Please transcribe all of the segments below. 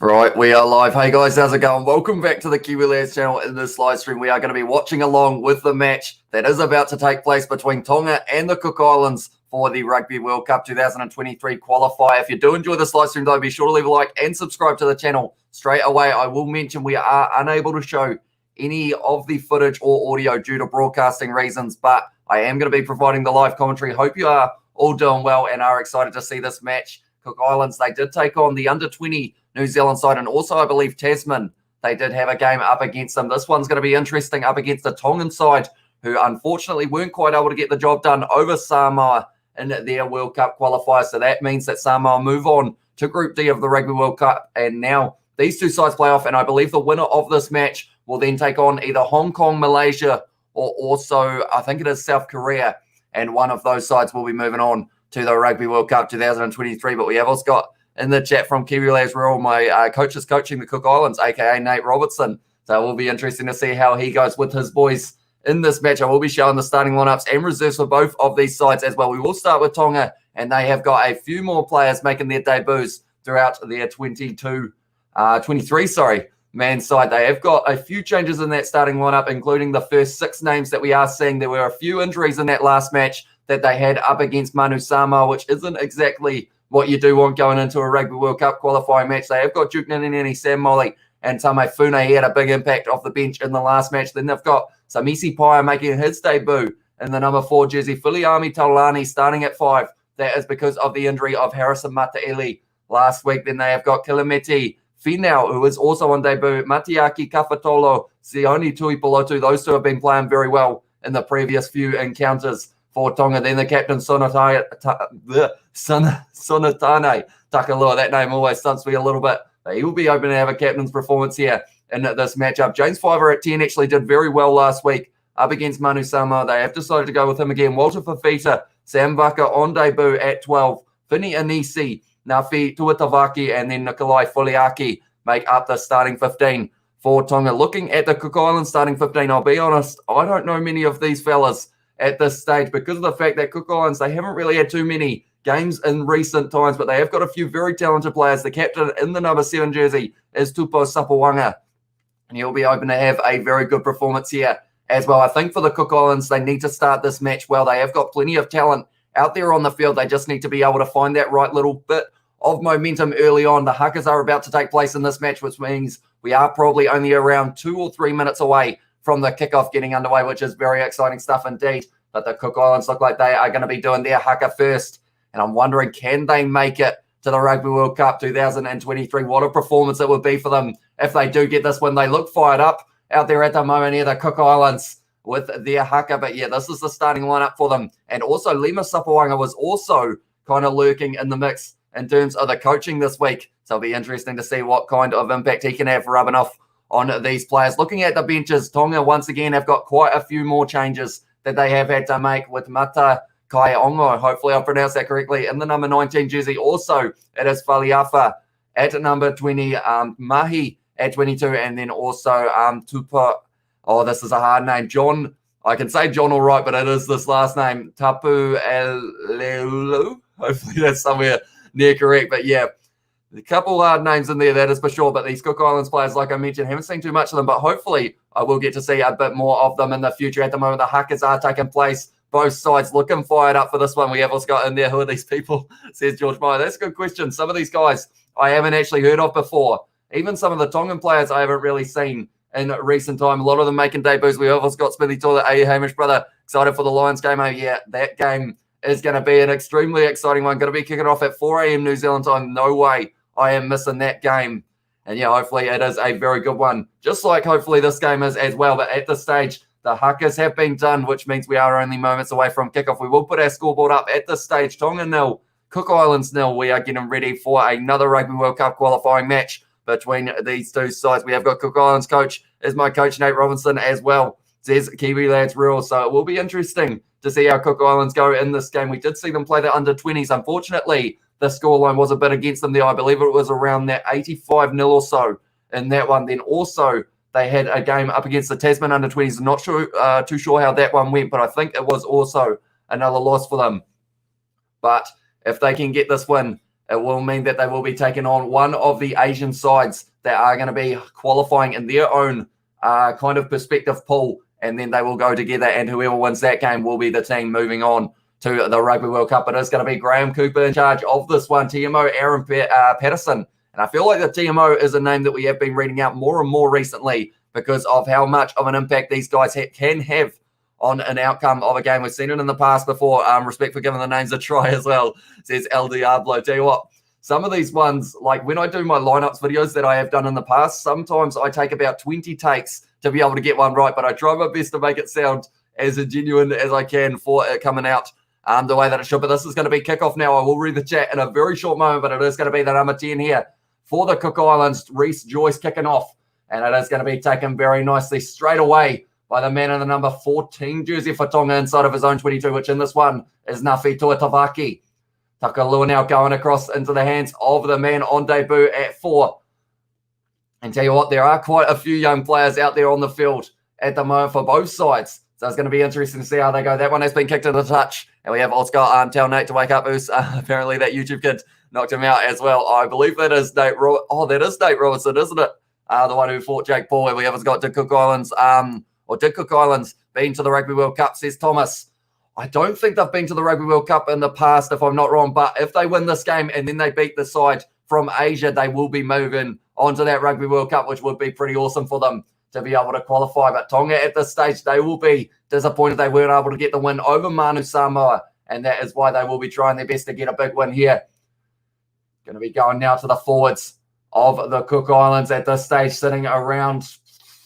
Right, we are live. Hey guys, how's it going? Welcome back to the Kiwi Lads channel. In this live stream, we are going to be watching along with the match that is about to take place between Tonga and the Cook Islands for the Rugby World Cup 2023 qualifier. If you do enjoy this live stream, though, be sure to leave a like and subscribe to the channel. Straight away, I will mention we are unable to show any of the footage or audio due to broadcasting reasons, but I am going to be providing the live commentary. Hope you are all doing well and are excited to see this match. Cook Islands, they did take on the under-20 New Zealand side, and also I believe Tasman, they did have a game up against them. This one's going to be interesting up against the Tongan side, who unfortunately weren't quite able to get the job done over Samoa in their World Cup qualifier. So that means that Samoa move on to Group D of the Rugby World Cup, and now these two sides play off, and I believe the winner of this match will then take on either Hong Kong, Malaysia, or also I think it is South Korea, and one of those sides will be moving on to the Rugby World Cup 2023. But we have also got in the chat from Kiwi Lads World, my coach is coaching the Cook Islands, aka Nate Robertson. So it will be interesting to see how he goes with his boys in this match. I will be showing the starting lineups and reserves for both of these sides as well. We will start with Tonga, and they have got a few more players making their debuts throughout their 23 man side. They have got a few changes in that starting lineup, including the first 6 names that we are seeing. There were a few injuries in that last match that they had up against Manu Samoa, which isn't exactly what you do want going into a Rugby World Cup qualifying match. They have got Duke Ninini, Sam Molly, and Tame Fune. He had a big impact off the bench in the last match. Then they've got Samisi Paya making his debut in the number 4 jersey. Filiami Taulani starting at 5. That is because of the injury of Harrison Mataeli last week. Then they have got Kilimeti Finau, who is also on debut. Matiaki Kafatolo, Sione Tuipulotu. Those two have been playing very well in the previous few encounters for Tonga. Then the captain, Sonatane Takalua. That name always stunts me a little bit. But he will be hoping to have a captain's performance here in this matchup. James Fiver at 10 actually did very well last week up against Manu Samoa. They have decided to go with him again. Walter Fafita, Sam Vaka on debut at 12. Fini Anisi, Nafi Tuatavaki, and then Nikolai Foliaki make up the starting 15 for Tonga. Looking at the Cook Islands starting 15, I'll be honest, I don't know many of these fellas at this stage because of the fact that Cook Islands, they haven't really had too many games in recent times, but they have got a few very talented players. The captain in the number 7 jersey is Tupo Sapawanga, and he'll be hoping to have a very good performance here as well. I think for the Cook Islands, they need to start this match well. They have got plenty of talent out there on the field. They just need to be able to find that right little bit of momentum early on. The huckers are about to take place in this match, which means we are probably only around 2 or 3 minutes away from the kickoff getting underway, which is very exciting stuff indeed. But the Cook Islands look like they are going to be doing their haka first. And I'm wondering, can they make it to the Rugby World Cup 2023? What a performance it would be for them if they do get this win. They look fired up out there at the moment here, the Cook Islands, with their haka. But yeah, this is the starting lineup for them. And also, Lima Sapawanga was also kind of lurking in the mix in terms of the coaching this week. So it'll be interesting to see what kind of impact he can have rubbing off on these players. Looking at the benches, Tonga once again have got quite a few more changes that they have had to make with Mata Kaiongo. Hopefully I pronounced that correctly. In the number 19 jersey, also it is Faliafa at number 20, Mahi at 22, and then also Tupa. Oh, this is a hard name. John, I can say John all right, but it is this last name, Tapu Eleulu. Hopefully that's somewhere near correct. But yeah, a couple hard names in there, that is for sure. But these Cook Islands players, like I mentioned, haven't seen too much of them. But hopefully I will get to see a bit more of them in the future. At the moment, the huckers are taking place. Both sides looking fired up for this one. We have also got in there, who are these people, says George Meyer. That's a good question. Some of these guys I haven't actually heard of before. Even some of the Tongan players I haven't really seen in recent time. A lot of them making debuts. We have also got Smithy Toilet, Hamish brother, excited for the Lions game. Oh, yeah, that game is going to be an extremely exciting one. Going to be kicking off at 4 a.m. New Zealand time. No way I am missing that game. And yeah, hopefully it is a very good one. Just like hopefully this game is as well. But at this stage, the huckers have been done, which means we are only moments away from kickoff. We will put our scoreboard up at this stage. Tonga 0, Cook Islands 0. We are getting ready for another Rugby World Cup qualifying match between these two sides. We have got Cook Islands coach, is my coach Nate Robinson as well, says Kiwi Lads Rules. So it will be interesting to see how Cook Islands go in this game. We did see them play the under-20s. Unfortunately, the scoreline was a bit against them there. I believe it was around that 85-0 or so in that one. Then also they had a game up against the Tasman under-20s. I'm not sure, too sure how that one went, but I think it was also another loss for them. But if they can get this win it will mean that they will be taking on one of the Asian sides that are going to be qualifying in their own kind of perspective pool, and then they will go together, and whoever wins that game will be the team moving on to the Rugby World Cup. It is going to be Graham Cooper in charge of this one, TMO Aaron Patterson. And I feel like the TMO is a name that we have been reading out more and more recently because of how much of an impact these guys can have on an outcome of a game. We've seen it in the past before. Respect for giving the names a try as well, says El Diablo. Tell you what, some of these ones, like when I do my lineups videos that I have done in the past, sometimes I take about 20 takes to be able to get one right, but I try my best to make it sound as genuine as I can for it coming out the way that it should. But this is going to be kickoff now. I will read the chat in a very short moment, but it is going to be the number 10 here for the Cook Islands, Reece Joyce kicking off. And it is going to be taken very nicely straight away by the man in the number 14 jersey for Tonga inside of his own 22, which in this one is Nafi Tuatavaki. Takalua now going across into the hands of the man on debut at 4. And tell you what, there are quite a few young players out there on the field at the moment for both sides. So it's going to be interesting to see how they go. That one has been kicked into the touch. And we have Oscar tell Nate to wake up. Apparently that YouTube kid knocked him out as well. I believe that is Nate that is Nate Robertson, isn't it? The one who fought Jake Paul. And we have got to Cook Islands, did Cook Islands been to the Rugby World Cup, says Thomas. I don't think they've been to the Rugby World Cup in the past, if I'm not wrong. But if they win this game and then they beat the side from Asia, they will be moving onto that Rugby World Cup, which would be pretty awesome for them to be able to qualify. But Tonga at this stage, they will be disappointed they weren't able to get the win over Manu Samoa. And that is why they will be trying their best to get a big win here. Going to be going now to the forwards of the Cook Islands at this stage, sitting around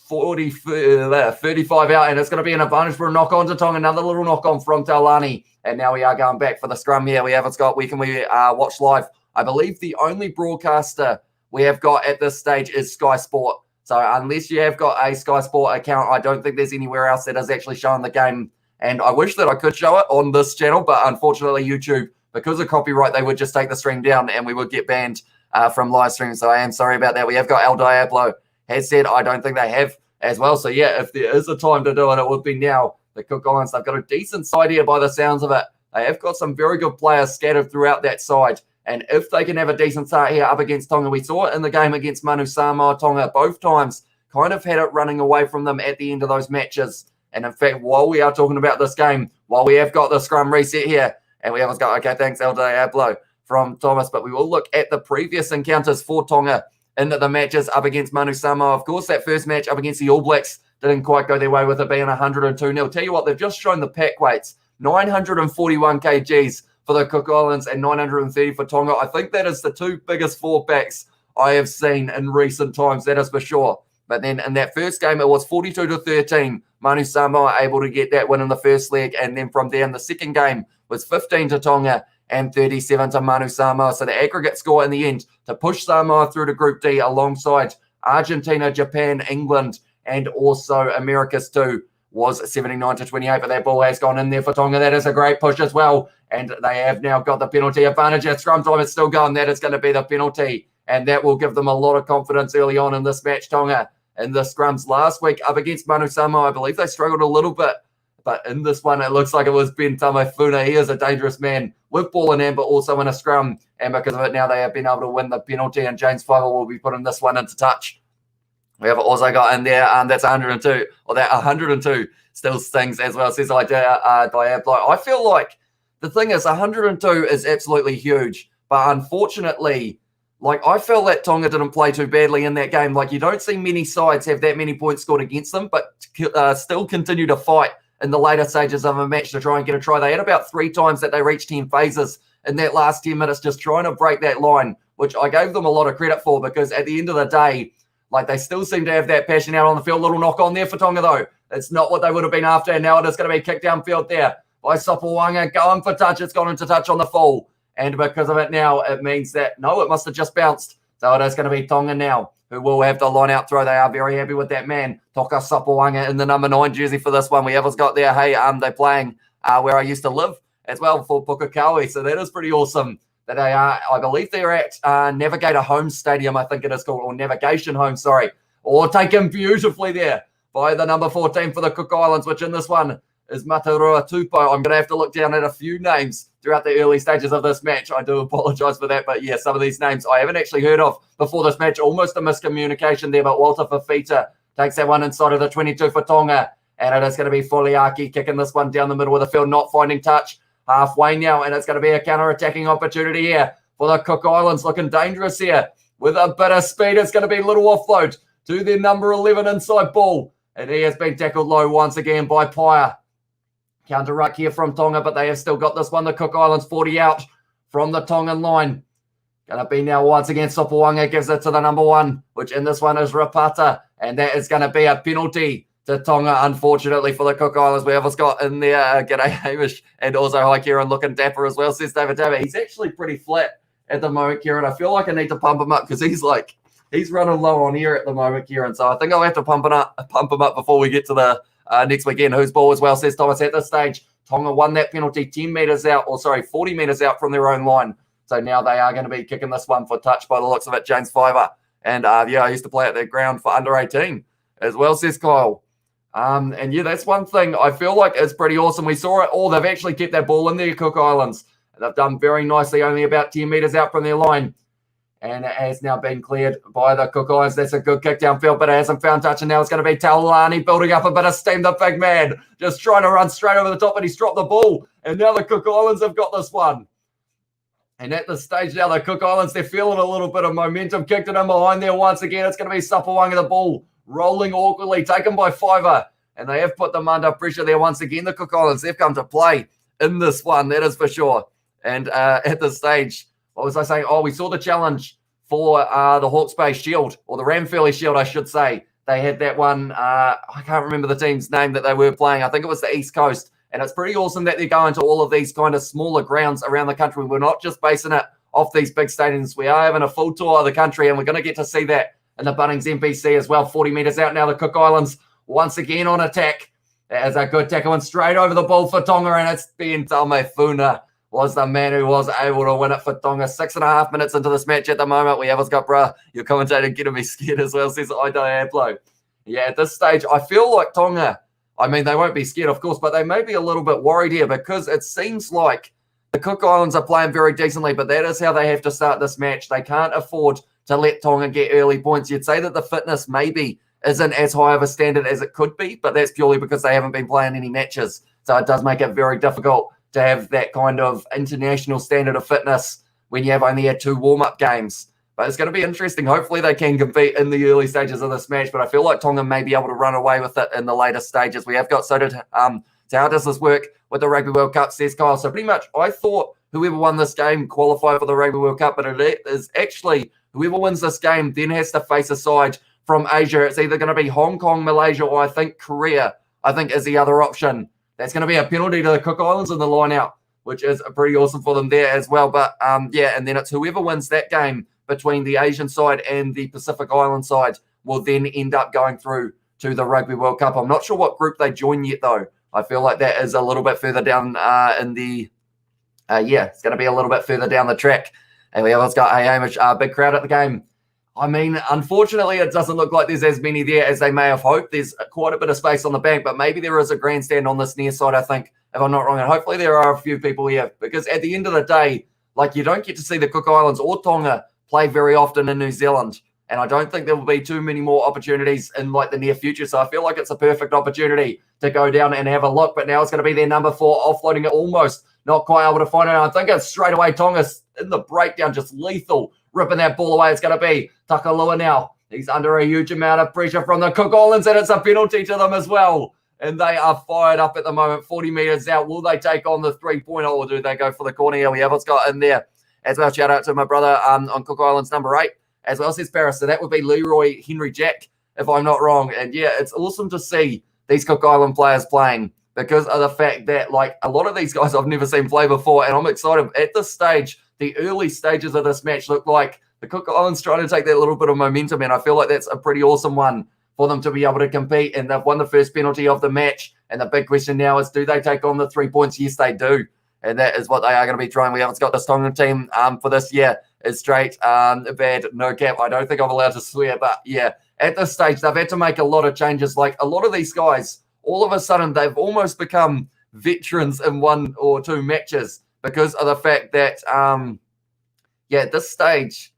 35 out, and it's going to be an advantage for a knock-on to Tonga. Another little knock-on from Taulani, and now we are going back for the scrum here. We haven't got, we watch live. I believe the only broadcaster we have got at this stage is Sky Sport. So unless you have got a Sky Sport account, I don't think there's anywhere else that is actually showing the game. And I wish that I could show it on this channel, but unfortunately YouTube, because of copyright, they would just take the stream down and we would get banned from live stream. So I am sorry about that. We have got El Diablo has said, I don't think they have as well. So yeah, if there is a time to do it, it would be now. The Cook Islands, they've got a decent side here by the sounds of it. They have got some very good players scattered throughout that side. And if they can have a decent start here up against Tonga, we saw it in the game against Manu Samoa. Tonga both times kind of had it running away from them at the end of those matches. And in fact, while we are talking about this game, while we have got the scrum reset here, and we haven't got, okay, thanks, El Diablo from Thomas, but we will look at the previous encounters for Tonga in the matches up against Manu Samoa. Of course, that first match up against the All Blacks didn't quite go their way with it being 102-0. Tell you what, they've just shown the pack weights, 941 kgs for the Cook Islands and 930 for Tonga. I think that is the two biggest four packs I have seen in recent times, that is for sure. But then in that first game, it was 42-13. Manu Samoa able to get that win in the first leg. And then from there, in the second game was 15 to Tonga and 37 to Manu Samoa. So the aggregate score in the end to push Samoa through to Group D alongside Argentina, Japan, England, and also Americas too was 79-28. But that ball has gone in there for Tonga. That is a great push as well. And they have now got the penalty advantage. At scrum time, it's still going. That is going to be the penalty. And that will give them a lot of confidence early on in this match. Tonga in the scrums last week up against Manu Samoa, I believe they struggled a little bit. But in this one, it looks like it was Ben Tamafuna. He is a dangerous man with ball in hand, but also in a scrum. And because of it, now they have been able to win the penalty. And James Fiver will be putting this one into touch. We have also got in there, that's 102. Or that 102 still stings as well, says Diablo. I feel like the thing is 102 is absolutely huge. But unfortunately, like, I feel that Tonga didn't play too badly in that game. Like, you don't see many sides have that many points scored against them, but still continue to fight in the later stages of a match to try and get a try. They had about 3 times that they reached 10 phases in that last 10 minutes, just trying to break that line, which I gave them a lot of credit for, because at the end of the day, like, they still seem to have that passion out on the field. Little knock on there for Tonga, though. It's not what they would have been after, and now it is going to be kicked downfield there by Sopawanga, going for touch. It's gone into touch on the full. And because of it now, it means that, no, it must have just bounced. So it is going to be Tonga now, who will have the line-out throw. They are very happy with that man, Toka Sopawanga, in the number 9 jersey for this one. We have got there, hey, they're playing where I used to live as well for Pukekohe. So that is pretty awesome that they are, I believe they're at Navigator Home Stadium, I think it is called, or Navigation Home, sorry. Or taken beautifully there by the number 14 for the Cook Islands, which in this one is Matarua Tupo. I'm going to have to look down at a few names throughout the early stages of this match. I do apologise for that, but yeah, some of these names I haven't actually heard of before this match. Almost a miscommunication there, but Walter Fafita takes that one inside of the 22 for Tonga, and it is going to be Foliaki kicking this one down the middle of the field, not finding touch halfway now, and it's going to be a counter-attacking opportunity here for the Cook Islands, looking dangerous here with a bit of speed. It's going to be a little offload to their number 11 inside ball, and he has been tackled low once again by Paya. Counter ruck here from Tonga, but they have still got this one. The Cook Islands 40 out from the Tongan line. Going to be now once again Sopawanga gives it to the number 1, which in this one is Rapata, and that is going to be a penalty to Tonga, unfortunately, for the Cook Islands. We have got in there, g'day Hamish, and also hi Kieran, looking dapper as well, says David Tabber. He's actually pretty flat at the moment, Kieran. I feel like I need to pump him up because he's running low on air at the moment, Kieran. So I think I'll have to pump him up before we get to the next weekend. Whose ball as well, says Thomas. At this stage, Tonga won that penalty 40 metres out from their own line. So now they are going to be kicking this one for touch by the looks of it, James Fiver. And I used to play at their ground for under 18 as well, says Kyle. And yeah, that's one thing I feel like is pretty awesome. We saw it all. They've actually kept that ball in there, Cook Islands. They've done very nicely, only about 10 metres out from their line. And it has now been cleared by the Cook Islands. That's a good kick downfield, but it hasn't found touch. And now it's going to be Taulani building up a bit of steam. The big man just trying to run straight over the top, and he's dropped the ball. And now the Cook Islands have got this one. And at this stage now, the Cook Islands, they're feeling a little bit of momentum. Kicked it in behind there once again. It's going to be Sapawanga, the ball rolling awkwardly, taken by Fiver. And they have put them under pressure there once again. The Cook Islands, they've come to play in this one, that is for sure. And at this stage, what was I saying? Oh, we saw the challenge for the Hawke's Bay Shield, or the Ramfurly Shield, I should say. They had that one. I can't remember the team's name that they were playing. I think it was the East Coast. And it's pretty awesome that they're going to all of these kind of smaller grounds around the country. We're not just basing it off these big stadiums. We are having a full tour of the country, and we're going to get to see that in the Bunnings NPC as well. 40 metres out now, the Cook Islands once again on attack. As a good tackle and straight over the ball for Tonga, and it's been Tamefuna was the man who was able to win it for Tonga. 6.5 minutes into this match at the moment. We have got, bruh, your commentator getting me scared as well, says I don't Aplo. Yeah, at this stage, I feel like Tonga, I mean, they won't be scared, of course, but they may be a little bit worried here because it seems like the Cook Islands are playing very decently, but that is how they have to start this match. They can't afford to let Tonga get early points. You'd say that the fitness maybe isn't as high of a standard as it could be, but that's purely because they haven't been playing any matches. So it does make it very difficult to have that kind of international standard of fitness when you have only had 2 warm-up games. But it's going to be interesting. Hopefully they can compete in the early stages of this match, but I feel like Tonga may be able to run away with it in the later stages. We have got, so how does this work with the Rugby World Cup, says Kyle. So pretty much I thought whoever won this game qualified for the Rugby World Cup, but it is actually whoever wins this game then has to face a side from Asia. It's either going to be Hong Kong, Malaysia, or I think Korea, I think is the other option. That's going to be a penalty to the Cook Islands in the line out, which is pretty awesome for them there as well. But yeah, and then it's whoever wins that game between the Asian side and the Pacific Island side will then end up going through to the Rugby World Cup. I'm not sure what group they join yet, though. I feel like that is a little bit further down in the it's going to be a little bit further down the track. And we have got a Hamish, big crowd at the game. I mean, unfortunately, it doesn't look like there's as many there as they may have hoped. There's quite a bit of space on the bank, but maybe there is a grandstand on this near side, I think, if I'm not wrong. And hopefully there are a few people here, because at the end of the day, like, you don't get to see the Cook Islands or Tonga play very often in New Zealand. And I don't think there will be too many more opportunities in like the near future. So I feel like it's a perfect opportunity to go down and have a look. But now it's going to be their number 4 offloading it, almost not quite able to find it. I think it's straight away Tonga in the breakdown, just lethal, ripping that ball away. It's going to be Takalua now. He's under a huge amount of pressure from the Cook Islands, and it's a penalty to them as well. And they are fired up at the moment, 40 metres out. Will they take on the 3-pointer, or do they go for the corner here? We have what's got in there as well. Shout out to my brother on Cook Islands number 8 as well, says Paris. So that would be Leroy Henry Jack, if I'm not wrong. And yeah, it's awesome to see these Cook Island players playing, because of the fact that, like, a lot of these guys I've never seen play before, and I'm excited. At this stage, the early stages of this match look like the Cook Islands trying to take that little bit of momentum, and I feel like that's a pretty awesome one for them to be able to compete. And they've won the first penalty of the match, and the big question now is, do they take on the 3 points? Yes, they do, and that is what they are going to be trying. We haven't got this Tongan team for this year. It's straight bad, no cap. I don't think I'm allowed to swear, but yeah, at this stage, they've had to make a lot of changes. Like, a lot of these guys all of a sudden they've almost become veterans in 1 or 2 matches because of the fact that, at this stage,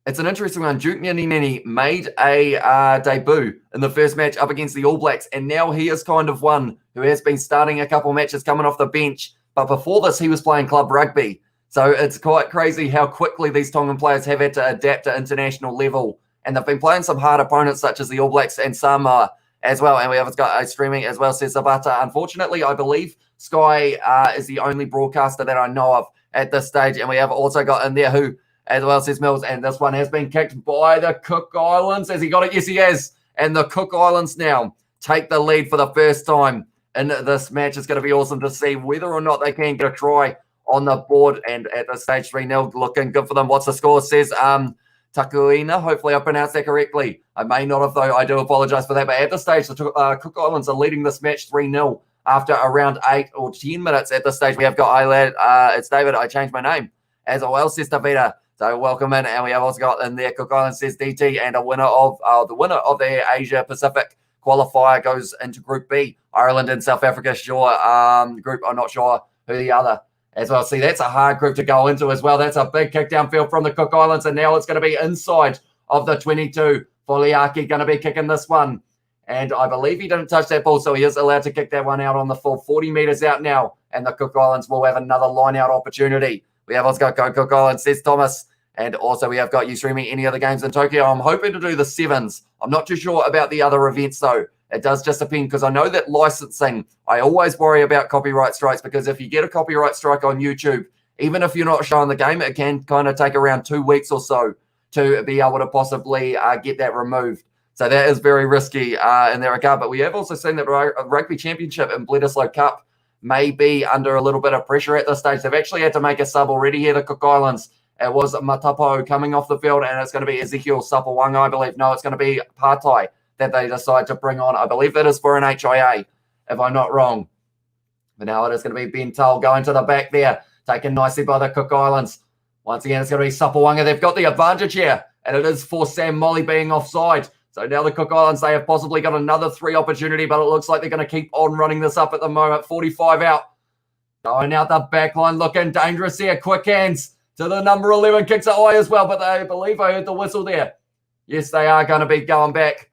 it's an interesting one. Duke Nyanini made a debut in the first match up against the All Blacks, and now he is kind of one who has been starting a couple matches coming off the bench. But before this, he was playing club rugby. So it's quite crazy how quickly these Tongan players have had to adapt to international level. And they've been playing some hard opponents such as the All Blacks and Samoa as well. And we have got a streaming as well, says Sabata. Unfortunately, I believe Sky is the only broadcaster that I know of at this stage. And we have also got in there who, as well, says Mills, and this one has been kicked by the Cook Islands. Has he got it? Yes, he has. And the Cook Islands now take the lead for the first time in this match. It's going to be awesome to see whether or not they can get a try on the board. And at the stage 3-0, looking good for them. What's the score? Says Takuina. Hopefully I pronounced that correctly. I may not have, though. I do apologize for that. But at this stage, the Cook Islands are leading this match 3-0 after around 8 or 10 minutes. At this stage, we have got it's David. I changed my name as well, says Tavita. So welcome in, and we have also got in there Cook Islands, says DT, and the winner of the Asia Pacific qualifier goes into Group B. Ireland and South Africa, sure. Group, I'm not sure who the other as well. See, that's a hard group to go into as well. That's a big kick downfield from the Cook Islands, and now it's going to be inside of the 22. Foliaki going to be kicking this one, and I believe he didn't touch that ball, so he is allowed to kick that one out on the full 40 metres out now, and the Cook Islands will have another line-out opportunity. We have also got Cook Islands, says Thomas. And also we have got you streaming any other games in Tokyo. I'm hoping to do the 7s. I'm not too sure about the other events, though. It does just depend, because I know that licensing, I always worry about copyright strikes, because if you get a copyright strike on YouTube, even if you're not showing the game, it can kind of take around 2 weeks or so to be able to possibly get that removed. So that is very risky in that regard. But we have also seen that Rugby Championship and Bledisloe Cup may be under a little bit of pressure at this stage. They've actually had to make a sub already here, the Cook Islands. It was Matapo coming off the field, and it's going to be Ezekiel Sapawanga, I believe. No, it's going to be Patai that they decide to bring on. I believe that is for an HIA, if I'm not wrong. But now it is going to be Ben Tull going to the back there, taken nicely by the Cook Islands. Once again, it's going to be Sapawanga. They've got the advantage here, and it is for Sam Molly being offside. So now the Cook Islands, they have possibly got another 3 opportunity, but it looks like they're going to keep on running this up at the moment. 45 out. Going out the back line, looking dangerous here. Quick hands to the number 11, kicks it high as well, but I believe I heard the whistle there. Yes, they are going to be going back.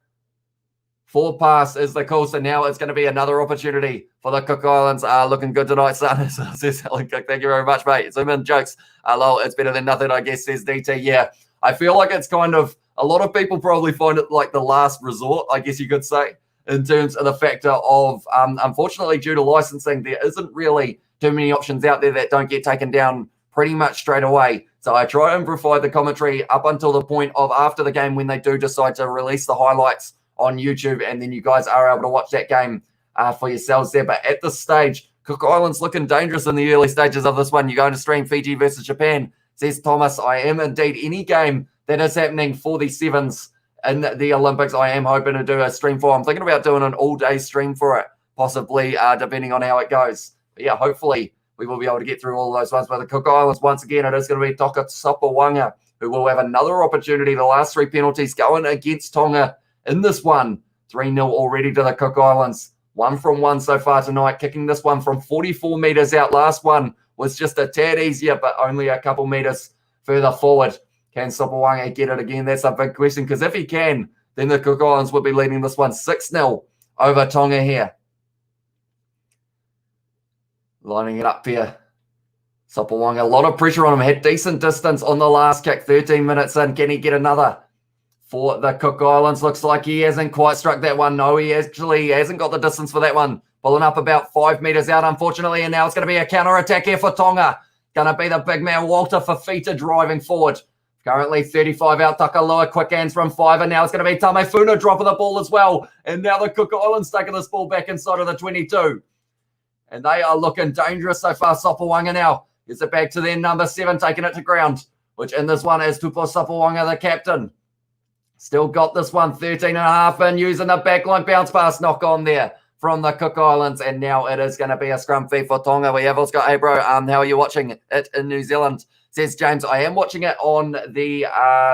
Forward pass is the call, so now it's going to be another opportunity for the Cook Islands. Looking good tonight, son. Says Helen Cook. Thank you very much, mate. Zoom in jokes. Lol, it's better than nothing, I guess, says DT. Yeah, I feel like it's kind of, a lot of people probably find it like the last resort, I guess you could say, in terms of the factor of, unfortunately, due to licensing, there isn't really too many options out there that don't get taken down pretty much straight away. So I try and provide the commentary up until the point of after the game when they do decide to release the highlights on YouTube, and then you guys are able to watch that game for yourselves there. But at this stage, Cook Islands looking dangerous in the early stages of this one. You're going to stream Fiji versus Japan, says Thomas. I am indeed. Any game that is happening for the 7s in the Olympics, I am hoping to do a stream for. I'm thinking about doing an all-day stream for it, possibly, depending on how it goes. But yeah, hopefully we will be able to get through all of those ones. But the Cook Islands, once again, it is going to be Toka Sapawanga, who will have another opportunity. The last 3 penalties going against Tonga in this one. 3-0 already to the Cook Islands. 1 from 1 so far tonight, kicking this one from 44 metres out. Last one was just a tad easier, but only a couple metres further forward. Can Sapawanga get it again? That's a big question, because if he can, then the Cook Islands will be leading this one 6-0 over Tonga here. Lining it up here. Sapawanga, a lot of pressure on him. Had decent distance on the last kick. 13 minutes in. Can he get another for the Cook Islands? Looks like he hasn't quite struck that one. No, he actually hasn't got the distance for that one. Pulling up about 5 metres out, unfortunately. And now it's going to be a counter-attack here for Tonga. Going to be the big man, Walter Fafita, driving forward. Currently 35 out, Takalua, quick hands from 5. And now it's going to be Tamefuna dropping the ball as well. And now the Cook Islands taking this ball back inside of the 22. And they are looking dangerous so far. Sapawanga now gets it back to their number 7, taking it to ground, which in this one is Tupo Sapawanga, the captain. Still got this one, 13.5 in, using the backline bounce pass knock on there from the Cook Islands. And now it is going to be a scrum fee for Tonga. We have also got, hey bro, how are you watching it in New Zealand? Says James, I am watching it on the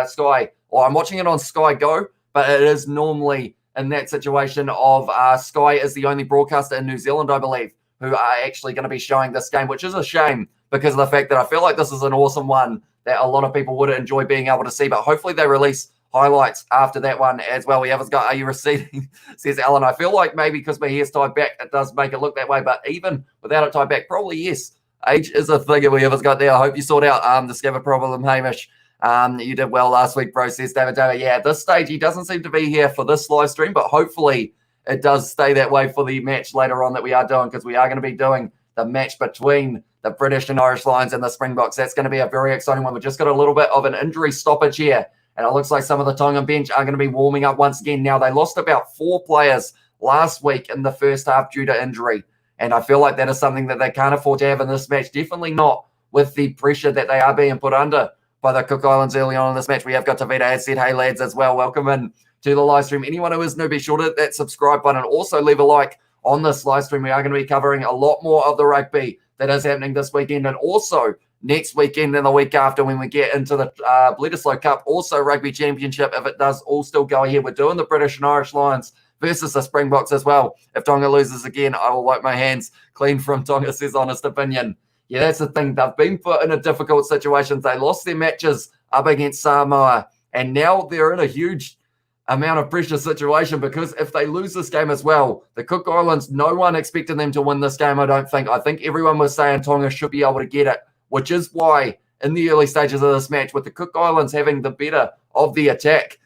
Sky, or I'm watching it on Sky Go, but it is normally in that situation of Sky is the only broadcaster in New Zealand, I believe, who are actually going to be showing this game, which is a shame because of the fact that I feel like this is an awesome one that a lot of people would enjoy being able to see. But hopefully they release highlights after that one as well. We haven't got, are you receding? Says Alan. I feel like maybe because my hair's tied back, it does make it look that way. But even without it tied back, probably yes. Age is a thing we haven't got there. I hope you sort out the scabbard problem, Hamish. You did well last week, bro, says David. Yeah, at this stage, he doesn't seem to be here for this live stream, but hopefully it does stay that way for the match later on that we are doing, because we are going to be doing the match between the British and Irish Lions and the Springboks. That's going to be a very exciting one. We've just got a little bit of an injury stoppage here, and it looks like some of the Tongan bench are going to be warming up once again. Now, they lost about 4 players last week in the first half due to injury, and I feel like that is something that they can't afford to have in this match. Definitely not with the pressure that they are being put under by the Cook Islands early on in this match. We have got Tavita has said, hey, lads, as well. Welcome in to the live stream. Anyone who is new, be sure to hit that subscribe button. Also, leave a like on this live stream. We are going to be covering a lot more of the rugby that is happening this weekend, and also next weekend and the week after when we get into the Bledisloe Cup, also Rugby Championship, if it does all still go ahead. We're doing the British and Irish Lions versus the Springboks as well. If Tonga loses again, I will wipe my hands clean from Tonga, says honest opinion. Yeah, that's the thing. They've been put in a difficult situation. They lost their matches up against Samoa, and now they're in a huge amount of pressure situation, because if they lose this game as well, the Cook Islands, no one expected them to win this game, I don't think. I think everyone was saying Tonga should be able to get it, which is why in the early stages of this match, with the Cook Islands having the better of the attack,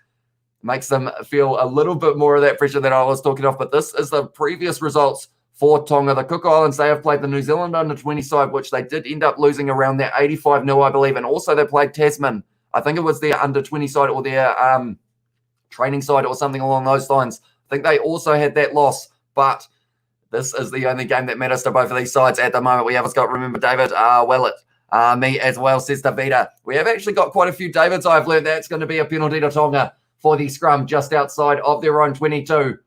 makes them feel a little bit more of that pressure that I was talking of. But this is the previous results for Tonga. The Cook Islands, they have played the New Zealand under-20 side, which they did end up losing around that 85-0, I believe. And also they played Tasman. I think it was their under-20 side or their training side or something along those lines. I think they also had that loss. But this is the only game that matters to both of these sides at the moment. We haven't got, remember, David me as well, says Davida. We have actually got quite a few Davids. I've learned that's going to be a penalty to Tonga for the scrum just outside of their own 22.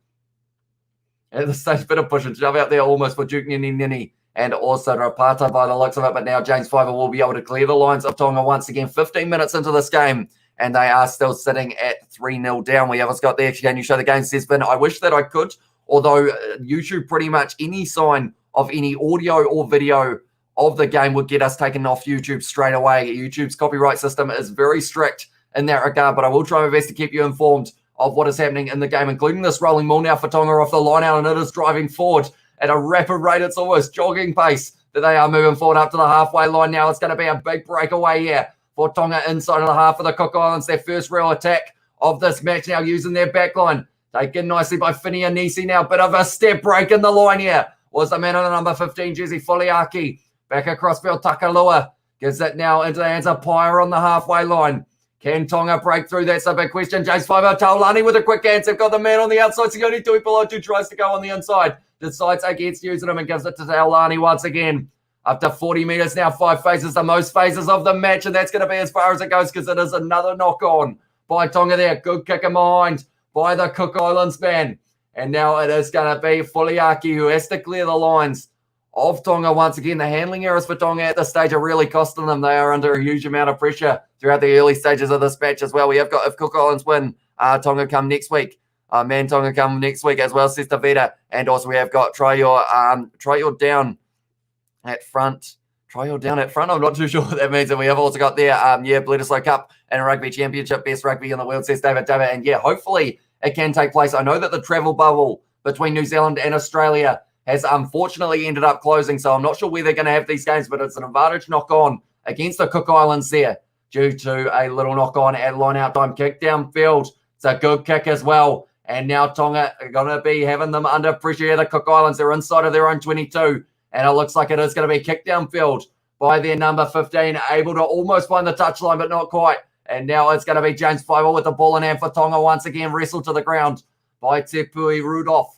At the stage, bit of push and shove out there almost for Duke Nini and also Rapata by the looks of it. But now James Fiver will be able to clear the lines of Tonga once again. 15 minutes into this game, and they are still sitting at 3-0 down. We haven't got there. Can you show the game, says Ben? I wish that I could, although YouTube, pretty much any sign of any audio or video of the game would get us taken off YouTube straight away. YouTube's copyright system is very strict in that regard, but I will try my best to keep you informed of what is happening in the game, including this rolling maul now for Tonga off the line out, and it is driving forward at a rapid rate. It's almost jogging pace that they are moving forward up to the halfway line now. It's going to be a big breakaway here for Tonga inside of the half of the Cook Islands. Their first real attack of this match now, using their back line. Taken nicely by Finney and Nisi now. Bit of a step break in the line here. Was the man on the number 15 jersey, Foliaki. Back across field, Takalua. Gives it now into the hands of Pyre on the halfway line. Can Tonga break through? That's a big question. James Fiver, Taulani with a quick answer. Got the man on the outside. Sione Tuipulotu tries to go on the inside. Decides against using him and gives it to Taulani once again. Up to 40 metres now. 5 phases, the most phases of the match. And that's going to be as far as it goes, because it is another knock on by Tonga there. Good kick in behind by the Cook Islands man. And now it is going to be Foliaki who has to clear the lines of Tonga once again. The handling errors for Tonga at this stage are really costing them. They are under a huge amount of pressure throughout the early stages of this match as well. We have got, if Cook Islands win, Tonga come next week. Tonga come next week as well, says Davida. And also we have got try your down at front. Try your down at front. I'm not too sure what that means. And we have also got there, Bledisloe Cup and Rugby Championship, best rugby in the world, says David. And yeah, hopefully it can take place. I know that the travel bubble between New Zealand and Australia has unfortunately ended up closing, so I'm not sure where they're going to have these games, but it's an advantage knock-on against the Cook Islands there due to a little knock-on at line-out time. Kick downfield. It's a good kick as well. And now Tonga are going to be having them under pressure here. The Cook Islands, they're inside of their own 22, and it looks like it is going to be kicked downfield by their number 15, able to almost find the touchline, but not quite. And now it's going to be James Fiver with the ball in hand for Tonga once again, wrestled to the ground by Te Pui Rudolph.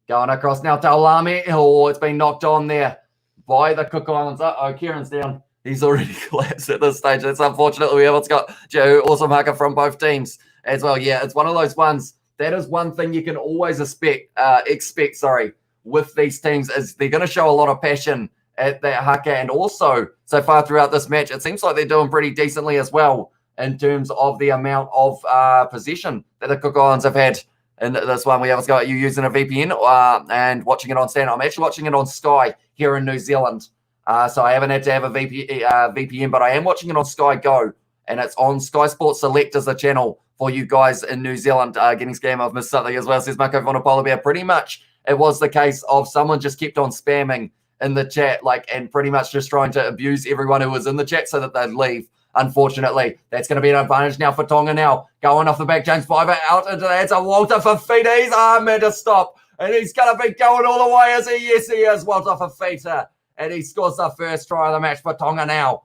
Going across now to Alami. Oh, it's been knocked on there by the Cook Islands. Uh-oh, Kieran's down. He's already collapsed at this stage. That's unfortunately we haven't got Joe awesome haka from both teams as well. Yeah, it's one of those ones. That is one thing you can always expect with these teams, is they're going to show a lot of passion at that haka. And also, so far throughout this match, it seems like they're doing pretty decently as well in terms of the amount of possession that the Cook Islands have had in this one. We have got you using a VPN and watching it on stand. I'm actually watching it on Sky here in New Zealand. So I haven't had to have a VPN, but I am watching it on Sky Go, and it's on Sky Sports Select as the channel for you guys in New Zealand. Getting scam, I've missed something as well, says Marco von a Polar Bear. Pretty much it was the case of someone just kept on spamming in the chat, and pretty much just trying to abuse everyone who was in the chat so that they'd leave. Unfortunately, that's going to be an advantage now for Tonga now. Going off the back, James Fiver out into that. It's a Walter Fafita. He's meant to stop. And he's going to be going all the way, is he? Yes, he is, Walter Fafita. And he scores the first try of the match for Tonga now.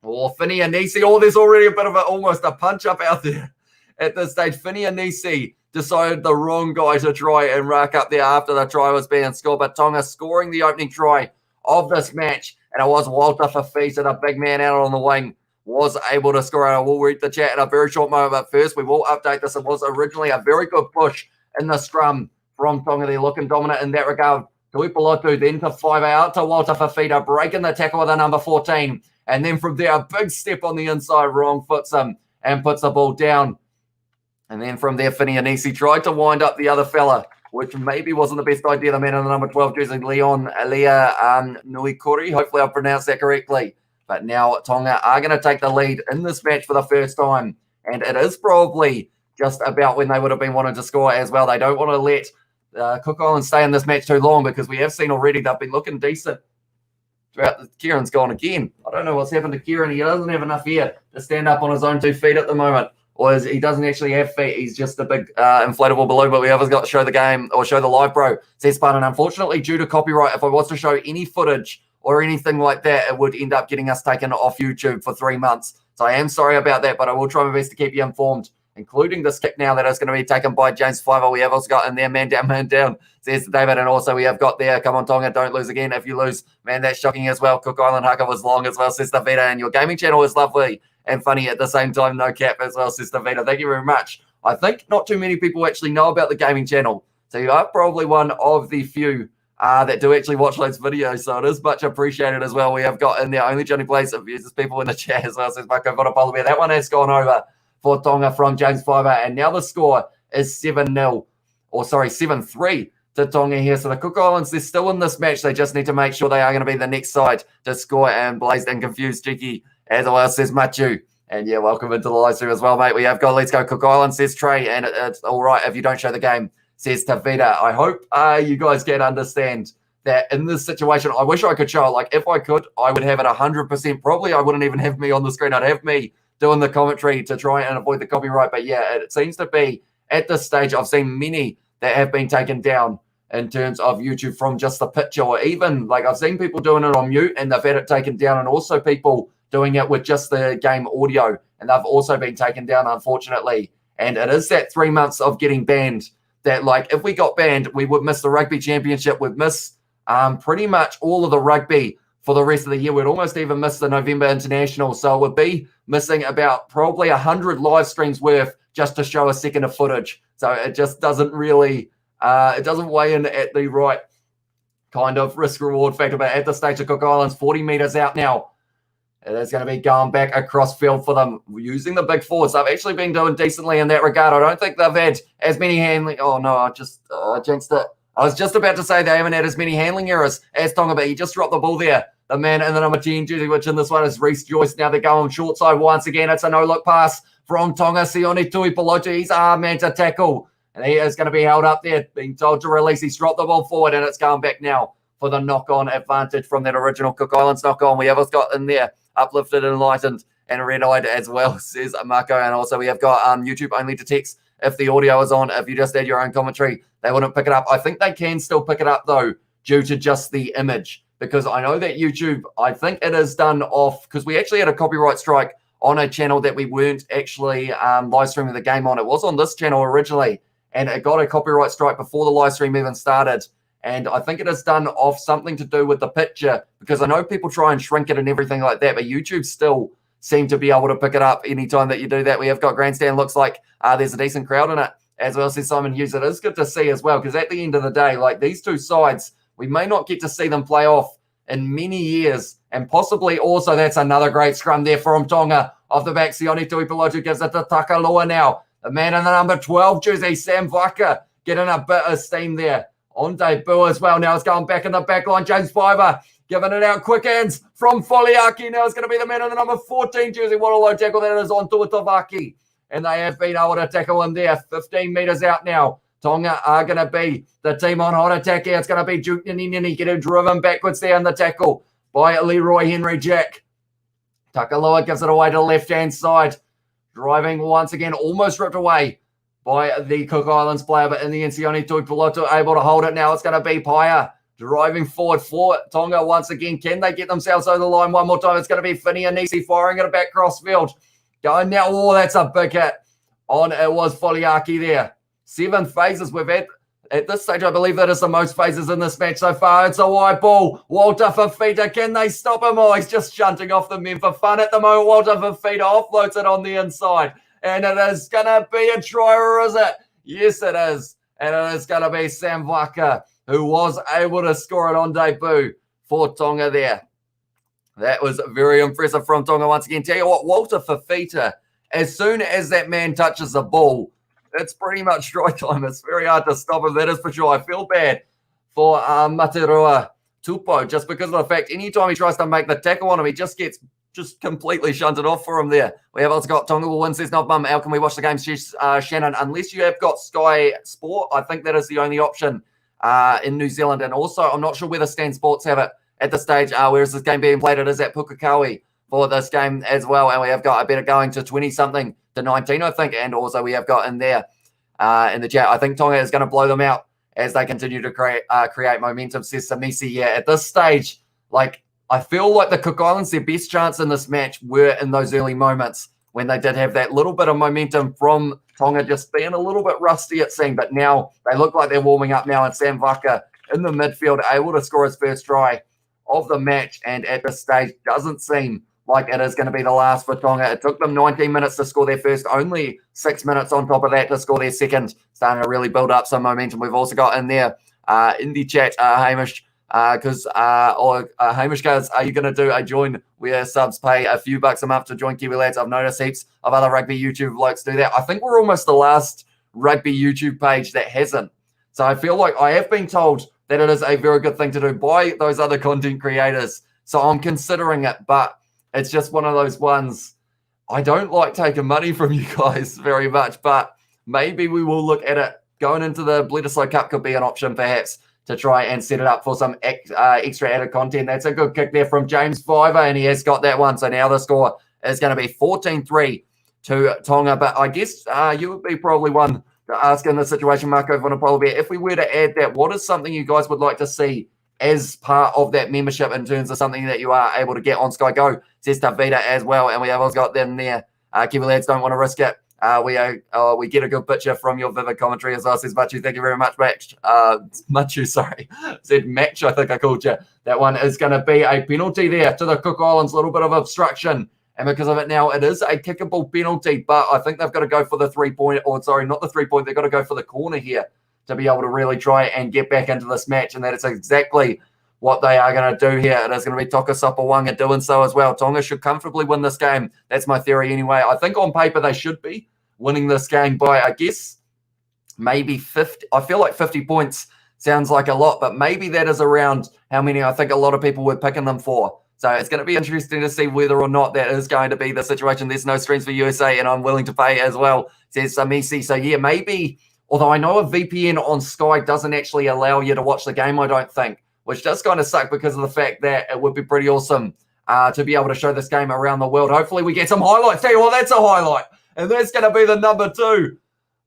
Finney Anisi. There's already a bit of almost a punch-up out there at this stage. Finney Anisi decided the wrong guy to try and rack up there after the try was being scored. But Tonga scoring the opening try of this match. And it was Walter Fafita, the big man out on the wing, was able to score. I will read the chat in a very short moment, but first we will update this. It was originally a very good push in the scrum from Tonga. They're looking dominant in that regard. Tuipulotu then to 5 out to Walter Fafita, breaking the tackle with a number 14. And then from there, a big step on the inside, wrong foots him and puts the ball down. And then from there, Finney Anisi tried to wind up the other fella, which maybe wasn't the best idea. The man in the number 12 jersey, Leon Alia Nuikuri. Hopefully I pronounced that correctly. But now Tonga are going to take the lead in this match for the first time. And it is probably just about when they would have been wanting to score as well. They don't want to let Cook Islands stay in this match too long, because we have seen already they've been looking decent throughout. Kieran's gone again. I don't know what's happened to Kieran. He doesn't have enough here to stand up on his own 2 feet at the moment. Or he doesn't actually have feet. He's just a big inflatable balloon. But we have got to show the game or show the live bro, says Spartan. Unfortunately, due to copyright, if I was to show any footage or anything like that, it would end up getting us taken off YouTube for 3 months. So I am sorry about that, but I will try my best to keep you informed, including this kick now that is going to be taken by James Fiver. We have also got in there, man down, says David. And also we have got there, come on Tonga, don't lose again. If you lose, man, that's shocking as well. Cook Island haka was long as well, says Davida. And your gaming channel is lovely and funny at the same time, no cap as well, says Davida. Thank you very much. I think not too many people actually know about the gaming channel. So you are probably one of the few that do actually watch those videos, so it is much appreciated as well. We have got in there only Johnny Blaze of users, people in the chat as well, says Marco Vonapola Bear. That one has gone over for Tonga from James Fiver, and now the score is 7-0, or sorry, 7-3 to Tonga here. So the Cook Islands, they're still in this match. They just need to make sure they are going to be the next side to score, and blazed and confused Cheeky as well, says Machu. And yeah, welcome into the live stream as well, mate. We have got Let's Go Cook Islands, says Trey, and it's all right if you don't show the game, says Tavita. I hope you guys can understand that in this situation, I wish I could show it. Like, if I could, I would have it 100%. Probably I wouldn't even have me on the screen. I'd have me doing the commentary to try and avoid the copyright. But yeah, it seems to be at this stage, I've seen many that have been taken down in terms of YouTube from just the picture, or even like I've seen people doing it on mute and they've had it taken down, and also people doing it with just the game audio, and they've also been taken down, unfortunately. And it is that 3 months of getting banned that, like, if we got banned, we would miss the rugby championship, we'd miss pretty much all of the rugby for the rest of the year. We'd almost even miss the November International. So it would be missing about probably 100 live streams worth just to show a second of footage. So it just doesn't really, it doesn't weigh in at the right kind of risk-reward factor. But at the stage of Cook Islands, 40 metres out now, it is going to be going back across field for them, using the big forwards. They've actually been doing decently in that regard. I don't think they've had as many handling. Oh, no, I just jinxed it. I was just about to say they haven't had as many handling errors as Tonga, but he just dropped the ball there. The man in the number 10 jersey, which in this one is Reece Joyce. Now they're going short side once again. It's a no-look pass from Tonga. Sione Tuipulotu. He's man to tackle. And he is going to be held up there, being told to release. He's dropped the ball forward, and it's going back now for the knock-on advantage from that original Cook Islands knock-on. We have got in there uplifted, enlightened, and red-eyed as well, says Marco. And also we have got YouTube only to text if the audio is on. If you just add your own commentary, they wouldn't pick it up. I think they can still pick it up, though, due to just the image, because I know that YouTube, I think it is done off, because we actually had a copyright strike on a channel that we weren't actually live streaming the game on. It was on this channel originally, and it got a copyright strike before the live stream even started. And I think it is done off something to do with the picture, because I know people try and shrink it and everything like that, but YouTube still seem to be able to pick it up anytime that you do that. We have got Grandstand. Looks like there's a decent crowd in it as well, says Simon Hughes. It is good to see as well, because at the end of the day, like, these two sides, we may not get to see them play off in many years. And possibly also, that's another great scrum there from Tonga Off the back, Sione Tuipulotu gives it to Takalua now. The man in the number 12 jersey, Sam Vaka, getting a bit of steam there. On debut as well. Now it's going back in the back line. James Fiver giving it out. Quick hands from Foliaki. Now it's going to be the man in the number 14 jersey. What a low tackle that is on Tuatavaki. And they have been able to tackle him there. 15 metres out now. Tonga are going to be the team on hot attack here. It's going to be Duke Nini getting driven backwards there in the tackle by Leroy Henry Jack. Takalua gives it away to the left-hand side. Driving once again, almost ripped away by the Cook Islands player, but in the end, Sione Tuipulotu able to hold it now. It's going to be Paia driving forward for Tonga once again. Can they get themselves over the line one more time? It's going to be Finney Anisi firing it back cross field. Going now. Oh, that's a big hit on. It was Foliaki there. 7 phases we've had. At this stage, I believe that is the most phases in this match so far. It's a wide ball. Walter Fafita, can they stop him? Oh, he's just shunting off the men for fun at the moment. Walter Fafita offloads it on the inside. And it is going to be a try, or is it? Yes, it is. And it is going to be Sam Vaka, who was able to score it on debut for Tonga there. That was very impressive from Tonga once again. Tell you what, Walter Fafita, as soon as that man touches the ball, it's pretty much try time. It's very hard to stop him, that is for sure. I feel bad for Materua Tupo just because of the fact anytime he tries to make the tackle on him, he just gets completely shunted off for him there. We have also got Tonga will win, says not bum. How can we watch the game, Shannon? Unless you have got Sky Sport, I think that is the only option in New Zealand. And also, I'm not sure whether Stan Sports have it at this stage. Where is this game being played? It is at Pukekohe for this game as well. And we have got a better going to 20-something to 19, I think. And also we have got in there in the chat, I think Tonga is going to blow them out as they continue to create momentum, says Samisi. Yeah, at this stage, like, I feel like the Cook Islands, their best chance in this match were in those early moments when they did have that little bit of momentum from Tonga just being a little bit rusty, it seemed. But now they look like they're warming up now, and Sam Vaka in the midfield able to score his first try of the match, and at this stage doesn't seem like it is going to be the last for Tonga. It took them 19 minutes to score their first, only 6 minutes on top of that to score their second, starting to really build up some momentum. We've also got in there in the chat, Hamish, Hamish goes, are you going to do a join where subs pay a few bucks a month to join Kiwi Lads? I've noticed heaps of other rugby YouTube blokes do that. I think we're almost the last rugby YouTube page that hasn't. So I feel like I have been told that it is a very good thing to do by those other content creators. So I'm considering it, but it's just one of those ones. I don't like taking money from you guys very much, but maybe we will look at it. Going into the Bledisloe Cup could be an option perhaps to try and set it up for some extra added content. That's a good kick there from James Fiver, and he has got that one. So now the score is going to be 14-3 to Tonga. But I guess you would be probably one to ask in this situation, Marco Vonapolobia, if we were to add that, what is something you guys would like to see as part of that membership in terms of something that you are able to get on Sky Go? Says Tavita as well, and we have also got them there. Kiwi Lads don't want to risk it. We get a good picture from your vivid commentary as well, says Machu. Thank you very much, Match. Machu, sorry. Said Match, I think I called you. That one is going to be a penalty there to the Cook Islands, a little bit of obstruction. And because of it now, it is a kickable penalty, but I think they've got to go for the 3-point, or sorry, not the 3-point, they've got to go for the corner here to be able to really try and get back into this match. And that is exactly what they are going to do here. It is going to be Toka Sapawanga doing so as well. Tonga should comfortably win this game. That's my theory anyway. I think on paper they should be winning this game by, I guess, maybe 50. I feel like 50 points sounds like a lot, but maybe that is around how many I think a lot of people were picking them for. So it's going to be interesting to see whether or not that is going to be the situation. There's no streams for USA, and I'm willing to pay as well, says Samisi. So yeah, maybe, although I know a VPN on Sky doesn't actually allow you to watch the game, I don't think, which does kind of suck because of the fact that it would be pretty awesome to be able to show this game around the world. Hopefully we get some highlights. Tell you what, that's a highlight. And that's going to be the number 2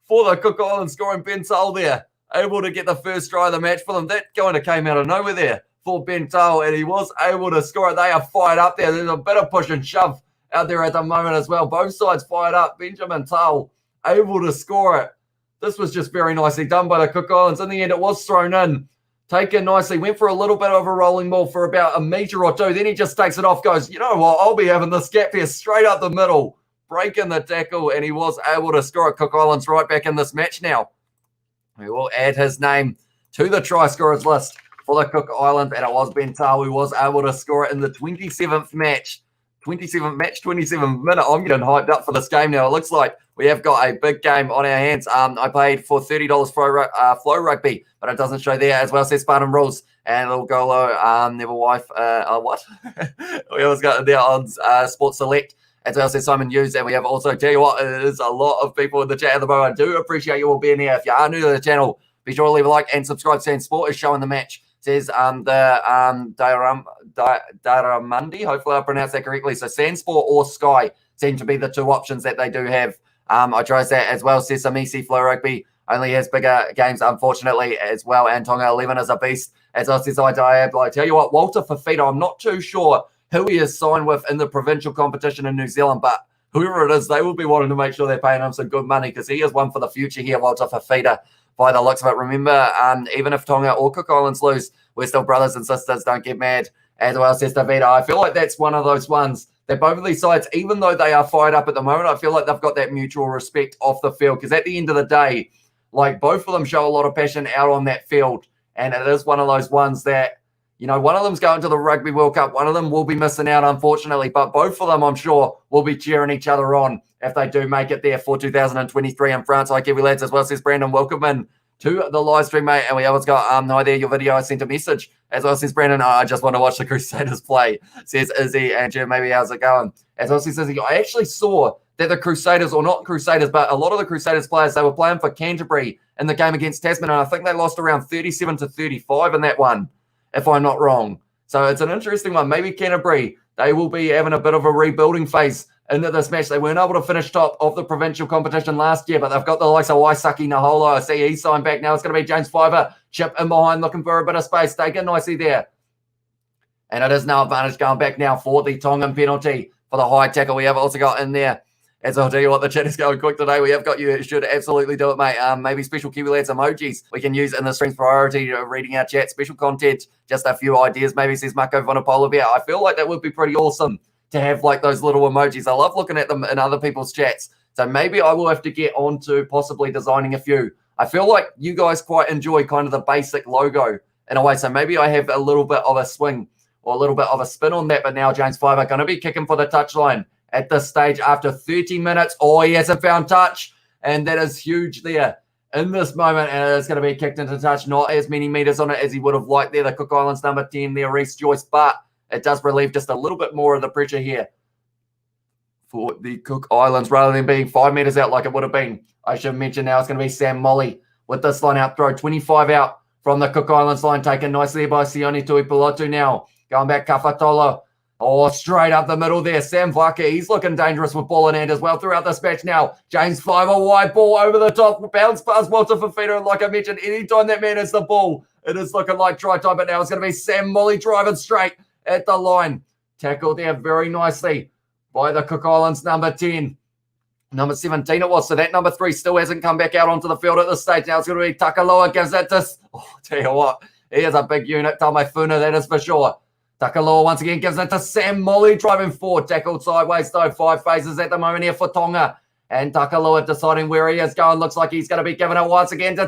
for the Cook Islands, scoring Ben Tull there, able to get the first try of the match for them. That kind of came out of nowhere there for Ben Tull, and he was able to score it. They are fired up there. There's a bit of push and shove out there at the moment as well. Both sides fired up. Benjamin Tull able to score it. This was just very nicely done by the Cook Islands. In the end, it was thrown in, taken nicely, went for a little bit of a rolling ball for about a metre or two. Then he just takes it off, goes, you know what, I'll be having this gap here straight up the middle, breaking the tackle, and he was able to score it. Cook Islands right back in this match now. We will add his name to the try scorers list for the Cook Islands, and it was Ben Tull who was able to score it in the 27th match, match 27 minute. I'm getting hyped up for this game now. It looks like we have got a big game on our hands. I paid for $30 for Flow Rugby, but it doesn't show there as well. Says Spartan Rules and little Golo, Never Wife. What? We always got there on Sports Select as well. Says Simon Hughes, and we have also, tell you what, there's a lot of people in the chat at the moment. I do appreciate you all being here. If you are new to the channel, be sure to leave a like and subscribe. Saying Sport is showing the match. Says Daramundi. Hopefully I pronounced that correctly. So Sandsport or Sky seem to be the two options that they do have. I chose that as well. Says Samisi. Flow Rugby only has bigger games, unfortunately, as well. And Tonga 11 is a beast. As I says, I tell you what, Walter Fafita, I'm not too sure who he is signed with in the provincial competition in New Zealand, but whoever it is, they will be wanting to make sure they're paying him some good money because he is one for the future here, Walter Fafita. By the looks of it, remember, even if Tonga or Cook Islands lose, we're still brothers and sisters. Don't get mad. As well, says Davida. I feel like that's one of those ones that both of these sides, even though they are fired up at the moment, I feel like they've got that mutual respect off the field. Because at the end of the day, like both of them show a lot of passion out on that field. And it is one of those ones that, you know, one of them's going to the Rugby World Cup. One of them will be missing out, unfortunately. But both of them, I'm sure, will be cheering each other on if they do make it there for 2023 in France. Hi, Kiwi lads, as well, says Brandon. Welcome in to the live stream, mate. And we always got, hi there, your video. I sent a message. As well, says Brandon, I just want to watch the Crusaders play. Says Izzy and Jim, maybe how's it going? As well, says Izzy, I actually saw that the Crusaders, or not Crusaders, but a lot of the Crusaders players, they were playing for Canterbury in the game against Tasman. And I think they lost around 37-35 in that one, if I'm not wrong. So it's an interesting one. Maybe Canterbury, they will be having a bit of a rebuilding phase into this match. They weren't able to finish top of the provincial competition last year, but they've got the likes of Waisaki Naholo. I see he signed back now. It's going to be James Fiver. Chip in behind, looking for a bit of space. Take it nicely there. And it is now advantage going back now for the Tongan penalty for the high tackle. We have also got in there. As I'll tell you what, the chat is going quick today. We have got you. Should absolutely do it, mate. Maybe special Kiwi Lads emojis we can use in the stream's priority to reading our chat. Special content, just a few ideas. Maybe says Marco Vonopolovia. I feel like that would be pretty awesome to have like those little emojis. I love looking at them in other people's chats. So maybe I will have to get on to possibly designing a few. I feel like you guys quite enjoy kind of the basic logo in a way. So maybe I have a little bit of a swing or a little bit of a spin on that. But now James Fiver going to be kicking for the touchline at this stage after 30 minutes. Oh, he hasn't found touch. And that is huge there in this moment. And it's going to be kicked into touch. Not as many meters on it as he would have liked there. The Cook Islands number 10 there, Reece Joyce. But it does relieve just a little bit more of the pressure here for the Cook Islands rather than being 5 meters out like it would have been. I should mention now it's going to be Sam Molly with this line out throw. 25 out from the Cook Islands line, taken nicely by Sione Tuipulotu now. Going back, Kafatolo. Oh, straight up the middle there. Sam Vaka, he's looking dangerous with ball in hand as well throughout this match now. James Fiver, wide ball over the top. Bounce past Walter Fafita. And like I mentioned, anytime that man has the ball, it is looking like try time. But now it's going to be Sam Molly driving straight at the line. Tackled there very nicely by the Cook Islands number 10. Number 17 it was. So that number 3 still hasn't come back out onto the field at this stage. Now it's going to be Takaloa. Gives it to... Oh, tell you what. He is a big unit. Funa, that is for sure. Takaloa once again gives it to Sam Molly. Driving forward. Tackled sideways though. 5 phases at the moment here for Tonga. And Takaloa deciding where he is going. Looks like he's going to be giving it once again to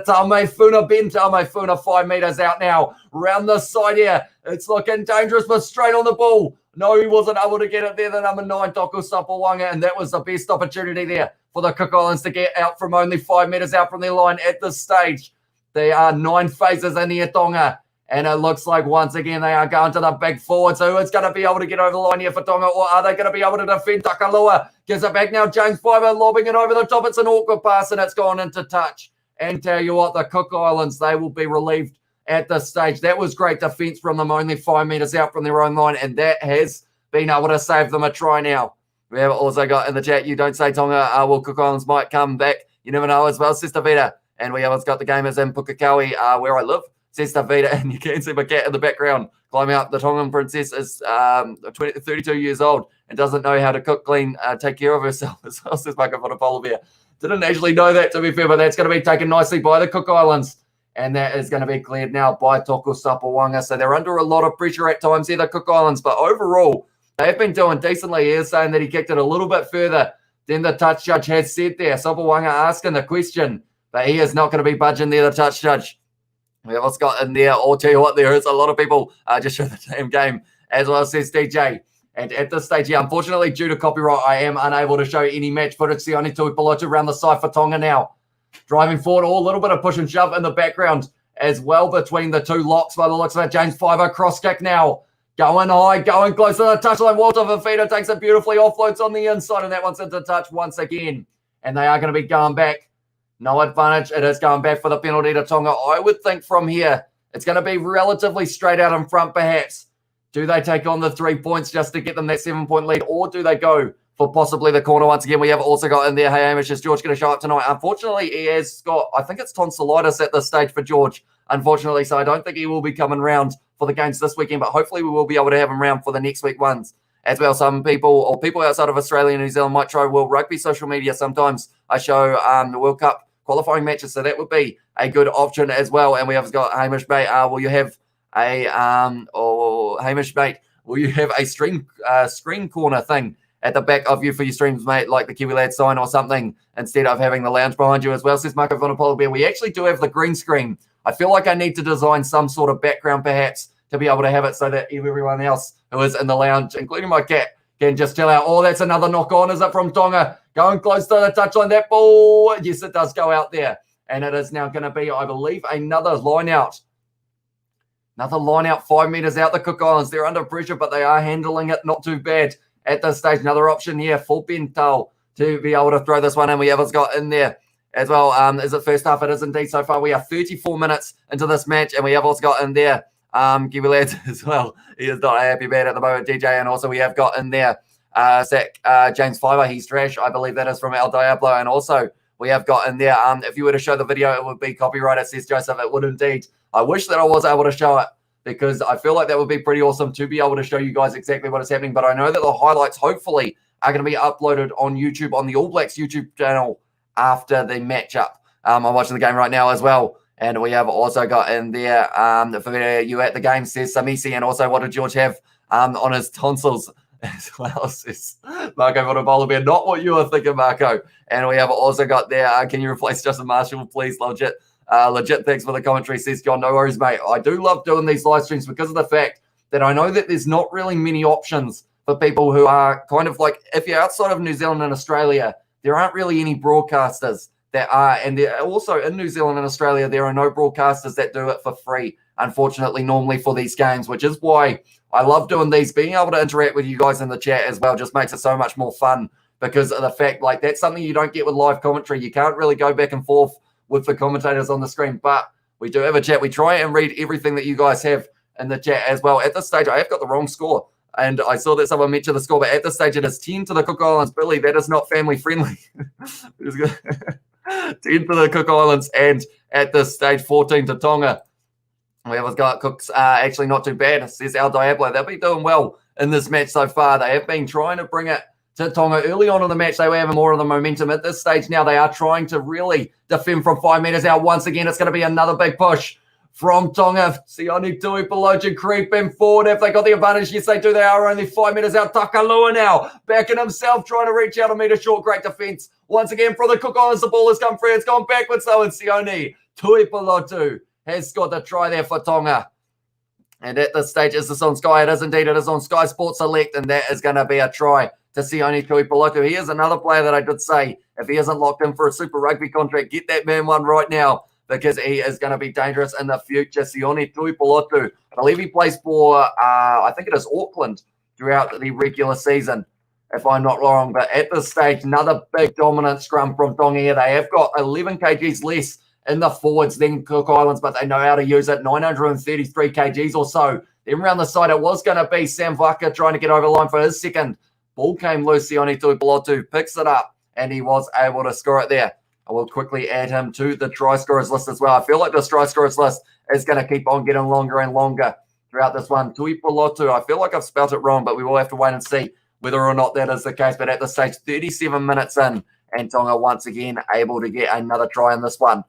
Funa. Ben Funa 5 meters out now. Round the side here. It's looking dangerous, but straight on the ball. No, he wasn't able to get it there. The number 9, Toko Sapawanga. And that was the best opportunity there for the Cook Islands to get out from only 5 meters out from their line at this stage. They are 9 phases in here, Tonga. And it looks like once again they are going to the big forward. So who's going to be able to get over the line here for Tonga? Or are they going to be able to defend? Takalua gives it back now. James Fiver lobbing it over the top. It's an awkward pass and it's gone into touch. And tell you what, the Cook Islands, they will be relieved at this stage. That was great defence from them, only 5 meters out from their own line. And that has been able to save them a try now. We have also got in the chat, you don't say Tonga, well, Cook Islands might come back. You never know as well. Sister Vita. And we have got the gamers in Pukekohe, where I live. Sister Vita, and you can see my cat in the background climbing up. The Tongan princess is 32 years old and doesn't know how to cook, clean, take care of herself as well, says Marco for the polar bear. Didn't actually know that, to be fair, but that's going to be taken nicely by the Cook Islands. And that is going to be cleared now by Toko Sapawanga. So they're under a lot of pressure at times here, the Cook Islands. But overall, they have been doing decently. He is saying that he kicked it a little bit further than the touch judge has said there. Sapawanga asking the question, but he is not going to be budging there, the touch judge. We have what's got in there. I'll tell you what, there is a lot of people just show the damn game, as well, says DJ. And at this stage, yeah, unfortunately, due to copyright, I am unable to show any match footage. Sione Tuipulotu around the side for Tonga now. Driving forward, a little bit of push and shove in the background as well between the two locks by the looks of it. James Fiver cross kick now. Going high, going close to the touchline. Walter Fafita takes it beautifully, offloads on the inside, and that one's into touch once again. And they are going to be going back. No advantage. It is going back for the penalty to Tonga. I would think from here, it's going to be relatively straight out in front, perhaps. Do they take on the 3 points just to get them that 7-point lead, or do they go for possibly the corner once again? We have also got in there, hey, Hamish, is George going to show up tonight? Unfortunately, he has got, I think it's tonsillitis at this stage for George, unfortunately, so I don't think he will be coming round for the games this weekend, but hopefully we will be able to have him round for the next week ones as well. Some people, or people outside of Australia and New Zealand, might try World Rugby social media. Sometimes I show the World Cup qualifying matches, so that would be a good option as well. And we have got Hamish Bate. Will you have a Hamish Bate? Will you have a screen corner thing at the back of you for your streams, mate, like the Kiwi Lad sign or something, instead of having the lounge behind you as well? Says Marco Vonapolo. We actually do have the green screen. I feel like I need to design some sort of background perhaps to be able to have it so that everyone else who is in the lounge, including my cat, can just chill out. Oh, that's another knock on. Is it from Tonga? Going close to the touchline. That ball, yes, it does go out there. And it is now going to be, I believe, another line out. Another line out 5 meters out the Cook Islands. They're under pressure, but they are handling it not too bad at this stage. Another option here for Bentall to be able to throw this one in. We have got in there as well. Is it first half? It is indeed so far. We are 34 minutes into this match, and we have also got in there Kiwi Lads as well. He is not a happy man at the moment, DJ. And also we have got in there James Fiver. He's trash. I believe that is from El Diablo. And also we have got in there, if you were to show the video, it would be copyrighted, says Joseph. It would indeed. I wish that I was able to show it, because I feel like that would be pretty awesome to be able to show you guys exactly what is happening. But I know that the highlights hopefully are going to be uploaded on YouTube, on the All Blacks YouTube channel after the matchup. I'm watching the game right now as well. And we have also got in there, for you at the game, says Samisi. And also, what did George have on his tonsils as well, says Marco Vonabola Bear. Not what you were thinking, Marco. And we have also got there, can you replace Justin Marshall, please? Legit, thanks for the commentary, says John. No worries, mate. I do love doing these live streams because of the fact that I know that there's not really many options for people who are kind of like, if you're outside of New Zealand and Australia, there aren't really any broadcasters that are, and also in New Zealand and Australia, there are no broadcasters that do it for free, unfortunately, normally for these games, which is why I love doing these. Being able to interact with you guys in the chat as well just makes it so much more fun, because of the fact, like, that's something you don't get with live commentary. You can't really go back and forth with the commentators on the screen, but we do have a chat. We try and read everything that you guys have in the chat as well. At this stage, I have got the wrong score, and I saw that someone mentioned the score, but at this stage, it is 10 to the Cook Islands. Billy, that is not family friendly. 10 to the Cook Islands, and at this stage, 14 to Tonga. We have got Cooks actually not too bad, says El Diablo. They'll be doing well in this match so far. They have been trying to bring it to Tonga early on in the match. They were having more of the momentum. At this stage now, they are trying to really defend from 5 meters out. Once again, it's going to be another big push from Tonga. Sione Tuipulotu creeping forward. If they got the advantage, yes, they do. They are only 5 meters out. Takalua now backing himself, trying to reach out a meter short. Great defense. Once again, for the Cook Islands, the ball has come free. It's gone backwards, though, and Sione Tuipulotu has got the try there for Tonga. And at this stage, is this on Sky? It is indeed. It is on Sky Sports Select, and that is going to be a try to Sione Tuipulotu. He is another player that I did say, if he isn't locked in for a Super Rugby contract, get that man one right now, because he is going to be dangerous in the future. Sione Tuipulotu, I believe he plays for, I think it is Auckland throughout the regular season, if I'm not wrong. But at this stage, another big dominant scrum from Tonga here. They have got 11 kgs less in the forwards than Cook Islands, but they know how to use it. 933 kgs or so. Then around the side, it was going to be Sam Vaka trying to get over the line for his second. Ball came loose. Sione Tuipulotu picks it up, and he was able to score it there. I will quickly add him to the try scorers list as well. I feel like this try scorers list is going to keep on getting longer and longer throughout this one. Tuipulotu, I feel like I've spelled it wrong, but we will have to wait and see whether or not that is the case. But at this stage, 37 minutes in, and Tonga once again able to get another try in this one.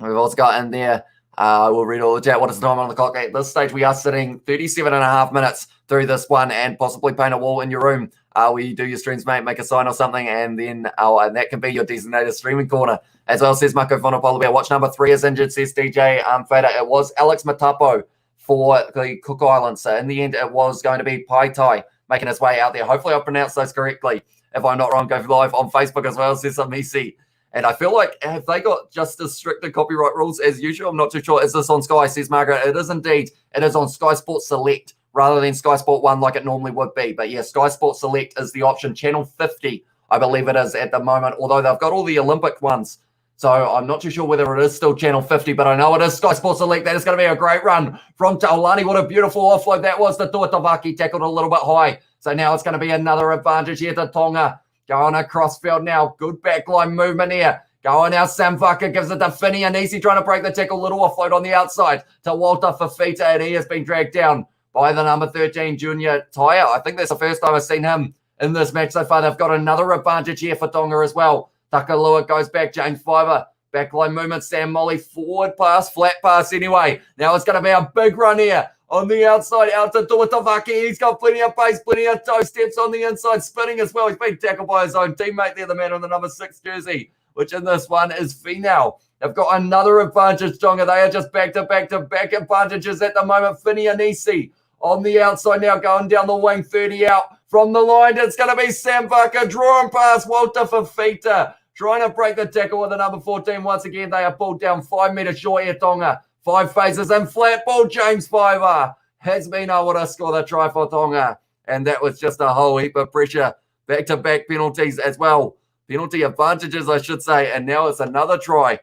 We've also got in there, we'll read all the chat. What is the time on the clock? At this stage, we are sitting 37 and a half minutes through this one, and possibly paint a wall in your room where you do your streams, mate, make a sign or something, and then and that can be your designated streaming corner. As well, says Marco Vonapolo. Watch number 3 is injured, says DJ Fader. It was Alex Matapo for the Cook Islands. So in the end, it was going to be Pai Tai making his way out there. Hopefully I pronounced those correctly. If I'm not wrong, go live on Facebook as well, says Missy. And I feel like, have they got just as strict copyright rules as usual? I'm not too sure. Is this on Sky, says Margaret? It is indeed. It is on Sky Sports Select rather than Sky Sport 1 like it normally would be. But yeah, Sky Sports Select is the option. Channel 50, I believe it is at the moment, although they've got all the Olympic ones. So I'm not too sure whether it is still Channel 50, but I know it is Sky Sports Select. That is going to be a great run from Taulani. What a beautiful offload that was. The Tuatavaki tackled a little bit high. So now it's going to be another advantage here to Tonga. Going across field now. Good backline movement here. Going now, Samvaka gives it to Finney and easy trying to break the tackle. Little offload on the outside to Walter Fafita, and he has been dragged down by the number 13 junior Taia. I think that's the first time I've seen him in this match so far. They've got another advantage here for Tonga as well. Takalua goes back, James Fiver. Backline movement, Sam Molly, forward pass, flat pass anyway. Now it's going to be a big run here on the outside, out to Tuatavaki. He's got plenty of pace, plenty of toe steps on the inside, spinning as well. He's been tackled by his own teammate there, the man on the number 6 jersey, which in this one is Finau. They've got another advantage, Tonga. They are just back-to-back advantages at the moment. Finney and Isi on the outside now, going down the wing, 30 out from the line. It's going to be Sam Barker, drawing past Walter Fafita, trying to break the tackle with the number 14. Once again, they are pulled down 5 metres short here, Tonga. 5 phases and flat ball. James Fiver has been able to score the try for Tonga. And that was just a whole heap of pressure. Back-to-back penalties as well. Penalty advantages, I should say. And now it's another try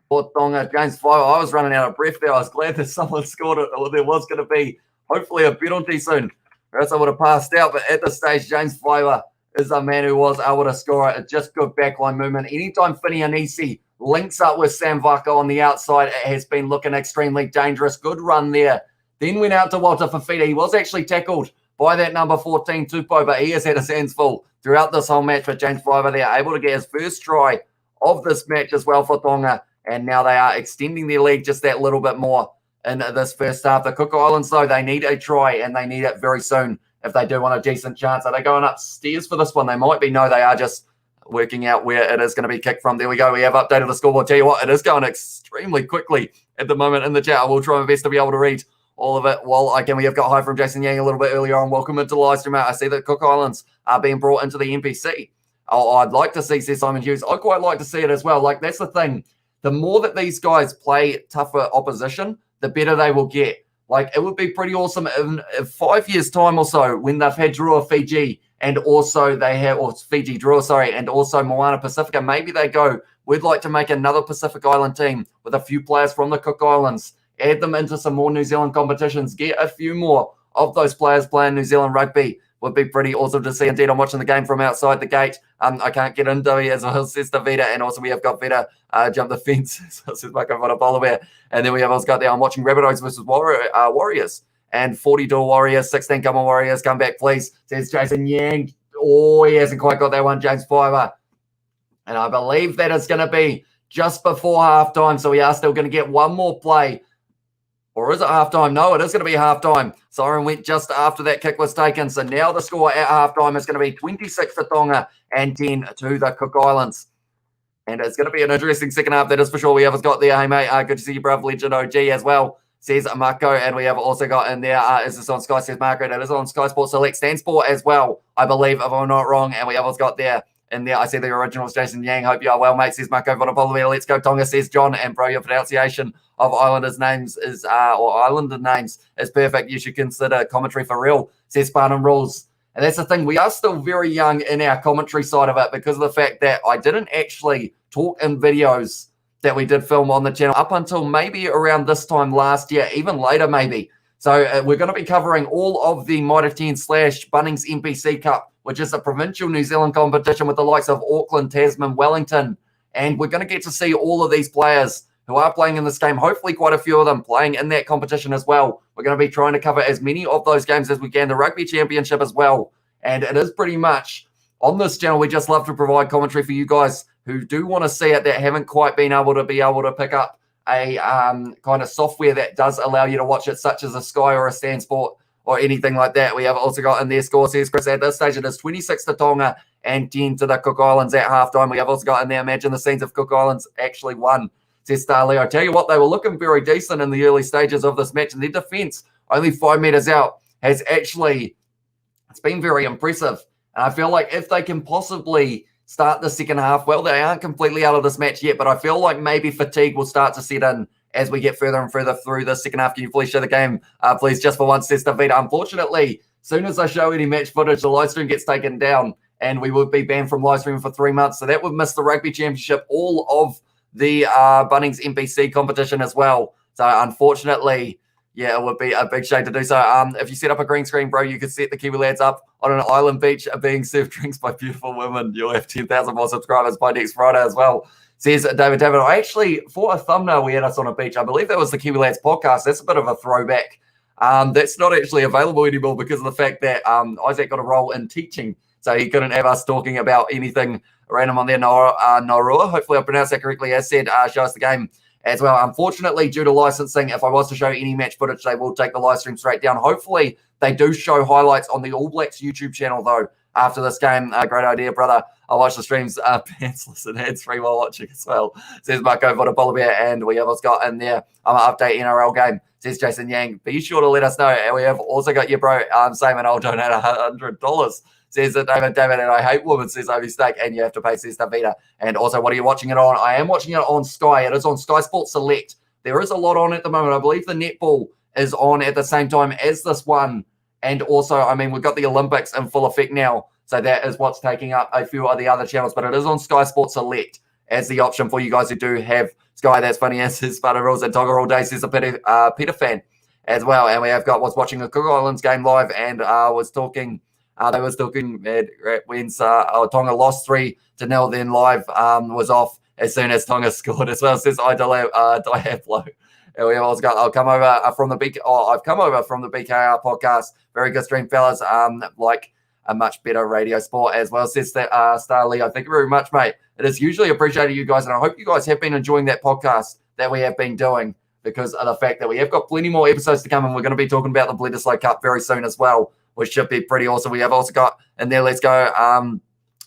for Tonga. James Fiver, I was running out of breath there. I was glad that someone scored it. Or there was going to be hopefully a penalty soon, or else I would have passed out. But at this stage, James Fiver is a man who was able to score it. It's just good backline movement. Anytime Finney Anisi links up with Sam Vaka on the outside, it has been looking extremely dangerous. Good run there. Then went out to Walter Fafita. He was actually tackled by that number 14, Tupou, but he has had his hands full throughout this whole match. But James Fiver there, able to get his first try of this match as well for Tonga. And now they are extending their lead just that little bit more in this first half. The Cook Islands, though, they need a try, and they need it very soon if they do want a decent chance. Are they going upstairs for this one? They might be. No, they are just working out where it is going to be kicked from. There we go. We have updated the scoreboard. Tell you what, it is going extremely quickly at the moment in the chat. I will try my best to be able to read all of it while I can. We have got hi from Jason Yang a little bit earlier on. Welcome into the live stream. I see that Cook Islands are being brought into the NPC. Oh, I'd like to see, says Simon Hughes. I'd quite like to see it as well. Like, that's the thing. The more that these guys play tougher opposition, the better they will get. Like, it would be pretty awesome in 5 years' time or so when they've had Drua Fiji and also they have, or Fiji Drua, sorry, and also Moana Pacifica. Maybe they go, we'd like to make another Pacific Island team with a few players from the Cook Islands, add them into some more New Zealand competitions, get a few more of those players playing New Zealand rugby. Would be pretty awesome to see. Indeed, I'm watching the game from outside the gate. I can't get into it as well, says the Vita. And also we have got Vita jump the fence. So says Marco on a polar bear. And then we have also got there. I'm watching Rabbitohs versus Warriors. And 40 dual Warriors, 16 come on Warriors. Come back, please, says Jason Yang. Oh, he hasn't quite got that one, James Fiver. And I believe that it's going to be just before halftime. So we are still going to get one more play. Or is it halftime? No, it is going to be halftime. Siren went just after that kick was taken. So now the score at halftime is going to be 26 to Tonga and 10 to the Cook Islands. And it's going to be an interesting second half, that is for sure. We have got there, hey mate, good to see you, bruv, Legend OG as well, says Marco. And we have also got in there, is this on Sky, says Marco. It is on Sky Sports Select Stand Sport as well, I believe, if I'm not wrong. And we have also got there, in there, I see the original Jason Yang. Hope you are well, mate, says Marco Vonapolomir. Let's go, Tonga, says John. And bro, your pronunciation of Islanders' names is, or Islander names is perfect. You should consider commentary for real, says Spartan Rules. And that's the thing. We are still very young in our commentary side of it because of the fact that I didn't actually talk in videos that we did film on the channel up until maybe around this time last year, even later maybe. So we're going to be covering all of the Might of 10 / Bunnings NPC Cup, which is a provincial New Zealand competition with the likes of Auckland, Tasman, Wellington. And we're going to get to see all of these players who are playing in this game, hopefully quite a few of them playing in that competition as well. We're going to be trying to cover as many of those games as we can, the Rugby Championship as well. And it is pretty much, on this channel, we just love to provide commentary for you guys who do want to see it, that haven't quite been able to pick up a kind of software that does allow you to watch it, such as a Sky or a Stan Sport or anything like that. We have also got in their score, says Chris, at this stage it is 26 to Tonga and 10 to the Cook Islands at halftime. We have also got in there, imagine the scenes if Cook Islands actually won, says Starley. I tell you what, they were looking very decent in the early stages of this match, and their defence, only 5 metres out, has actually It's been very impressive. And I feel like if they can possibly start the second half, well, they aren't completely out of this match yet, but I feel like maybe fatigue will start to set in as we get further and further through the second half. Can you please show the game, please, just for once, says David. Unfortunately, soon as I show any match footage, the live stream gets taken down, and we would be banned from live streaming for 3 months. So that would miss the Rugby Championship, all of the Bunnings NPC competition as well. So unfortunately, yeah, it would be a big shame to do so. If you set up a green screen, bro, you could set the Kiwi lads up on an island beach being served drinks by beautiful women. You'll have 10,000 more subscribers by next Friday as well, says David. I actually, for a thumbnail, we had us on a beach. I believe that was the Kiwi Lads podcast. That's a bit of a throwback. That's not actually available anymore because of the fact that Isaac got a role in teaching, so he couldn't have us talking about anything random on there. Norua, hopefully I pronounced that correctly, as said, show us the game as well. Unfortunately, due to licensing, if I was to show any match footage, they will take the live stream straight down. Hopefully, they do show highlights on the All Blacks YouTube channel, though, after this game. Great idea, brother. I'll watch the streams pantsless and hands-free while watching as well, says Marco Vodapolavia. And we have what's got in there. Update NRL game, says Jason Yang. Be sure to let us know. And we have also got your bro, Simon. I'll donate $100. Says that David, and I hate women, says Obi Steak, and you have to pay, says Davida. And also, what are you watching it on? I am watching it on Sky. It is on Sky Sports Select. There is a lot on at the moment. I believe the netball is on at the same time as this one. And also, I mean, we've got the Olympics in full effect now. So that is what's taking up a few of the other channels. But it is on Sky Sports Select as the option for you guys who do have Sky. That's funny, as his Sparta Rules and Tonga all day, says a Peter fan as well. And we have got what's watching a Cook Islands game live and was talking... they was talking when Tonga lost 3-0, then live was off as soon as Tonga scored as well. It says Diablo. And we also got, I've come over from the BKR podcast. Very good stream, fellas. Like a much better radio sport as well, says that Starly. Thank you very much, mate. It is hugely appreciated, you guys, and I hope you guys have been enjoying that podcast that we have been doing, because of the fact that we have got plenty more episodes to come, and we're going to be talking about the Bledisloe Cup very soon as well, which should be pretty awesome. We have also got in there, let's go,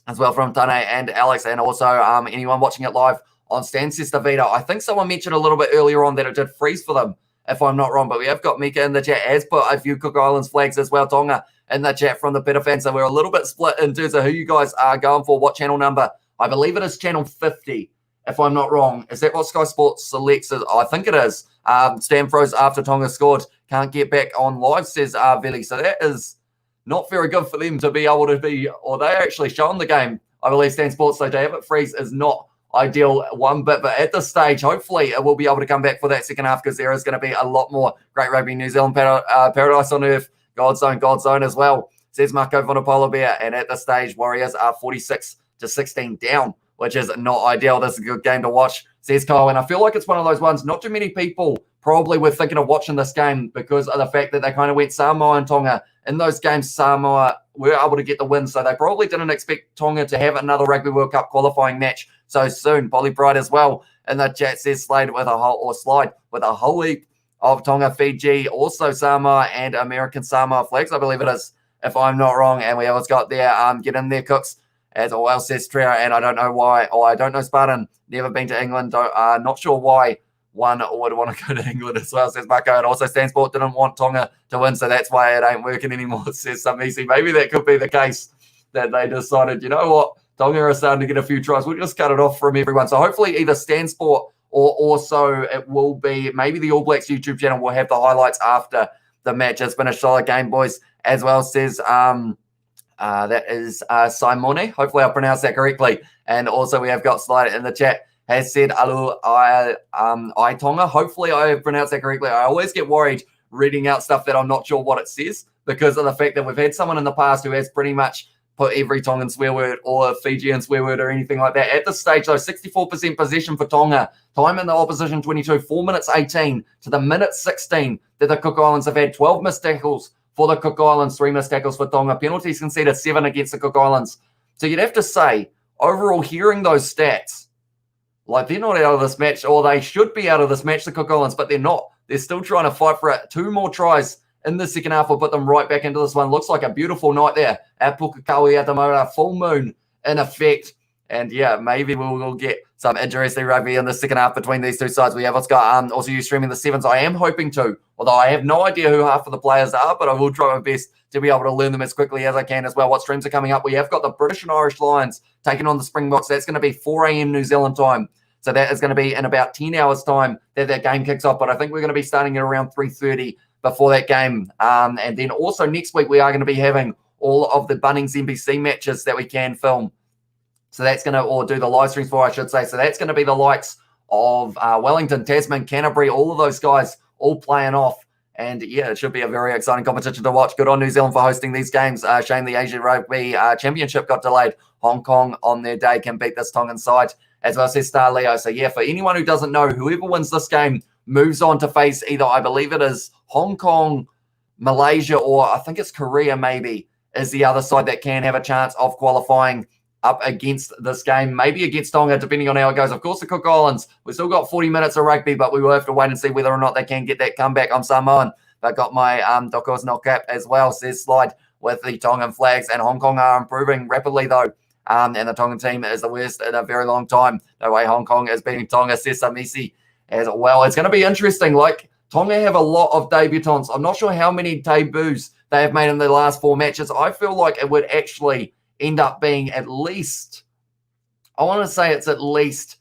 as well from Tane and Alex, and also anyone watching it live on Stan Sister Vita. I think someone mentioned a little bit earlier on that it did freeze for them, if I'm not wrong, but we have got Mika in the chat, has put a few Cook Islands flags as well, Tonga, in the chat from the better fans. So we're a little bit split in terms of who you guys are going for, what channel number. I believe it is channel 50, if I'm not wrong. Is that what Sky Sports selects? I think it is. Stan froze after Tonga scored. Can't get back on live, says Vili. So that is not very good for them to be able to be, or they're actually showing the game, I believe, Stan Sports. So to have it freeze is not ideal one bit, but at this stage, hopefully it will be able to come back for that second half, because there is going to be a lot more great rugby. New Zealand paradise on earth, God's zone as well, says Marco Vonapola Bear. And at this stage, Warriors are 46-16 down, which is not ideal. This is a good game to watch, says Kyle. And I feel like it's one of those ones, not too many people probably were thinking of watching this game because of the fact that they kind of went Samoa and Tonga. In those games, Samoa were able to get the win, so they probably didn't expect Tonga to have another Rugby World Cup qualifying match so soon. Polly Pride as well in the chat says slide with a whole heap of Tonga, Fiji, also Samoa and American Samoa flags, I believe it is, if I'm not wrong. And we always got there, get in there, Cooks, as well, says Trio. And I don't know why, I don't know Spartan, never been to England, not sure why one would want to go to England as well, says Marco. And also Stansport didn't want Tonga to win, so that's why it ain't working anymore, says some easy. Maybe that could be the case, that they decided, you know what, Tonga are starting to get a few tries, we'll just cut it off from everyone. So hopefully either Stansport or also it will be, maybe the All Blacks YouTube channel will have the highlights after the match. It's been a solid game, boys, as well, says that is Simone. Hopefully I pronounced that correctly. And also we have got Slide in the chat, has said Alu I Tonga. Hopefully I pronounced that correctly. I always get worried reading out stuff that I'm not sure what it says, because of the fact that we've had someone in the past who has pretty much put every Tongan swear word or Fijian swear word or anything like that. At this stage, though, 64% possession for Tonga. Time in the opposition, 22. 4 minutes 18 to the minute 16 that the Cook Islands have had. 12 missed tackles for the Cook Islands, 3 missed tackles for Tonga. Penalties conceded, 7 against the Cook Islands. So you'd have to say, overall, hearing those stats, like they're not out of this match, or they should be out of this match, the Cook Islands, but they're not. They're still trying to fight for it. 2 more tries in the second half will put them right back into this one. Looks like a beautiful night there at Pukekohe at the moment. A full moon in effect. And yeah, maybe we'll get some interesting rugby in the second half between these two sides. We have what's got also you streaming the sevens. I am hoping to, although I have no idea who half of the players are, but I will try my best to be able to learn them as quickly as I can as well. What streams are coming up? We have got the British and Irish Lions taking on the Springboks. That's going to be 4 a.m. New Zealand time. So that is going to be in about 10 hours time that game kicks off. But I think we're going to be starting at around 3:30 before that game. And then also next week, we are going to be having all of the Bunnings NBC matches that we can film. So that's going to, or do the live streams for, I should say. So that's going to be the likes of Wellington, Tasman, Canterbury, all of those guys all playing off. And yeah, it should be a very exciting competition to watch. Good on New Zealand for hosting these games. Shame the Asian Rugby Championship got delayed. Hong Kong on their day can beat this Tongan side, as well as Star Leo. So yeah, for anyone who doesn't know, whoever wins this game moves on to face either, I believe it is Hong Kong, Malaysia, or I think it's Korea maybe, is the other side that can have a chance of qualifying up against this game, maybe against Tonga, depending on how it goes. Of course, the Cook Islands, we've still got 40 minutes of rugby, but we will have to wait and see whether or not they can get that comeback. I'm Samoan. But got my Dockers knock cap as well, says Slide, with the Tongan flags. And Hong Kong are improving rapidly, though. And the Tongan team is the worst in a very long time. No way Hong Kong is beating Tonga, says Samisi as well. It's going to be interesting. Like, Tonga have a lot of debutants. I'm not sure how many debuts they have made in the last 4 matches. I feel like it would actually end up being at least, I want to say it's at least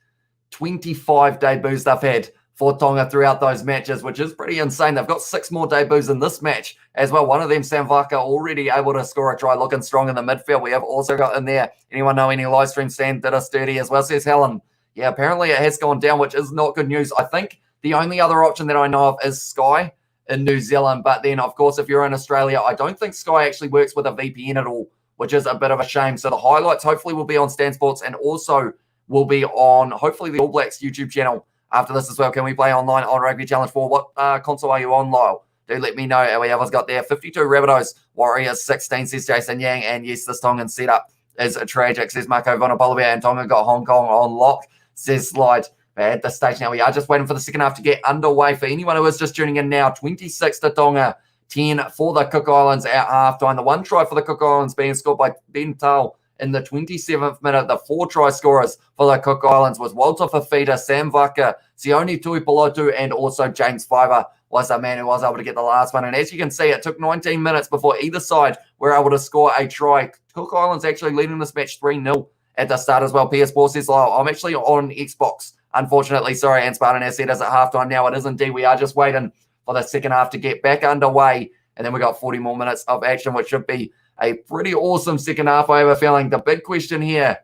25 debuts they've had for Tonga throughout those matches, which is pretty insane. They've got 6 more debuts in this match as well. One of them, Samvaka, already able to score a try, looking strong in the midfield. We have also got in there, anyone know any live stream stand did us dirty as well, says Helen. Yeah, apparently it has gone down, which is not good news. I think the only other option that I know of is Sky in New Zealand. But then, of course, if you're in Australia, I don't think Sky actually works with a VPN at all, which is a bit of a shame. So the highlights hopefully will be on Stan Sports and also will be on hopefully the All Blacks YouTube channel after this as well. Can we play online on Rugby Challenge 4? What console are you on, Lyle? Do let me know. We have us got there 52 Rabbitohs, Warriors 16, says Jason Yang. And yes, this Tongan setup is tragic, says Marco Vonapolovia. And Tonga got Hong Kong on lock, says Slide. At this stage now, we are just waiting for the second half to get underway. For anyone who is just tuning in now, 26 to Tonga, 10 for the Cook Islands at halftime. The 1 try for the Cook Islands being scored by Ben Tal in the 27th minute. The 4 try scorers for the Cook Islands was Walter Fafita, Sam Vaka, Sione Tuipulotu, and also James Fiver was the man who was able to get the last one. And as you can see, it took 19 minutes before either side were able to score a try. Cook Islands actually leading this match 3-0 at the start as well. PS4 says, I'm actually on Xbox, unfortunately. Sorry, and Spartan has said us at halftime now. It is indeed. We are just waiting for the second half to get back underway. And then we got 40 more minutes of action, which should be a pretty awesome second half, I have a feeling. The big question here,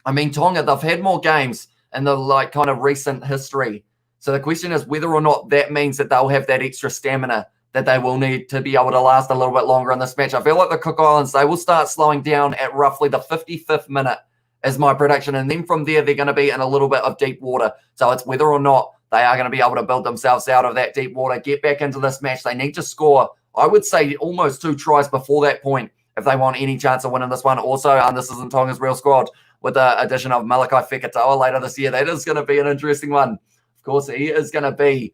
I mean, Tonga, they've had more games in the kind of recent history. So the question is whether or not that means that they'll have that extra stamina that they will need to be able to last a little bit longer in this match. I feel like the Cook Islands, they will start slowing down at roughly the 55th minute is my prediction. And then from there, they're going to be in a little bit of deep water. So it's whether or not they are going to be able to build themselves out of that deep water, get back into this match. They need to score, I would say, almost 2 tries before that point if they want any chance of winning this one. Also, and this isn't Tonga's real squad, with the addition of Malachi Fekatoa later this year. That is going to be an interesting one. Of course, he's going to be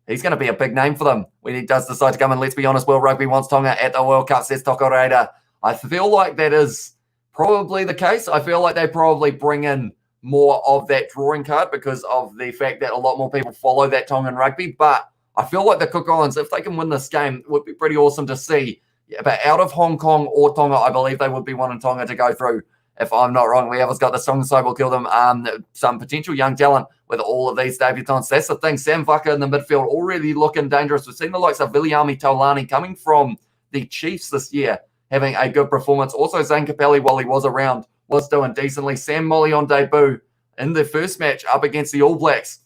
a big name for them when he does decide to come in. Let's be honest, World Rugby wants Tonga at the World Cup, says Tokoreida. I feel like that is probably the case. I feel like they probably bring in more of that drawing card because of the fact that a lot more people follow that Tongan rugby. But I feel like the Cook Islands, if they can win this game, would be pretty awesome to see. Yeah, but out of Hong Kong or Tonga, I believe they would be wanting Tonga to go through. If I'm not wrong, we have got the Tongan side will kill them. Some potential young talent with all of these debutants. That's the thing. Sam Vaka in the midfield already looking dangerous. We've seen the likes of Viliami Taulani coming from the Chiefs this year, having a good performance. Also, Zane Capelli, while he was around, was doing decently. Sam Molly on debut in the first match up against the All Blacks,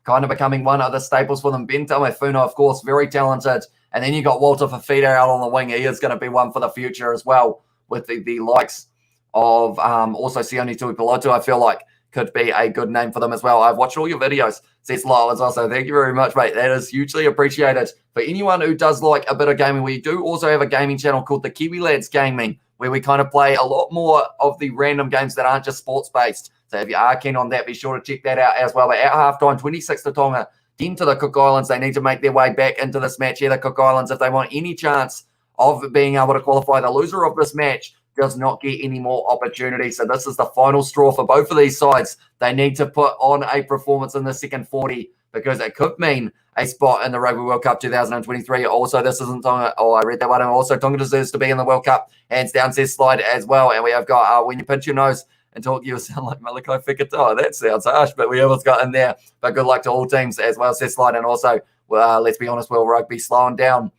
kind of becoming one of the staples for them. Ben Tamefuna, of course, very talented. And then you got Walter Fafita out on the wing. He is going to be one for the future as well, with the likes of also Sione Tuipulotu, I feel like could be a good name for them as well. I've watched all your videos, says Lyle as well. So thank you very much, mate. That is hugely appreciated. For anyone who does like a bit of gaming, we do also have a gaming channel called the Kiwi Lads Gaming, where we kind of play a lot more of the random games that aren't just sports-based. So if you are keen on that, be sure to check that out as well. But at halftime, 26 to Tonga, 10 to the Cook Islands. They need to make their way back into this match here, the Cook Islands, if they want any chance of being able to qualify. The loser of this match does not get any more opportunities. So this is the final straw for both of these sides. They need to put on a performance in the second 40 because it could mean a spot in the Rugby World Cup 2023. Also, this isn't Tonga. Oh, I read that one. And also, Tonga deserves to be in the World Cup. Hands down, says Slide as well. And we have got, when you pinch your nose and talk, you sound like Malachi Fekatoa. That sounds harsh, but we have got in there. But good luck to all teams as well, says Slide. And also, let's be honest, World Rugby slowing down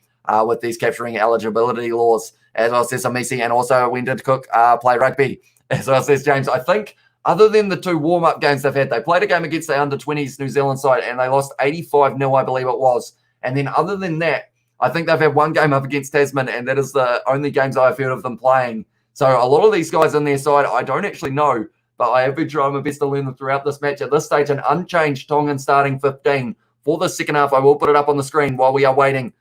with these capturing eligibility laws, as well, says Amisi. And also, when did Cook play rugby? As well, says James. I think other than the 2 warm-up games they've had, they played a game against the under-20s New Zealand side, and they lost 85-0, I believe it was. And then other than that, I think they've had one game up against Tasman, and that is the only games I've heard of them playing. So a lot of these guys in their side, I don't actually know, but I have been trying my best to learn them throughout this match. At this stage, an unchanged Tongan starting 15 for the second half. I will put it up on the screen while we are waiting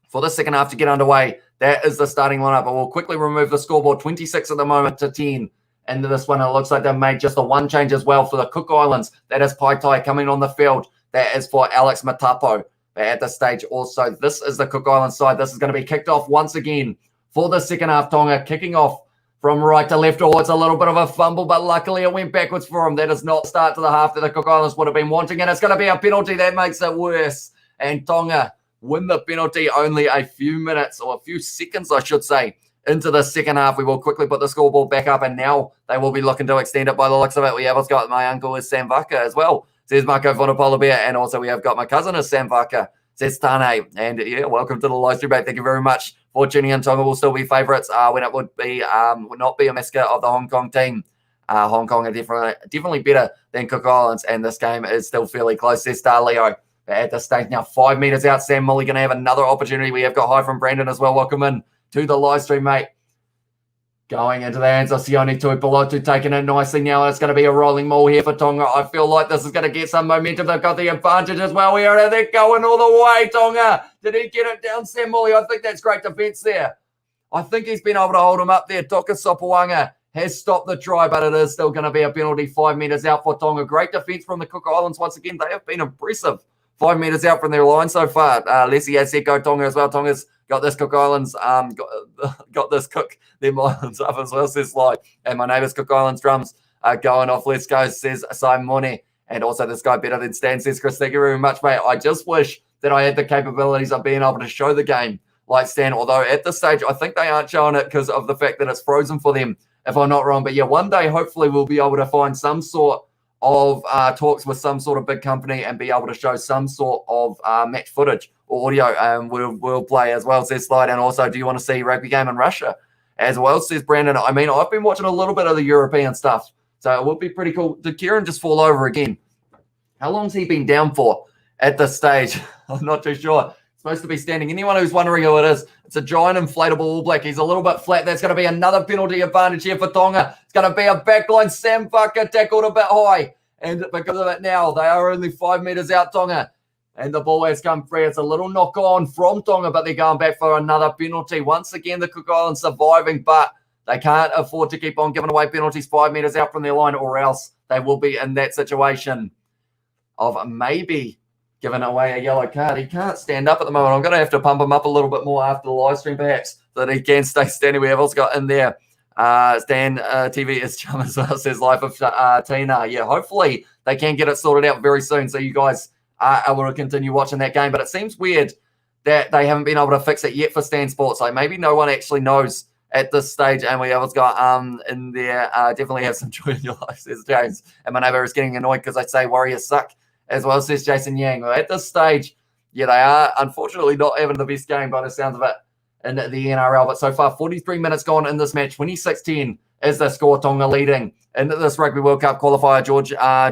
for the second half to get underway. That is the starting lineup. I will quickly remove the scoreboard, 26 at the moment to 10. And this one, it looks like they've made just the one change as well for the Cook Islands. That is Pai Tai coming on the field. That is for Alex Matapo. At this stage also, this is the Cook Islands side. This is going to be kicked off once again for the second half. Tonga kicking off from right to left. Oh, it's a little bit of a fumble, but luckily it went backwards for him. That is not the start to the half that the Cook Islands would have been wanting. And it's going to be a penalty that makes it worse. And Tonga win the penalty only a few minutes, or a few seconds, I should say, into the second half. We will quickly put the scoreboard back up, and now they will be looking to extend it by the looks of it. We have got my uncle is Sam Vaka as well, says Marco Vonapola Bear, and also we have got my cousin is Sam Vaka, says Tane. And yeah, welcome to the live stream, mate. Thank you very much for tuning in. Tonga will still be favourites when it would not be a massacre of the Hong Kong team. Hong Kong are definitely better than Cook Islands, and this game is still fairly close, says Star Leo. At this stage now, 5 metres out. Sam Mully going to have another opportunity. We have got hi from Brandon as well. Welcome in to the live stream, mate. Going into the hands of Sione Tuipulotu, taking it nicely now. It's going to be a rolling maul here for Tonga. I feel like this is going to get some momentum. They've got the advantage as well here. They're going all the way, Tonga. Did he get it down, Sam Mully? I think that's great defence there. I think he's been able to hold him up there. Toka Sopoanga has stopped the try, but it is still going to be a penalty 5 metres out for Tonga. Great defence from the Cook Islands. Once again, they have been impressive. 5 metres out from their line so far. Leslie has Seko Tonga as well. Tonga's got this Cook Islands, got this Cook, them Islands up as well, says Sly. And my neighbour's Cook Islands drums are going off. Let's go, says Simone. And also this guy better than Stan, says Chris. Thank you very much, mate. I just wish that I had the capabilities of being able to show the game like Stan. Although at this stage, I think they aren't showing it because of the fact that it's frozen for them, if I'm not wrong. But yeah, one day, hopefully, we'll be able to find some sort of talks with some sort of big company and be able to show some sort of match footage or audio. We'll play as well, says Slide. And also, do you want to see rugby game in Russia as well, says Brandon? I mean, I've been watching a little bit of the European stuff, so it would be pretty cool. Did Kieran just fall over again? How long's he been down for at this stage? I'm not too sure. Supposed to be standing. Anyone who's wondering who it is, it's a giant inflatable All Black. He's a little bit flat. That's going to be another penalty advantage here for Tonga. It's going to be a backline. Sam Vaka tackled a bit high. And because of it now, they are only 5 metres out, Tonga. And the ball has come free. It's a little knock on from Tonga, but they're going back for another penalty. Once again, the Cook Islands surviving, but they can't afford to keep on giving away penalties 5 metres out from their line, or else they will be in that situation of maybe giving away a yellow card. He can't stand up at the moment. I'm going to have to pump him up a little bit more after the live stream, perhaps, so that he can stay standing. We have also got in there Stan TV is chum as well, says Life of Tina. Yeah, hopefully they can get it sorted out very soon so you guys are able to continue watching that game. But it seems weird that they haven't been able to fix it yet for Stan Sports. Like maybe no one actually knows at this stage. And we have got in there, definitely have some joy in your life, says James. And my neighbour is getting annoyed because I say Warriors suck as well, says Jason Yang. Well, at this stage, yeah, they are unfortunately not having the best game by the sounds of it in the NRL. But so far, 43 minutes gone in this match. 26-10 is the score. Tonga leading into this Rugby World Cup qualifier.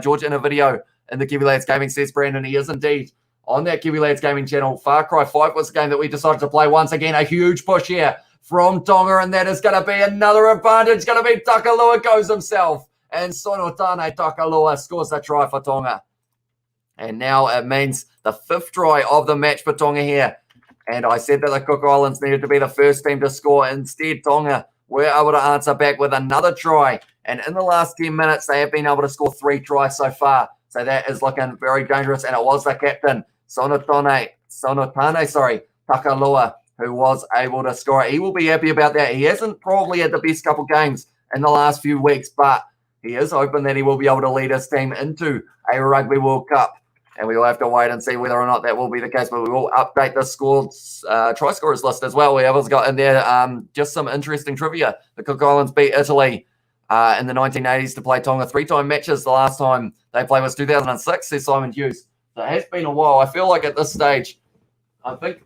George in a video in the Kiwi Lads Gaming, says Brandon. He is indeed on that Kiwi Lads Gaming channel. Far Cry 5 was the game that we decided to play once again. A huge push here from Tonga, and that is going to be another advantage. It's going to be Takalua goes himself, and Sonotane Takalua scores the try for Tonga. And now it means the 5th try of the match for Tonga here. And I said that the Cook Islands needed to be the first team to score. Instead, Tonga were able to answer back with another try. And in the last 10 minutes, they have been able to score 3 tries so far. So that is looking very dangerous. And it was the captain, Sonotane, Takalua, who was able to score. He will be happy about that. He hasn't probably had the best couple games in the last few weeks, but he is hoping that he will be able to lead his team into a Rugby World Cup. And we will have to wait and see whether or not that will be the case. But we will update the try scorers list as well. We have got in there just some interesting trivia. The Cook Islands beat Italy in the 1980s to play Tonga 3-time matches. The last time they played was 2006, says Simon Hughes. So it has been a while. I feel like at this stage, I think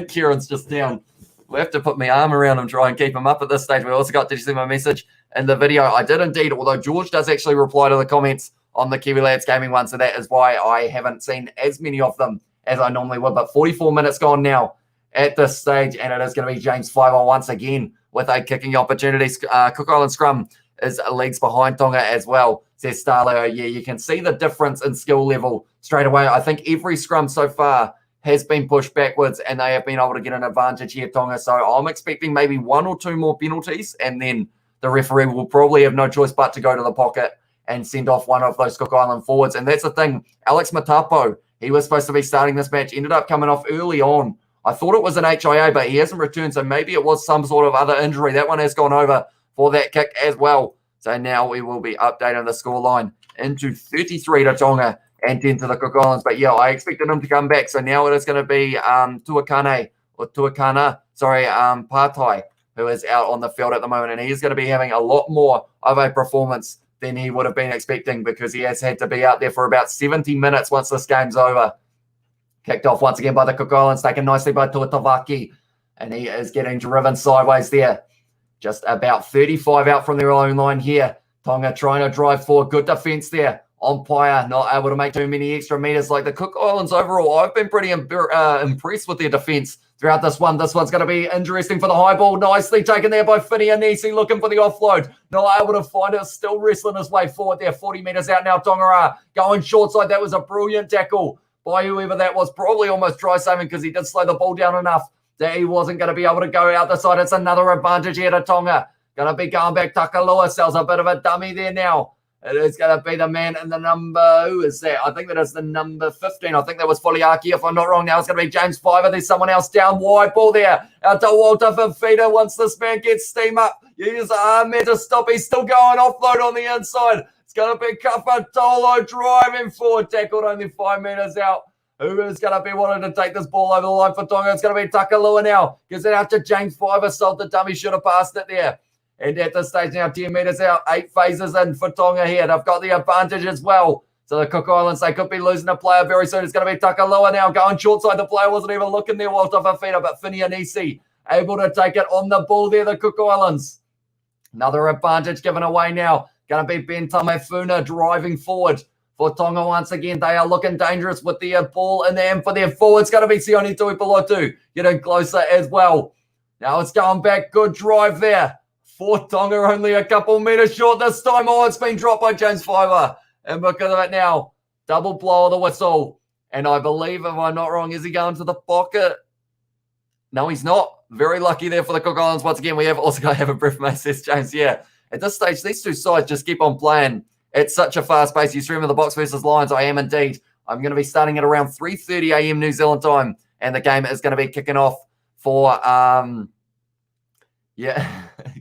Kieran's just down. We have to put my arm around him, try and keep him up at this stage. We also got, did you see my message in the video? I did indeed, although George does actually reply to the comments on the Kiwi Lads Gaming one, so that is why I haven't seen as many of them as I normally would. But 44 minutes gone now at this stage, and it is going to be James Fiver once again with a kicking opportunity. Cook Island scrum is leagues behind Tonga as well, says Starlo. Yeah, you can see the difference in skill level straight away. I think every scrum so far has been pushed backwards, and they have been able to get an advantage here, Tonga. So I'm expecting maybe 1 or 2 more penalties, and then the referee will probably have no choice but to go to the pocket and send off one of those Cook Island forwards. And that's the thing. Alex Matapo, he was supposed to be starting this match, ended up coming off early on. I thought it was an HIA, but he hasn't returned, so maybe it was some sort of other injury. That one has gone over for that kick as well. So now we will be updating the scoreline into 33 to Tonga and 10 to the Cook Islands. But yeah, I expected him to come back. So now it is going to be Patai, who is out on the field at the moment. And he is going to be having a lot more of a performance than he would have been expecting, because he has had to be out there for about 70 minutes once this game's over. Kicked off once again by the Cook Islands, taken nicely by Tuatavaki, and he is getting driven sideways there. Just about 35 out from their own line here. Tonga trying to drive forward. Good defence there. Umpire not able to make too many extra meters like the Cook Islands overall. I've been pretty impressed with their defence throughout this one. This one's going to be interesting for the high ball. Nicely taken there by Finney Anisi, looking for the offload. Not able to find it. Still wrestling his way forward there. 40 metres out now. Tonga are going short side. That was a brilliant tackle by whoever that was. Probably almost dry saving, because he did slow the ball down enough that he wasn't going to be able to go out the side. It's another advantage here to Tonga. Going to be going back. Takalua sells a bit of a dummy there now. It is going to be the man in the number, who is that? I think that is the number 15. I think that was Foliaki, if I'm not wrong. Now it's going to be James Fiver. There's someone else down wide. Ball there. Out to Walter Fafita. Once this man gets steam up, use Ahmed to stop. He's still going offload on the inside. It's going to be Kafatolo driving forward. Tackled only 5 metres out. Who is going to be wanting to take this ball over the line for Tonga? It's going to be Takalua now. Gives it out to James Fiver. Sold the dummy. Should have passed it there. And at this stage now, 10 metres out, 8 phases in for Tonga here. They've got the advantage as well. So the Cook Islands, they could be losing a player very soon. It's going to be Takalua now going short side. The player wasn't even looking there, Walter Fafita, but Finney Anisi able to take it on the ball there, the Cook Islands. Another advantage given away now. Going to be Ben Tamefuna driving forward for Tonga once again. They are looking dangerous with the ball in there. And for their forward, it's going to be Sione Tuipilotu getting closer as well. Now it's going back. Good drive there. For Tonga, only a couple metres short this time. Oh, it's been dropped by James Fiver. And because of it now, double blow of the whistle. And I believe, if I'm not wrong, is he going to the pocket? No, he's not. Very lucky there for the Cook Islands. Once again, we have also got to have a brief mate, says James. Yeah, at this stage, these two sides just keep on playing at such a fast pace. You stream of the Box versus Lions. I am indeed. I'm going to be starting at around 3:30 a.m. New Zealand time. And the game is going to be kicking off for...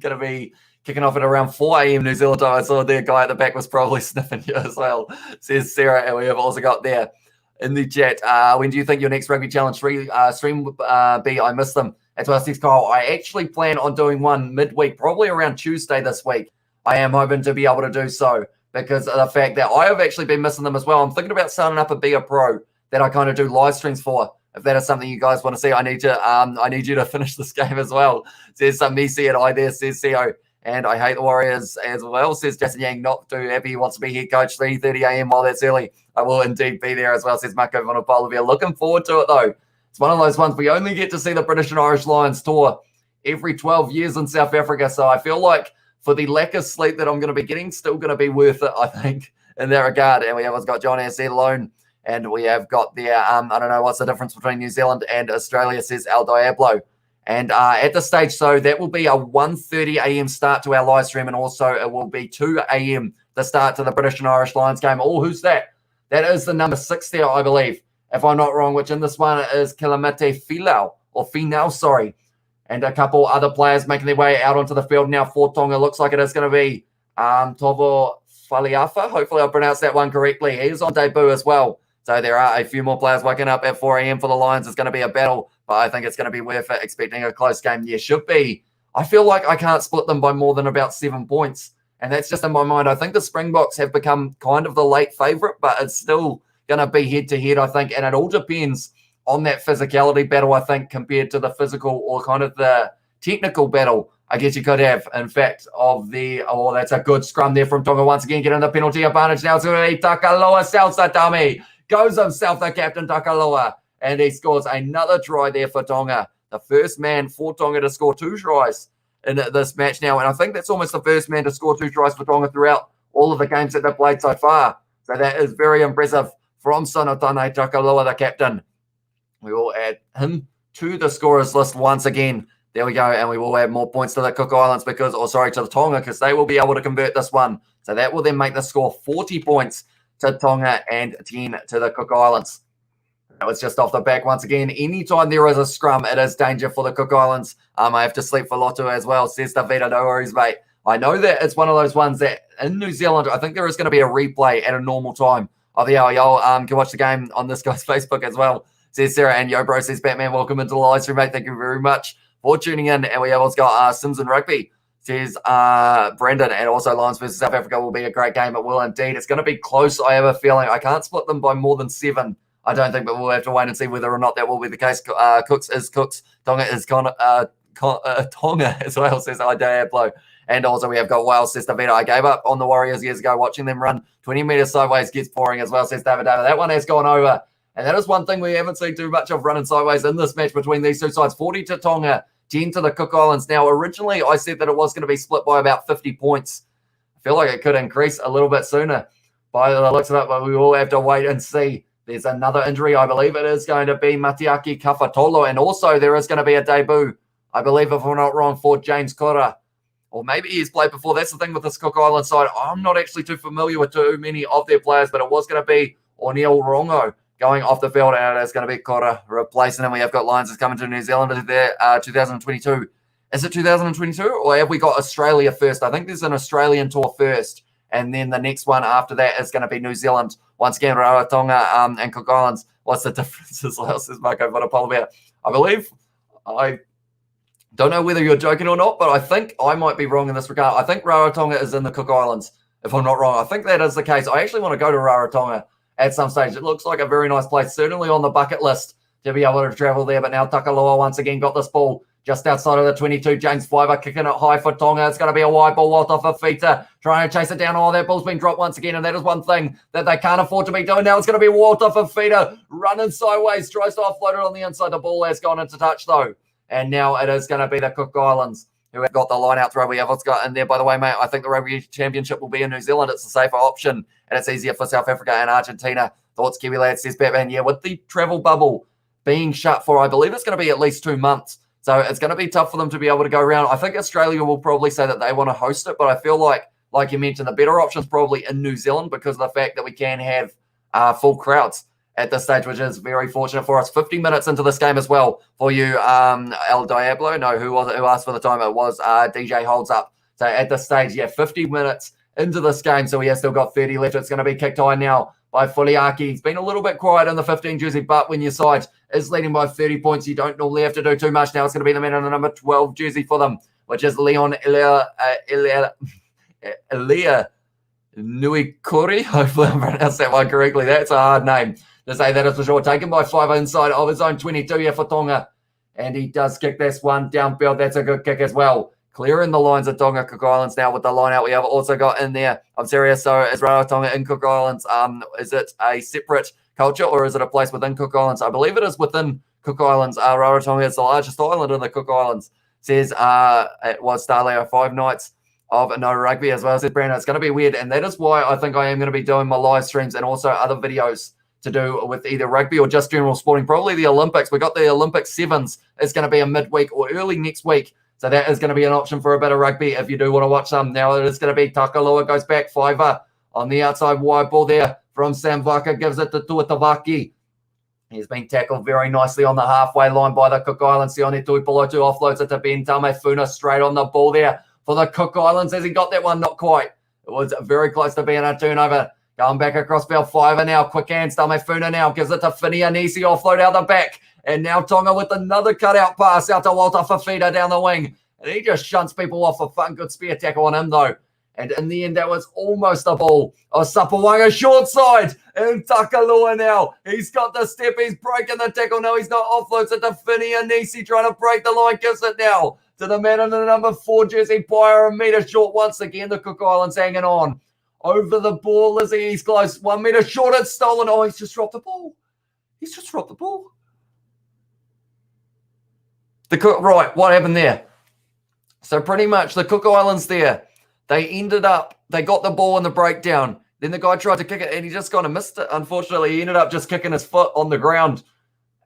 going to be kicking off at around 4 a.m. New Zealand time. I saw the guy at the back was probably sniffing you as well, says Sarah. And we have also got there in the chat, when do you think your next Rugby Challenge stream be? I missed them. That's what I said, Kyle. I actually plan on doing one midweek, probably around Tuesday this week. I am hoping to be able to do so because of the fact that I have actually been missing them as well. I'm thinking about starting up a Be a Pro that I kind of do live streams for. If that is something you guys want to see, I need you to finish this game as well. Says some Messi and I there, says CEO. And I hate the Warriors as well, says Justin Yang. Not too happy. He wants to be head coach 3:30 a.m. while that's early. I will indeed be there as well, says Marco Vanapolavia. Looking forward to it though. It's one of those ones we only get to see the British and Irish Lions tour every 12 years in South Africa. So I feel like for the lack of sleep that I'm going to be getting, still going to be worth it, I think, in that regard. And we have got John S. alone. And we have got there, I don't know what's the difference between New Zealand and Australia, says Al Diablo. And at this stage, so that will be a 1:30 a.m. start to our live stream. And also it will be 2 a.m. the start to the British and Irish Lions game. Oh, who's that? That is the number 6 there, I believe, if I'm not wrong, which in this one is Kilamete Filau. Finau, sorry. And a couple other players making their way out onto the field now for Tonga. Looks like it is going to be Tovo Faliafa. Hopefully I pronounced that one correctly. He's on debut as well. So there are a few more players waking up at 4 a.m. for the Lions. It's going to be a battle, but I think it's going to be worth it. Expecting a close game. Yeah, should be. I feel like I can't split them by more than about 7 points. And that's just in my mind. I think the Springboks have become kind of the late favourite, but it's still going to be head-to-head, I think. And it all depends on that physicality battle, I think, compared to the physical or kind of the technical battle, I guess you could have, in fact, of the... Oh, that's a good scrum there from Tonga once again, getting the penalty advantage. Now it's going to be Takaloa Salsatami. Goes himself, the captain, Takaloa. And he scores another try there for Tonga. The first man for Tonga to score 2 tries in this match now. And I think that's almost the first man to score 2 tries for Tonga throughout all of the games that they've played so far. So that is very impressive from Sonotane Takaloa, the captain. We will add him to the scorers list once again. There we go. And we will add more points to the Cook Islands to the Tonga, because they will be able to convert this one. So that will then make the score 40 points to Tonga and 10 to the Cook Islands. That was just off the back once again. Anytime there is a scrum, it is danger for the Cook Islands. I have to sleep for Lotu as well, says Davida. No worries, mate. I know that it's one of those ones that in New Zealand, I think there is going to be a replay at a normal time of the hour. Y'all can watch the game on this guy's Facebook as well, says Sarah. And Yo Bro says, Batman, welcome into the live stream, mate. Thank you very much for tuning in. And we have also got Sims and Rugby, says Brandon. And also Lions versus South Africa will be a great game. It will indeed. It's going to be close, I have a feeling. I can't split them by more than 7. I don't think, but we'll have to wait and see whether or not that will be the case. Cooks is Cooks. Tonga is Tonga as well, says Blow. And also we have got Wales, says Davida. I gave up on the Warriors years ago. Watching them run 20 metres sideways gets boring as well, says David. That one has gone over. And that is one thing we haven't seen too much of, running sideways in this match between these two sides. 40 to Tonga, 10 to the Cook Islands. Now, originally I said that it was going to be split by about 50 points. I feel like it could increase a little bit sooner by the looks of it, but we will have to wait and see. There's another injury. I believe it is going to be Matiaki Kafatolo. And also there is going to be a debut, I believe, if I'm not wrong, for James Kora. Or maybe he's played before. That's the thing with this Cook Island side. I'm not actually too familiar with too many of their players, but it was going to be O'Neill Rongo going off the field, and it's going to be Kora replacing him. We have got Lions coming to New Zealand there, 2022. Is it 2022? Or have we got Australia first? I think there's an Australian tour first. And then the next one after that is going to be New Zealand. Once again, Rarotonga and Cook Islands. What's the difference as well, says Marco Vodapolabia. I believe, I don't know whether you're joking or not, but I think I might be wrong in this regard. I think Rarotonga is in the Cook Islands, if I'm not wrong. I think that is the case. I actually want to go to Rarotonga at some stage. It looks like a very nice place, certainly on the bucket list to be able to travel there. But now Takaloa once again got this ball just outside of the 22. James Fiver kicking it high for Tonga. It's going to be a wide ball off of Fita, trying to chase it down. Oh, that ball's been dropped once again, and that is one thing that they can't afford to be doing. Now it's going to be walked off of Fita, running sideways, tries to offload it on the inside. The ball has gone into touch, though. And now it is going to be the Cook Islands who have got the line out throw. We have what's got in there, by the way, mate. I think the Rugby Championship will be in New Zealand. It's a safer option, and it's easier for South Africa and Argentina. Thoughts, Kiwi lad, says Batman. Yeah, with the travel bubble being shut for, I believe it's going to be at least 2 months. So it's going to be tough for them to be able to go around. I think Australia will probably say that they want to host it, but I feel like you mentioned, the better option is probably in New Zealand because of the fact that we can have full crowds at this stage, which is very fortunate for us. 50 minutes into this game as well for you, El Diablo. No, who was it who asked for the time? It was DJ Holds Up. So at this stage, yeah, 50 minutes into this game. So we have still got 30 left. It's going to be kicked high now by Fuliaki. He's been a little bit quiet in the 15 jersey, but when your side is leading by 30 points, you don't normally have to do too much. Now it's going to be the man in the number 12 jersey for them, which is Leon Elia Nuikuri. Hopefully I'm pronounced that one correctly. That's a hard name to say, that is for sure. Taken by 5 inside of his own 22 here for Tonga. And he does kick this one downfield. That's a good kick as well. Clearing the lines of Tonga, Cook Islands now with the line out. We have also got in there, I'm serious, so is Rarotonga in Cook Islands? Is it a separate culture or is it a place within Cook Islands? I believe it is within Cook Islands. Rarotonga is the largest island in the Cook Islands. Says it was Starleo 5 nights of no rugby as well. Says Brandon, it's going to be weird. And that is why I think I am going to be doing my live streams and also other videos to do with either rugby or just general sporting. Probably the Olympics. We got the Olympic Sevens. It's going to be a midweek or early next week. So that is going to be an option for a bit of rugby if you do want to watch some. Now it is going to be Takaloa goes back, Fiver on the outside wide ball there from Samvaka, gives it to Tuatavaki. He's been tackled very nicely on the halfway line by the Cook Islands. Sione Tuipulotu offloads it to Ben Tamefuna straight on the ball there for the Cook Islands. Has he got that one? Not quite. It was very close to being a turnover. Going back across bell five now. Quick hands. Tamefuna now gives it to Finney Anisi. Offload out the back. And now Tonga with another cutout pass out to Walter Fafita down the wing. And he just shunts people off. A fun, good spear tackle on him, though. And in the end, that was almost a ball. Sapawanga short side. And Takalua now. He's got the step. He's breaking the tackle. No, he's not. Offloads it to Finney Anisi trying to break the line. Gives it now to the man in the number 4 jersey. Pyre a metre short once again. The Cook Islands hanging on. Over the ball, Lizzie. He's close. 1 metre short. It's stolen. Oh, he's just dropped the ball. He's just dropped the ball. Right, what happened there? So pretty much the Cook Islands there, they got the ball in the breakdown. Then the guy tried to kick it and he just kind of missed it. Unfortunately, he ended up just kicking his foot on the ground.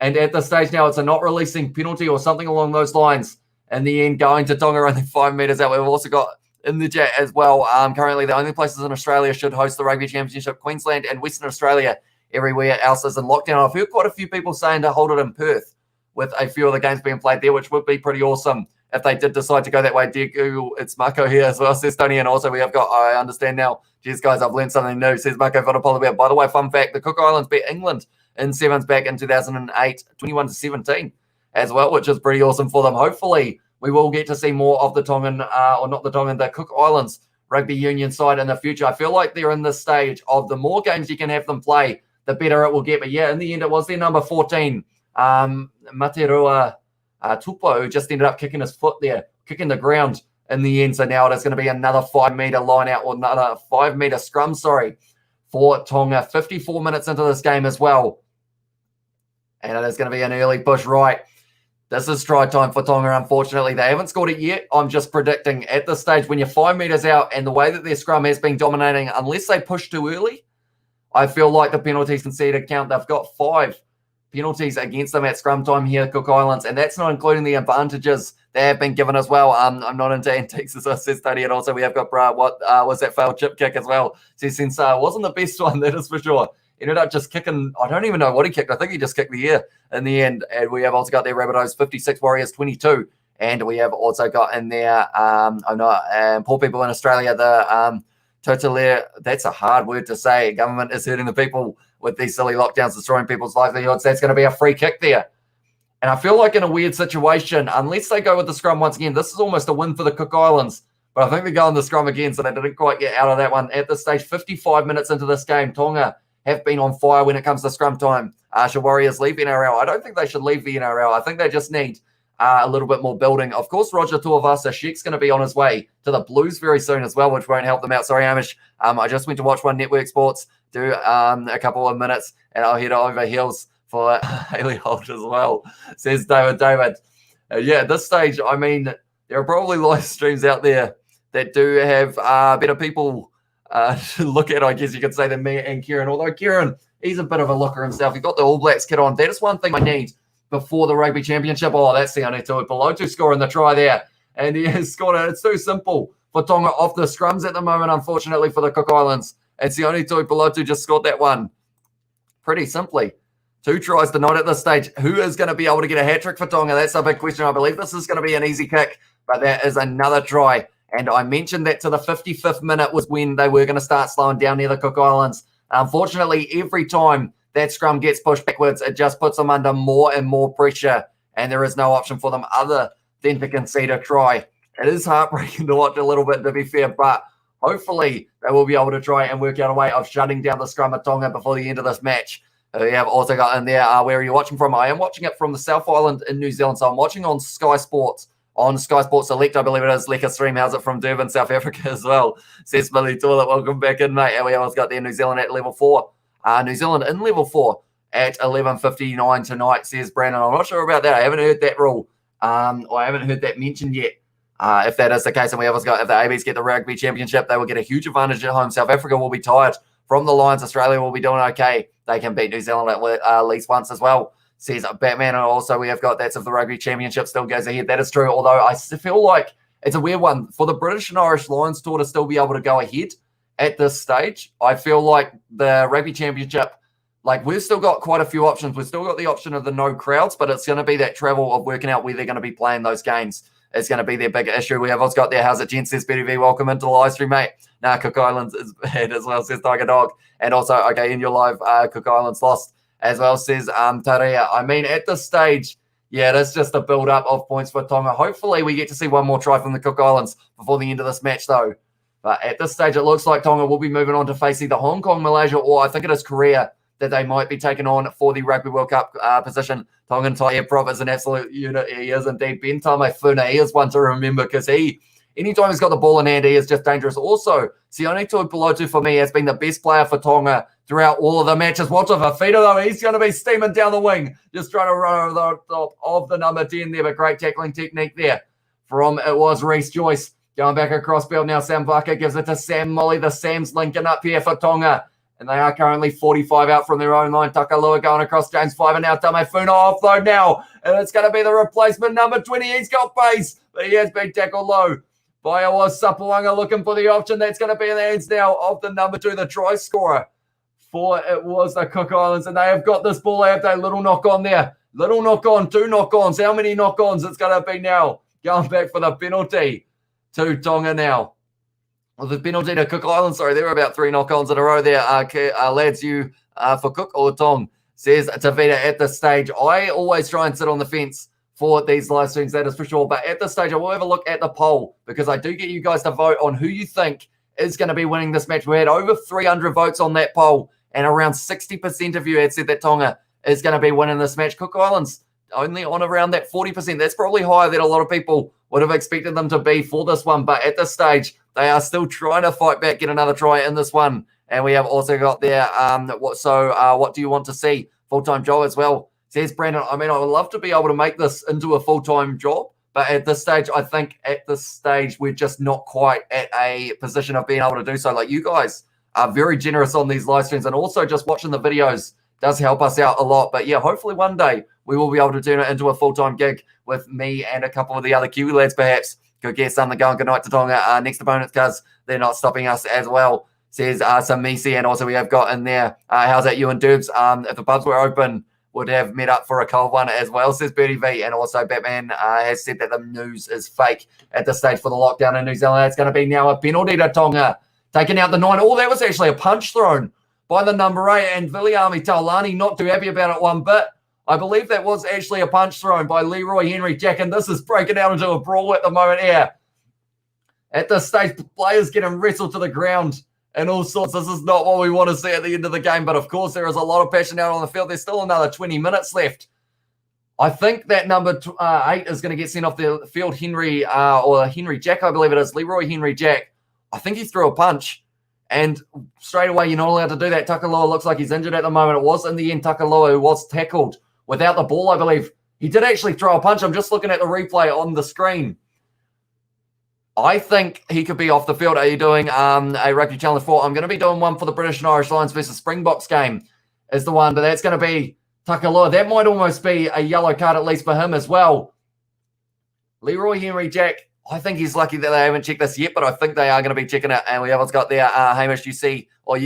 And at this stage now, it's a not releasing penalty or something along those lines. In the end, going to Tonga only 5 metres out. We've also got in the chat as well. Currently, the only places in Australia should host the Rugby Championship, Queensland and Western Australia. Everywhere else is in lockdown. I've heard quite a few people saying to hold it in Perth, with a few of the games being played there, which would be pretty awesome if they did decide to go that way. Dear Google, it's Marco here as well, says Tony. And also we have got, I understand now, geez, guys, I've learned something new, says Marco Votopolobia. By the way, fun fact, the Cook Islands beat England in sevens back in 2008, 21-17 as well, which is pretty awesome for them. Hopefully, we will get to see more of the Tongan, the Cook Islands rugby union side in the future. I feel like they're in this stage of the more games you can have them play, the better it will get. But yeah, in the end, it was their number 14, Materua Tupo, who just ended up kicking his foot there, kicking the ground in the end. So now it is going to be another 5 metre line out, or another 5 metre scrum, for Tonga. 54 minutes into this game as well. And it is going to be an early push right. This is try time for Tonga, unfortunately. They haven't scored it yet. I'm just predicting at this stage, when you're 5 metres out and the way that their scrum has been dominating, unless they push too early, I feel like the penalties conceded count. They've got 5 penalties against them at scrum time here, Cook Islands, and that's not including the advantages they have been given as well. I'm not into antiques, as I said, Study, and also we have got what was that failed chip kick as well. Says Sensar wasn't the best one, that is for sure. Ended up just kicking, I don't even know what he kicked. I think he just kicked the air in the end. And we have also got their Rabbitohs 56, Warriors 22. And we have also got in there, poor people in Australia, the Totalaire, that's a hard word to say. Government is hurting the people with these silly lockdowns, destroying people's livelihoods. That's going to be a free kick there. And I feel like in a weird situation, unless they go with the scrum once again, this is almost a win for the Cook Islands. But I think they go on the scrum again, so they didn't quite get out of that one. At this stage, 55 minutes into this game, Tonga have been on fire when it comes to scrum time. Should Warriors leave NRL? I don't think they should leave the NRL. I think they just need a little bit more building. Of course, Roger Tuivasa Sheik's going to be on his way to the Blues very soon as well, which won't help them out. Sorry, Amish. I just went to watch One Network Sports, do a couple of minutes, and I'll head over heels for Haley Holt as well, says David. Yeah, at this stage, I mean, there are probably live streams out there that do have better people to look at, I guess you could say, than me and Kieran. Although Kieran, he's a bit of a looker himself. He's got the All Blacks kit on. That is one thing I need before the Rugby Championship. Oh, that's the only two. Pelotu scoring the try there. And he has scored it. It's too simple for Tonga off the scrums at the moment, unfortunately, for the Cook Islands. It's the only two. Pelotu just scored that one pretty simply. 2 tries tonight at this stage. Who is going to be able to get a hat-trick for Tonga? That's a big question. I believe this is going to be an easy kick, but that is another try. And I mentioned that to the 55th minute was when they were going to start slowing down near the Cook Islands. Unfortunately, every time that scrum gets pushed backwards, it just puts them under more and more pressure, and there is no option for them other than to concede a try. It is heartbreaking to watch a little bit, to be fair, but hopefully they will be able to try and work out a way of shutting down the scrum of Tonga before the end of this match. We have also got in there, where are you watching from? I am watching it from the South Island in New Zealand, so I'm watching on Sky Sports. On Sky Sports Select, I believe it is. Leka Stream, how's it from Durban, South Africa as well? Says Billy Toilet, welcome back in, mate. And we also got there New Zealand at level 4. New Zealand in level 4 at 11:59 tonight, says Brandon. I'm not sure about that. I haven't heard that rule. Or I haven't heard that mentioned yet. If that is the case, and we also got, if the ABs get the Rugby Championship, they will get a huge advantage at home. South Africa will be tired from the Lions. Australia will be doing okay. They can beat New Zealand at least once as well, says Batman. And also we have got, that's if the Rugby Championship still goes ahead. That is true, although I feel like it's a weird one. For the British and Irish Lions tour to still be able to go ahead at this stage, I feel like the Rugby Championship like we've still got quite a few options. We've still got the option of the no crowds, but it's going to be that travel of working out where they're going to be playing those games. It's going to be their big issue. We have also got there. How's it, gents? Says BDV. Welcome into the live stream, mate. Nah, Cook Islands is bad as well, says Tiger Dog. And also, okay, in your live, Cook Islands lost as well, says Tarea. I mean, at this stage, yeah, it is just a build-up of points for Tonga. Hopefully, we get to see one more try from the Cook Islands before the end of this match, though. But at this stage, it looks like Tonga will be moving on to face either Hong Kong, Malaysia, or I think it is Korea that they might be taking on for the Rugby World Cup position. Tongan Taia Prop is an absolute unit. He is indeed. Ben Tamefuna, he is one to remember because anytime he's got the ball in hand, he is just dangerous. Also, Sione Tuipulotu for me has been the best player for Tonga throughout all of the matches. Watch a Fafita, though. He's going to be steaming down the wing, just trying to run over the top of the number 10 there, but great tackling technique there from it was Reece Joyce. Going back across field now, Sam Vaka gives it to Sam Molly. The Sam's linking up here for Tonga. And they are currently 45 out from their own line. Takalua going across James Fiver now. Tamefuna offload now. And it's going to be the replacement number 20. He's got pace, but he has been tackled low by Sapuanga looking for the option. That's going to be in the hands now of the number 2, the try scorer. For it was the Cook Islands. And they have got this ball, have they? Little knock on there. Little knock on, 2 knock-ons. How many knock-ons it's going to be now? Going back for the penalty to Tonga now. Well, the penalty to Cook Islands, sorry, there were about 3 knock-ons in a row there. Lads, you for Cook or Tong, says Tavita at this stage. I always try and sit on the fence for these live streams, that is for sure. But at this stage, I will have a look at the poll because I do get you guys to vote on who you think is going to be winning this match. We had over 300 votes on that poll, and around 60% of you had said that Tonga is going to be winning this match. Cook Islands only on around that 40%. That's probably higher than a lot of people would have expected them to be for this one. But at this stage, they are still trying to fight back, get another try in this one. And we have also got there, what do you want to see? Full-time job as well, says Brandon. I mean, I would love to be able to make this into a full-time job. But at this stage, I think at this stage, we're just not quite at a position of being able to do so. Like, you guys are very generous on these live streams. And also just watching the videos does help us out a lot. But yeah, hopefully one day we will be able to turn it into a full-time gig with me and a couple of the other Kiwi lads, perhaps. Could get something going. Good night to Tonga. Next opponents, because they're not stopping us as well, says Samisi. And also we have got in there, how's that, you and Dubs? If the pubs were open, would have met up for a cold one as well, says Birdie V. And also Batman has said that the news is fake at this stage for the lockdown in New Zealand. It's going to be now a penalty to Tonga, taking out the 9. Oh, that was actually a punch thrown by the number 8. And Viliami Taulani not too happy about it one bit. I believe that was actually a punch thrown by Leroy Henry Jack, and this is breaking out into a brawl at the moment here. At this stage, players getting wrestled to the ground and all sorts. This is not what we want to see at the end of the game, but of course there is a lot of passion out on the field. There's still another 20 minutes left. I think that number 8 is going to get sent off the field, Henry Jack, I believe it is, Leroy Henry Jack. I think he threw a punch, and straight away you're not allowed to do that. Takalua looks like he's injured at the moment. It was in the end Takalua who was tackled without the ball, I believe. He did actually throw a punch. I'm just looking at the replay on the screen. I think he could be off the field. Are you doing a Rugby Challenge 4? I'm going to be doing one for the British and Irish Lions versus Springboks game is the one, but that's going to be Takalua. That might almost be a yellow card at least for him as well. Leroy Henry Jack, I think he's lucky that they haven't checked this yet, but I think they are going to be checking it. And we have got there, Hamish, you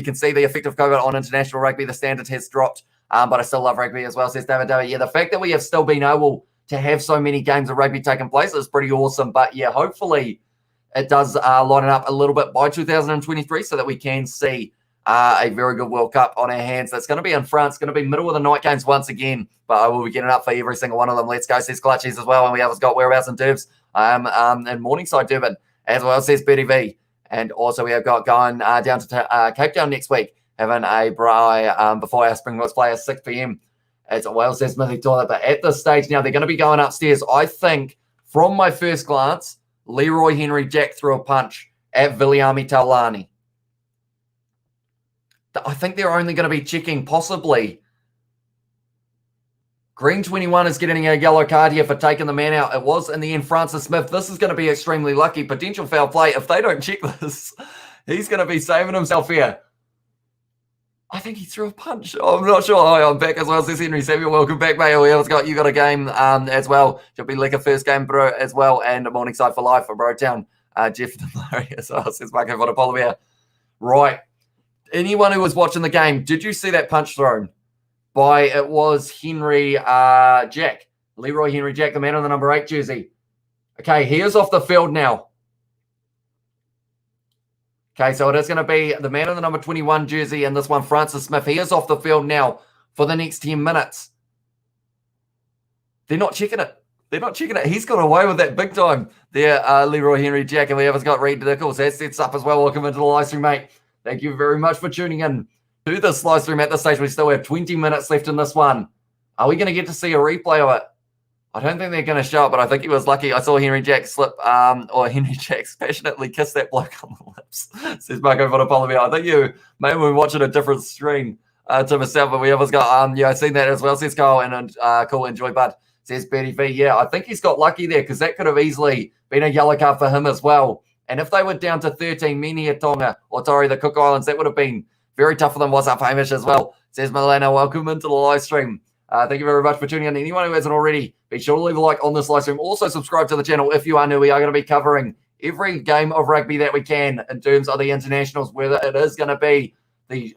can see the effect of COVID on international rugby. The standard has dropped, but I still love rugby as well, says David David. Yeah, the fact that we have still been able to have so many games of rugby taking place is pretty awesome. But yeah, hopefully it does line it up a little bit by 2023 so that we can see a very good World Cup on our hands. That's going to be in France, going to be middle of the night games once again, but I will be getting up for every single one of them. Let's go, says Clutchies as well. And we have got whereabouts in Derbs, in Morningside, Durban as well, says Betty V. And also we have got going down to Cape Town next week, having a braai before our Springboks play at 6 p.m. as well, says Smithy Toilet. But at this stage now, they're going to be going upstairs. I think from my first glance, Leroy Henry Jack threw a punch at Viliami Taulani. I think they're only going to be checking possibly. Green 21 is getting a yellow card here for taking the man out. It was in the end Francis Smith. This is going to be extremely lucky. Potential foul play. If they don't check this, he's going to be saving himself here. I think he threw a punch. I'm not sure. Hi, I'm back as well, says Henry Samuel. Welcome back, mate. You got a game as well. Should be like a first game, bro, as well. And a Morningside for life for Brotown. Jeff Murray as well, says Marco Vodopolivia. Right. Anyone who was watching the game, did you see that punch thrown? by, it was Henry Jack. Leroy Henry Jack, the man on the number 8 jersey. Okay, he is off the field now. Okay, so it is going to be the man on the number 21 jersey and this one, Francis Smith. He is off the field now for the next 10 minutes. They're not checking it. They're not checking it. He's got away with that big time there, Leroy Henry Jack. And we have got Reed Nichols. That sets up as well. Welcome into the live stream, mate. Thank you very much for tuning in to this live stream at this stage. We still have 20 minutes left in this one. Are we going to get to see a replay of it? I don't think they're going to show it, but I think he was lucky. I saw Henry Jack slip, or Henry Jack passionately kiss that bloke on the lips. Says Marco Vonapolomia. I think you may have been watching a different screen to myself, but we have got, yeah, I've seen that as well. Says Carl and cool, enjoy, bud. Says Betty V. Yeah, I think he's got lucky there because that could have easily been a yellow card for him as well. And if they were down to 13 men here, Tonga, or sorry, the Cook Islands, that would have been very tough for them. What's up, Hamish, as well? Says Milena, welcome into the live stream. Thank you very much for tuning in. Anyone who hasn't already, be sure to leave a like on this live stream. Also, subscribe to the channel if you are new. We are going to be covering every game of rugby that we can in terms of the internationals, whether it is going to be the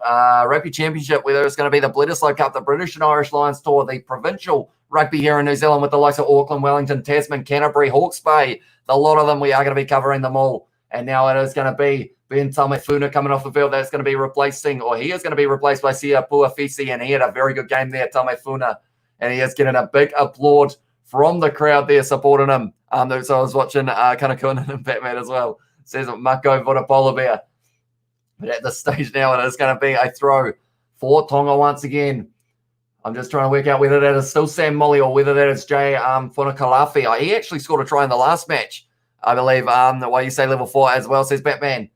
Rugby Championship, whether it's going to be the Bledisloe Cup, the British and Irish Lions Tour, the provincial rugby here in New Zealand with the likes of Auckland, Wellington, Tasman, Canterbury, Hawke's Bay. A lot of them, we are going to be covering them all. And now it is going to be Ben Tamefuna coming off the field. That's going to be replacing, or he is going to be replaced by Sia Puafisi, and he had a very good game there, Tamefuna. And he is getting a big applaud from the crowd there supporting him. So I was watching Kanakuna and Batman as well. Says Mako Vodapola. But at this stage now, it is going to be a throw for Tonga once again. I'm just trying to work out whether that is still Sam Molly or whether that is Jay Funakalafi. He actually scored a try in the last match, I believe. Why you say level 4 as well, says Batman.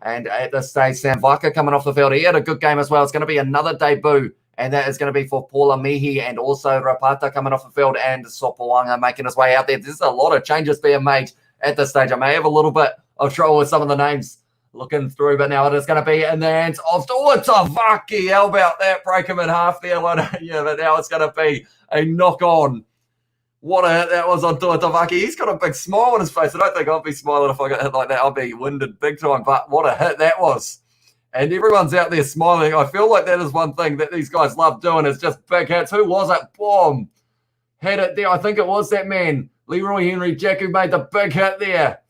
And at this stage, Sam Vaka coming off the field. He had a good game as well. It's going to be another debut, and that is going to be for Paula Mihi and also Rapata coming off the field and Sopawanga making his way out there. There's a lot of changes being made at this stage. I may have a little bit of trouble with some of the names looking through, but now it is going to be in the hands of Tuatavaki. How about that? Break him in half there. Yeah, but now it's going to be a knock-on. What a hit that was on Tuatavaki. He's got a big smile on his face. I don't think I'll be smiling if I got hit like that. I'll be winded big time, but what a hit that was. And everyone's out there smiling. I feel like that is one thing that these guys love doing is just big hits. Who was it? Boom. Had it there. I think it was that man, Leroy Henry Jack, who made the big hit there.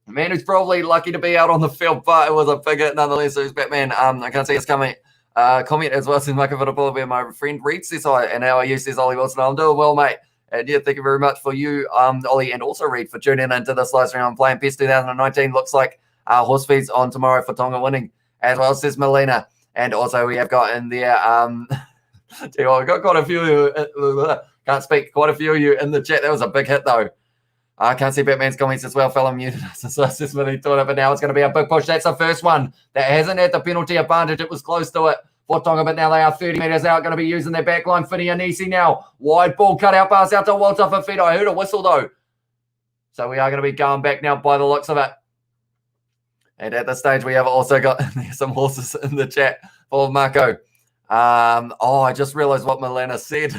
Man who's probably lucky to be out on the field, but it was a big hit nonetheless. So Batman, I can't see his comment as well. Since Michael Vitapoli, my friend Reed says hi, and how are you, says Ollie Wilson. I'm doing well, mate. And yeah, thank you very much for you, Ollie, and also Reed for tuning into this live stream. I'm playing PES 2019. Looks like horse feeds on tomorrow for Tonga winning, as well, says Melina. And also we have got in there, tell you what, we've got quite a few, can't speak, quite a few of you in the chat. That was a big hit though. I can't see Batman's comments as well. Fellow muted us. So it's just really doing it, but now it's going to be a big push. That's the first one that hasn't had the penalty advantage. It was close to it for Tonga, but now they are 30 metres out. Going to be using their back line. Fini Anisi now. Wide ball cut out pass out to Walter Fafita. I heard a whistle though. So we are going to be going back now by the looks of it. And at this stage, we have also got some horses in the chat for Marco. I just realised what Milena said.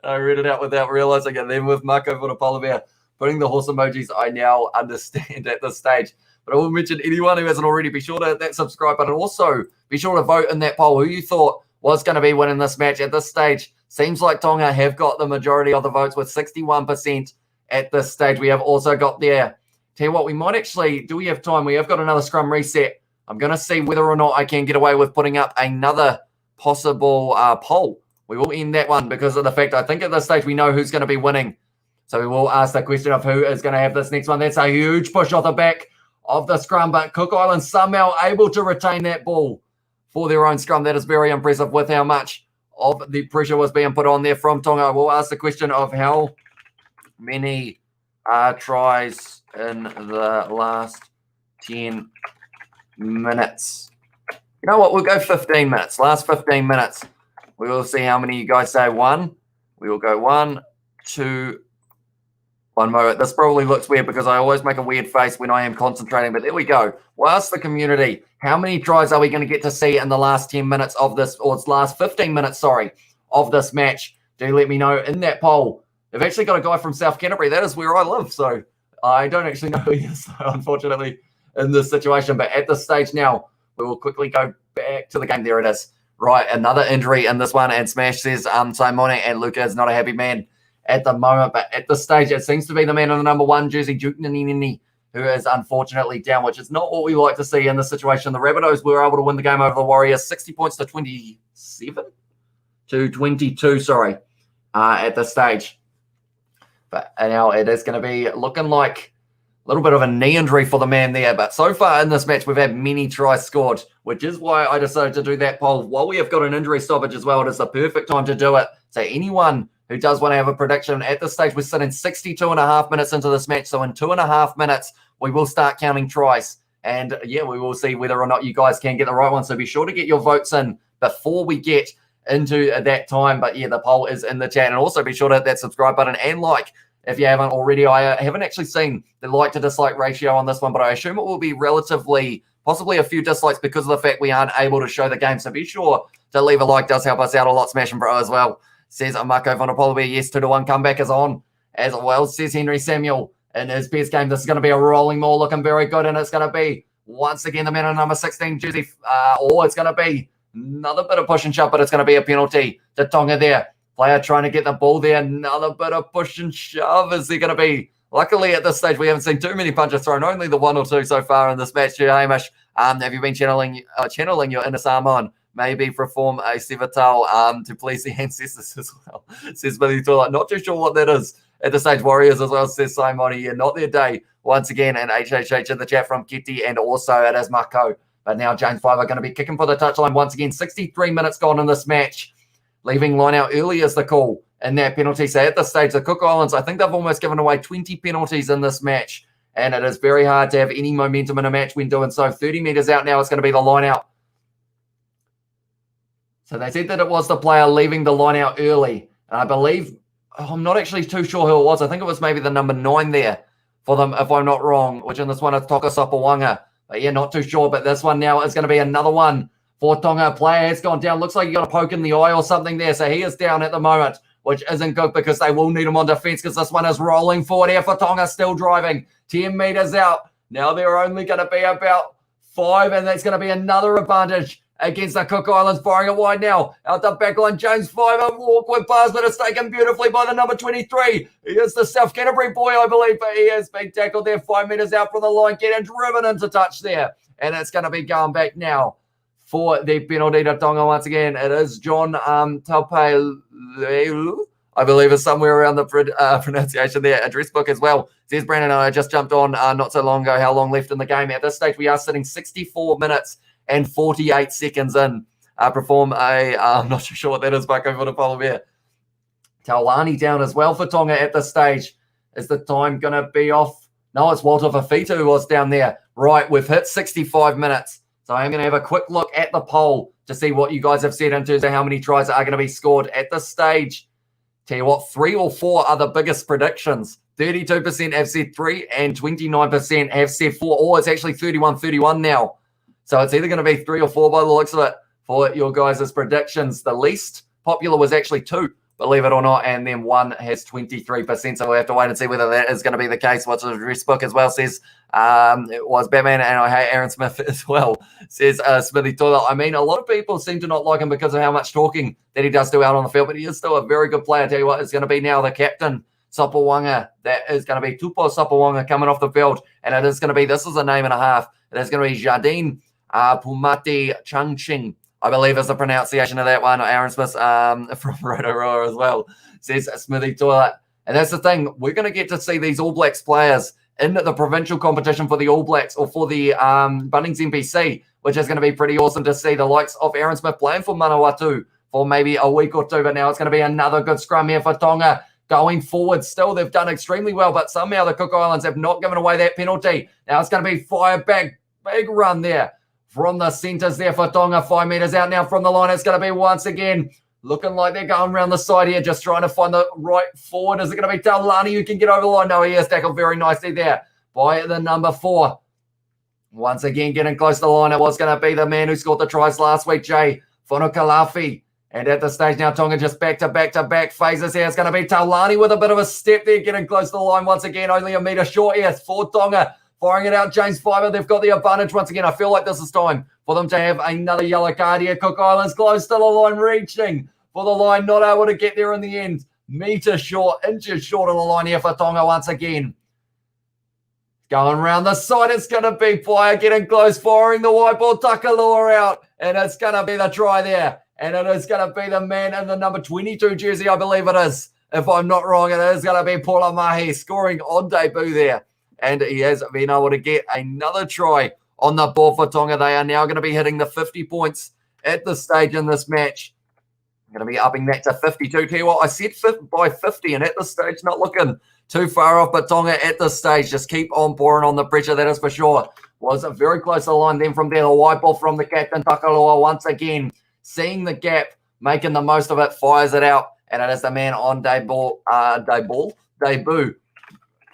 I read it out without realising it. Then with Marco for the polar bear. Putting the horse emojis, I now understand at this stage. But I will mention anyone who hasn't already, be sure to hit that subscribe button. Also, be sure to vote in that poll who you thought was going to be winning this match at this stage. Seems like Tonga have got the majority of the votes with 61% at this stage. We have also got there. Tell you what, we might actually, do we have time? We have got another scrum reset. I'm going to see whether or not I can get away with putting up another possible poll. We will end that one because of the fact I think at this stage we know who's going to be winning. So we will ask the question of who is going to have this next one. That's a huge push off the back of the scrum, but Cook Islands somehow able to retain that ball for their own scrum. That is very impressive with how much of the pressure was being put on there from Tonga. We'll ask the question of how many tries in the last 10 minutes. You know what? We'll go 15 minutes. Last 15 minutes. We will see how many you guys say. One. We will go 1, 2, one moment. This probably looks weird because I always make a weird face when I am concentrating, but there we go. We'll ask the community, how many tries are we going to get to see in the last 10 minutes of this, or it's last 15 minutes, sorry, of this match? Do let me know in that poll. They've actually got a guy from South Canterbury. That is where I live, so I don't actually know who he is, unfortunately, in this situation. But at this stage now, we will quickly go back to the game. There it is. Right, another injury in this one, and Smash says Simone and Luca is not a happy man at the moment, but at this stage, it seems to be the man in the number 1 jersey, Duke Ninini, who is unfortunately down, which is not what we like to see in this situation. The Rabbitohs were able to win the game over the Warriors, 60 points to 27? To 22, sorry, at this stage. But now it is going to be looking like a little bit of a knee injury for the man there. But so far in this match, we've had many tries scored, which is why I decided to do that poll. While we have got an injury stoppage as well, it is the perfect time to do it. So anyone who does want to have a prediction, at this stage, we're sitting 62.5 minutes into this match. So in 2.5 minutes, we will start counting tries. And yeah, we will see whether or not you guys can get the right one. So be sure to get your votes in before we get into that time. But yeah, the poll is in the chat. And also be sure to hit that subscribe button and like if you haven't already. I haven't actually seen the like to dislike ratio on this one, but I assume it will be relatively, possibly a few dislikes because of the fact we aren't able to show the game. So be sure to leave a like. Does help us out a lot. Smash and Bro as well. Says Marco Vonopolo, yes, 2-1 comeback is on as well. Says Henry Samuel in his best game. This is going to be a rolling maul, looking very good, and it's going to be once again the man in number 16 jersey. It's going to be another bit of push and shove, but it's going to be a penalty to Tonga there. Player trying to get the ball there. Another bit of push and shove. Is there going to be? Luckily, at this stage, we haven't seen too many punches thrown. Only the 1 or 2 so far in this match. Hamish, have you been channeling your inner Samoan? Maybe perform a Sevatal to please the ancestors as well. Says Billy Toilet. Not too sure what that is at the stage. Warriors as well, says Simon. Yeah, not their day once again. And HHH in the chat from Kitty, and also it is Marco. But now James Five are going to be kicking for the touchline once again. 63 minutes gone in this match. Leaving line out early is the call in that penalty. So at this stage, the Cook Islands, I think they've almost given away 20 penalties in this match. And it is very hard to have any momentum in a match when doing so. 30 metres out now, it's going to be the line out. So they said that it was the player leaving the line out early. And I believe, I'm not actually too sure who it was. I think it was maybe the number 9 there for them, if I'm not wrong, which in this one is Toka Sapawanga. But yeah, not too sure. But this one now is going to be another one for Tonga. Player has gone down. Looks like he got a poke in the eye or something there. So he is down at the moment, which isn't good because they will need him on defense because this one is rolling forward here for Tonga, still driving. 10 meters out. Now they're only going to be about 5, and that's going to be another advantage against the Cook Islands, firing it wide now. Out the back line, James Five, a awkward pass, but it's taken beautifully by the number 23. He is the South Canterbury boy, I believe, but he has been tackled there 5 meters out from the line, getting driven into touch there. And it's going to be going back now for the penalty to Tonga once again. It is John Taupelelu, I believe is somewhere around the pronunciation there. Address book as well. Says Brandon, I just jumped on not so long ago. How long left in the game? At this stage, we are sitting 64 minutes and 48 seconds in. Perform a, I'm not too sure what that is, but over to follow here. Taulani down as well for Tonga at this stage. Is the time going to be off? No, it's Walter Fafita who was down there. Right, we've hit 65 minutes. So I'm going to have a quick look at the poll to see what you guys have said in terms of how many tries are going to be scored at this stage. Tell you what, 3 or 4 are the biggest predictions. 32% have said 3 and 29% have said 4. Oh, it's actually 31-31 now. So it's either going to be 3 or 4 by the looks of it for your guys' predictions. The least popular was actually 2, believe it or not, and then 1 has 23%. So we'll have to wait and see whether that is going to be the case. What's the address book as well says it was Batman, and I hate Aaron Smith as well, says Smithy Toilet. I mean, a lot of people seem to not like him because of how much talking that he does do out on the field, but he is still a very good player. I tell you what, it's going to be now the captain, Sapawanga. That is going to be Tupo Sapawanga coming off the field, and it is going to be, this is a name and a half. It is going to be Jardine Pumati Changching, I believe is the pronunciation of that one. Aaron Smith from Rotorua as well, says Smithy Toilet. And that's the thing, we're going to get to see these All Blacks players in the provincial competition for the All Blacks or for the Bunnings NPC, which is going to be pretty awesome to see the likes of Aaron Smith playing for Manawatu for maybe a week or 2. But now it's going to be another good scrum here for Tonga. Going forward still, they've done extremely well, but somehow the Cook Islands have not given away that penalty. Now it's going to be fire back, big run there from the centres there for Tonga. 5 meters out now from the line. It's going to be once again looking like they're going around the side here, just trying to find the right forward. Is it going to be Taulani who can get over the line? No, he has tackled very nicely there by the number 4. Once again, getting close to the line. It was going to be the man who scored the tries last week, Jay Whanokalafi. And at the stage now, Tonga just back-to-back phases here. It's going to be Taulani with a bit of a step there, getting close to the line once again. Only a metre short here for Tonga. Firing it out, James Fiver. They've got the advantage once again. I feel like this is time for them to have another yellow card here. Cook Islands close to the line, reaching for the line, not able to get there in the end. Metre short, inches short of the line here for Tonga once again. Going around the side, it's going to be Fire getting close, firing the white ball, Takalua out, and it's going to be the try there. And it is going to be the man in the number 22 jersey, I believe it is. If I'm not wrong, it is going to be Paula Mahi scoring on debut there. And he has been able to get another try on the board for Tonga. They are now going to be hitting the 50 points at this stage in this match. I'm going to be upping that to 52. Tell you what, I said by 50, and at this stage, not looking too far off. But Tonga at this stage, just keep on pouring on the pressure, that is for sure. Was very close to the line. Then from there, the white ball from the captain, Takalua, once again, seeing the gap, making the most of it, fires it out. And it is the man on debut,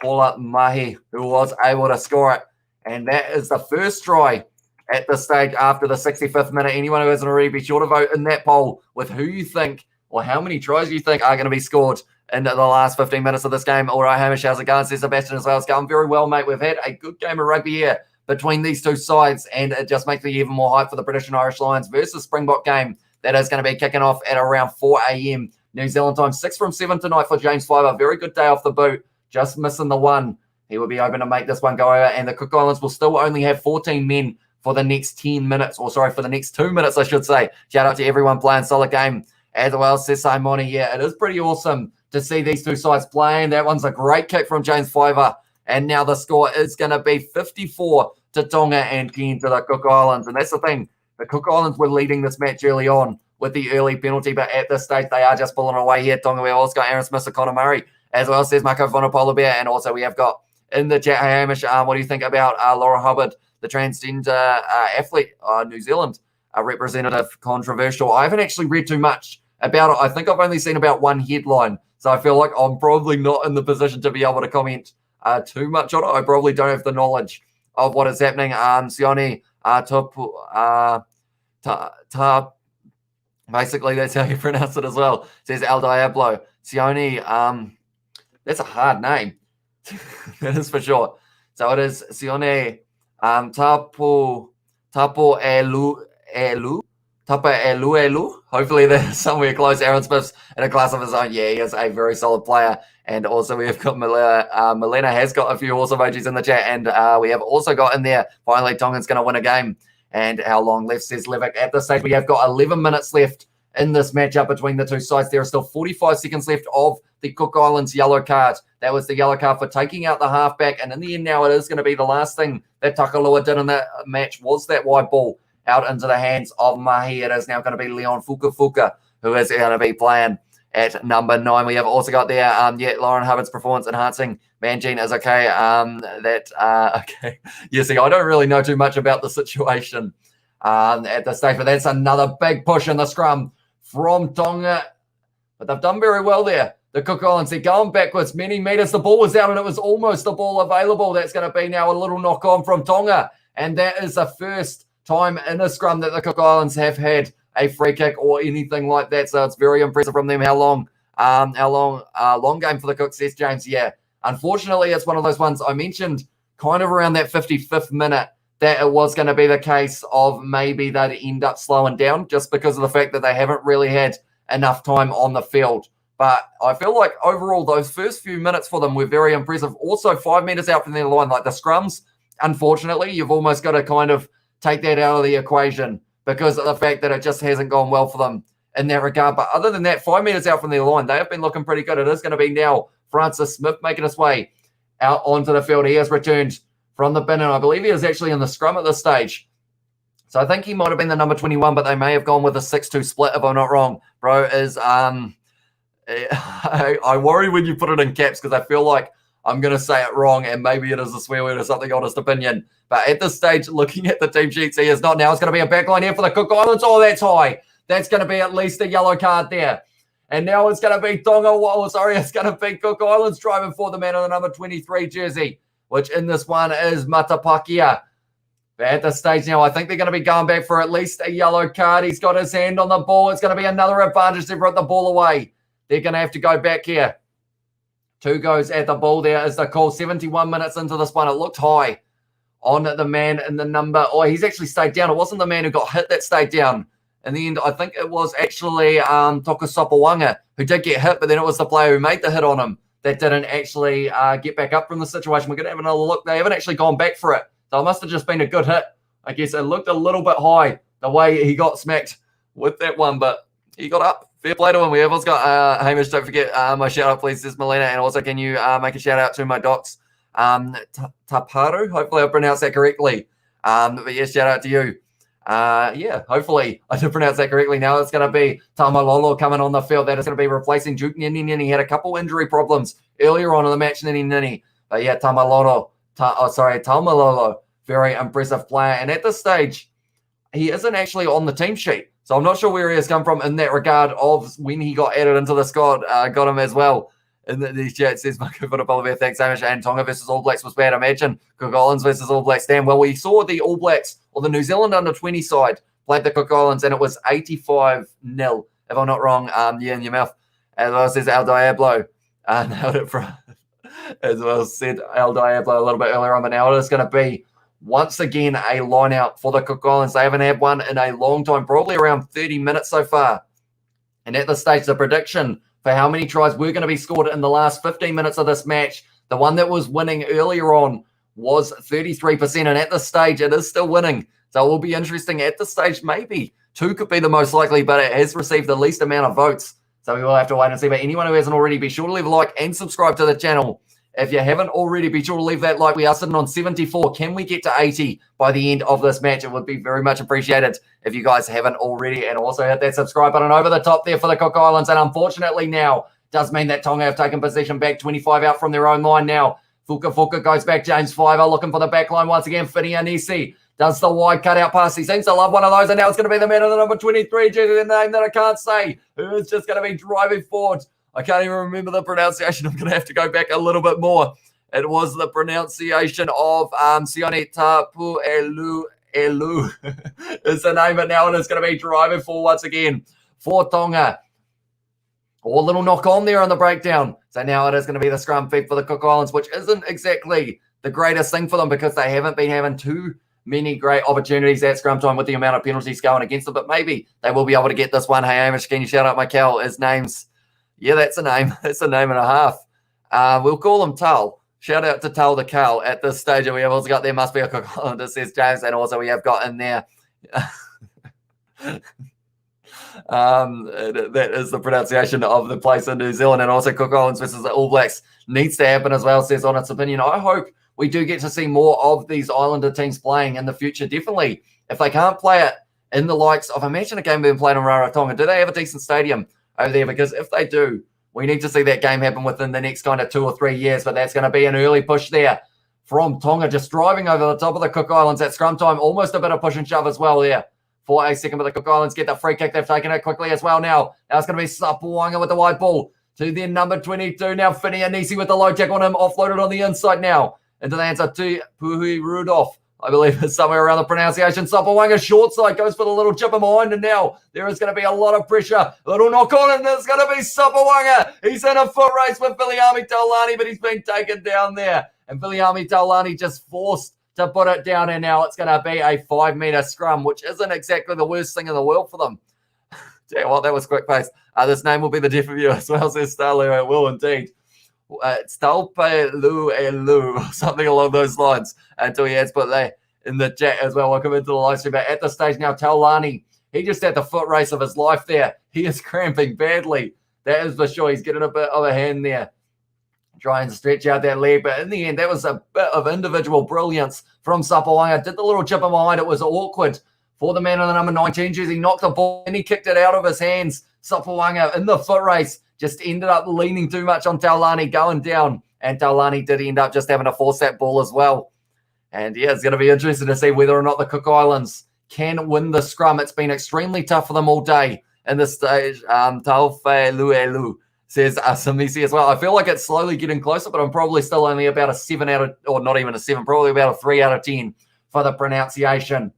Paula Mahi, who was able to score it. And that is the first try at this stage after the 65th minute. Anyone who hasn't already, be sure to vote in that poll with who you think or how many tries you think are going to be scored in the last 15 minutes of this game. All right, Hamish, how's it going? Says Sebastian as well. It's going very well, mate. We've had a good game of rugby here between these two sides, and it just makes me even more hyped for the British and Irish Lions versus Springbok game that is going to be kicking off at around 4 a.m. New Zealand time. 6 from 7 tonight for James Fiver. Very good day off the boot. Just missing the one. He will be hoping to make this one go over, and the Cook Islands will still only have 14 men for the next 10 minutes, or sorry, for the next 2 minutes, I should say. Shout out to everyone playing. Solid game as well, says Simoni. Yeah, it is pretty awesome to see these two sides playing. That one's a great kick from James Fiver, and now the score is going to be 54 to Tonga and 10 to the Cook Islands. And that's the thing. The Cook Islands were leading this match early on with the early penalty, but at this stage, they are just pulling away here. Tonga, we also got Aaron Smith and Connor Murray, as well, says Marco Vonopola Bear. And also we have got in the chat, hey, Hamish, what do you think about Laura Hubbard, the transgender athlete, New Zealand representative? Controversial. I haven't actually read too much about it. I think I've only seen about one headline, so I feel like I'm probably not in the position to be able to comment too much on it. I probably don't have the knowledge of what is happening. Sione basically that's how you pronounce it as well. It says El Diablo. Sione, that's a hard name. That is for sure. So it is Sione Tapo Elu. Hopefully they're somewhere close. Aaron Smith's in a class of his own. Yeah, he is a very solid player. And also we have got Milena. Milena has got a few awesome emojis in the chat. And we have also got in there, finally, Tongan's going to win a game. And how long left, says Levick. At this stage, we have got 11 minutes left in this matchup between the two sides. There are still 45 seconds left of the Cook Islands yellow card. That was the yellow card for taking out the halfback. And in the end now, it is going to be the last thing that Takalua did in that match was that wide ball out into the hands of Mahi. It is now going to be Leon Fuka, who is going to be playing at number 9. We have also got there, Lauren Hubbard's performance enhancing. Mangine is okay. Okay. Yeah, see, I don't really know too much about the situation at this stage, but that's another big push in the scrum from Tonga. But they've done very well there. The Cook Islands, they're going backwards many meters. The ball was out and it was almost the ball available. That's going to be now a little knock on from Tonga. And that is the first time in a scrum that the Cook Islands have had a free kick or anything like that. So it's very impressive from them. How long game for the Cooks, says James. Yeah, unfortunately, it's one of those ones I mentioned kind of around that 55th minute that it was going to be the case of maybe they'd end up slowing down just because of the fact that they haven't really had enough time on the field. But I feel like overall, those first few minutes for them were very impressive. Also, 5 meters out from their line, like the scrums, unfortunately, you've almost got to kind of take that out of the equation because of the fact that it just hasn't gone well for them in that regard. But other than that, 5 meters out from their line, they have been looking pretty good. It is going to be now Francis Smith making his way out onto the field. He has returned from the bin, and I believe he is actually in the scrum at this stage. So I think he might have been the number 21, but they may have gone with a 6-2 split, if I'm not wrong. Bro, is I worry when you put it in caps because I feel like I'm going to say it wrong and maybe it is a swear word or something, honest opinion. But at this stage, looking at the team sheets, he is not now. It's going to be a backline here for the Cook Islands. Oh, that's high. That's going to be at least a yellow card there. And now it's going to be Tonga. Oh, sorry, it's going to be Cook Islands driving for the man on the number 23 jersey, which in this one is Matapakia. But at this stage now, I think they're going to be going back for at least a yellow card. He's got his hand on the ball. It's going to be another advantage. They've brought the ball away. They're going to have to go back here. 2 goes at the ball there is the call. 71 minutes into this one. It looked high on the man in the number. Oh, he's actually stayed down. It wasn't the man who got hit that stayed down. In the end, I think it was actually Toka Sopawanga who did get hit, but then it was the player who made the hit on him that didn't actually get back up from the situation. We're going to have another look. They haven't actually gone back for it. So it must have just been a good hit. I guess it looked a little bit high the way he got smacked with that one, but he got up. Fair play to him. We have also got Hamish. Don't forget my shout out, please, says Melina. And also, can you make a shout out to my docs, Taparu? Hopefully, I pronounced that correctly. But yeah, shout out to you. Yeah, hopefully I did pronounce that correctly. Now it's going to be Tamalolo coming on the field. That is going to be replacing Duke Nini. He had a couple injury problems earlier on in the match, Nini. But yeah, Tamalolo, very impressive player. And at this stage, he isn't actually on the team sheet. So I'm not sure where he has come from in that regard of when he got added into the squad. Got him as well. In the chat says, Marco Vitapola, thanks, Hamish. And Tonga versus All Blacks was bad. Imagine Cook Islands versus All Blacks. Damn, well, we saw the All Blacks or the New Zealand under-20 side played the Cook Islands, and it was 85-0, if I'm not wrong. Yeah, in your mouth. As well says El Diablo. Nailed it from, as well said El Diablo a little bit earlier on, but now it is going to be once again a line out for the Cook Islands. They haven't had one in a long time, probably around 30 minutes so far. And at this stage, the prediction for how many tries were going to be scored in the last 15 minutes of this match, the one that was winning earlier on was 33%. And at this stage, it is still winning. So it will be interesting. At this stage, maybe 2 could be the most likely, but it has received the least amount of votes. So we will have to wait and see. But anyone who hasn't already, be sure to leave a like and subscribe to the channel. If you haven't already, be sure to leave that like. We are sitting on 74. Can we get to 80 by the end of this match? It would be very much appreciated if you guys haven't already. And also hit that subscribe button over the top there for the Cook Islands. And unfortunately now does mean that Tonga have taken possession back 25 out from their own line now. Fuka goes back. James Fiver looking for the back line once again. Finianisi does the wide cutout pass. He seems to love one of those. And now it's going to be the man of the number 23, the name that I can't say, who is just going to be driving forward. I can't even remember the pronunciation. I'm going to have to go back a little bit more. It was the pronunciation of Sione Tapu Elu is the name, but now it is going to be driving forward once again for Tonga. A little knock on there on the breakdown. So now it is going to be the scrum feed for the Cook Islands, which isn't exactly the greatest thing for them because they haven't been having too many great opportunities at scrum time with the amount of penalties going against them. But maybe they will be able to get this one. Hey, Hamish, can you shout out my Cal? His name's... Yeah, that's a name. That's a name and a half. We'll call him Tull. Shout out to Tull the Cal at this stage. And we have also got, there must be a Cook Islander, says James. And also we have got in there. That is the pronunciation of the place in New Zealand. And also Cook Islands versus the All Blacks needs to happen as well, says on its opinion. I hope we do get to see more of these Islander teams playing in the future. Definitely, if they can't play it in the likes of, imagine a game being played on Rarotonga. Do they have a decent stadium over there? Because if they do, we need to see that game happen within the next kind of 2 or 3 years. But that's going to be an early push there from Tonga, just driving over the top of the Cook Islands at scrum time. Almost a bit of push and shove as well there for a second. But the Cook Islands get the free kick. They've taken it quickly as well now. Now it's going to be Sapawanga with the wide ball to their number 22. Now Finianisi with the low check on him. Offloaded on the inside now into the hands of Puhui Rudolph. I believe it's somewhere around the pronunciation. Sapawanga short side goes for the little chipper behind, and now there is going to be a lot of pressure. A little knock on, and there's going to be Sapawanga. He's in a foot race with Viliami Taulani, but he's been taken down there. And Viliami Taulani just forced to put it down, and now it's going to be a 5-meter scrum, which isn't exactly the worst thing in the world for them. Tell you what, that was quick pace. This name will be the death of you as well, says Starlu. It will indeed. It's Talpelu, or something along those lines, until he has put that in the chat as well. Welcome into the live stream. But at the stage now, Taulani, he just had the foot race of his life there. He is cramping badly. That is for sure. He's getting a bit of a hand there, trying to stretch out that leg. But in the end, that was a bit of individual brilliance from Sapawanga. Did the little chip in behind. It was awkward for the man in the number 19 jersey. He knocked the ball and he kicked it out of his hands. Sapawanga in the foot race just ended up leaning too much on Taulani going down. And Taulani did end up just having to force that ball as well. And yeah, it's going to be interesting to see whether or not the Cook Islands can win the scrum. It's been extremely tough for them all day in this stage. Taufeluelu says Samisi as well. I feel like it's slowly getting closer, but I'm probably still only about a 7 out of, or not even a 7, probably about a 3 out of 10 for the pronunciation.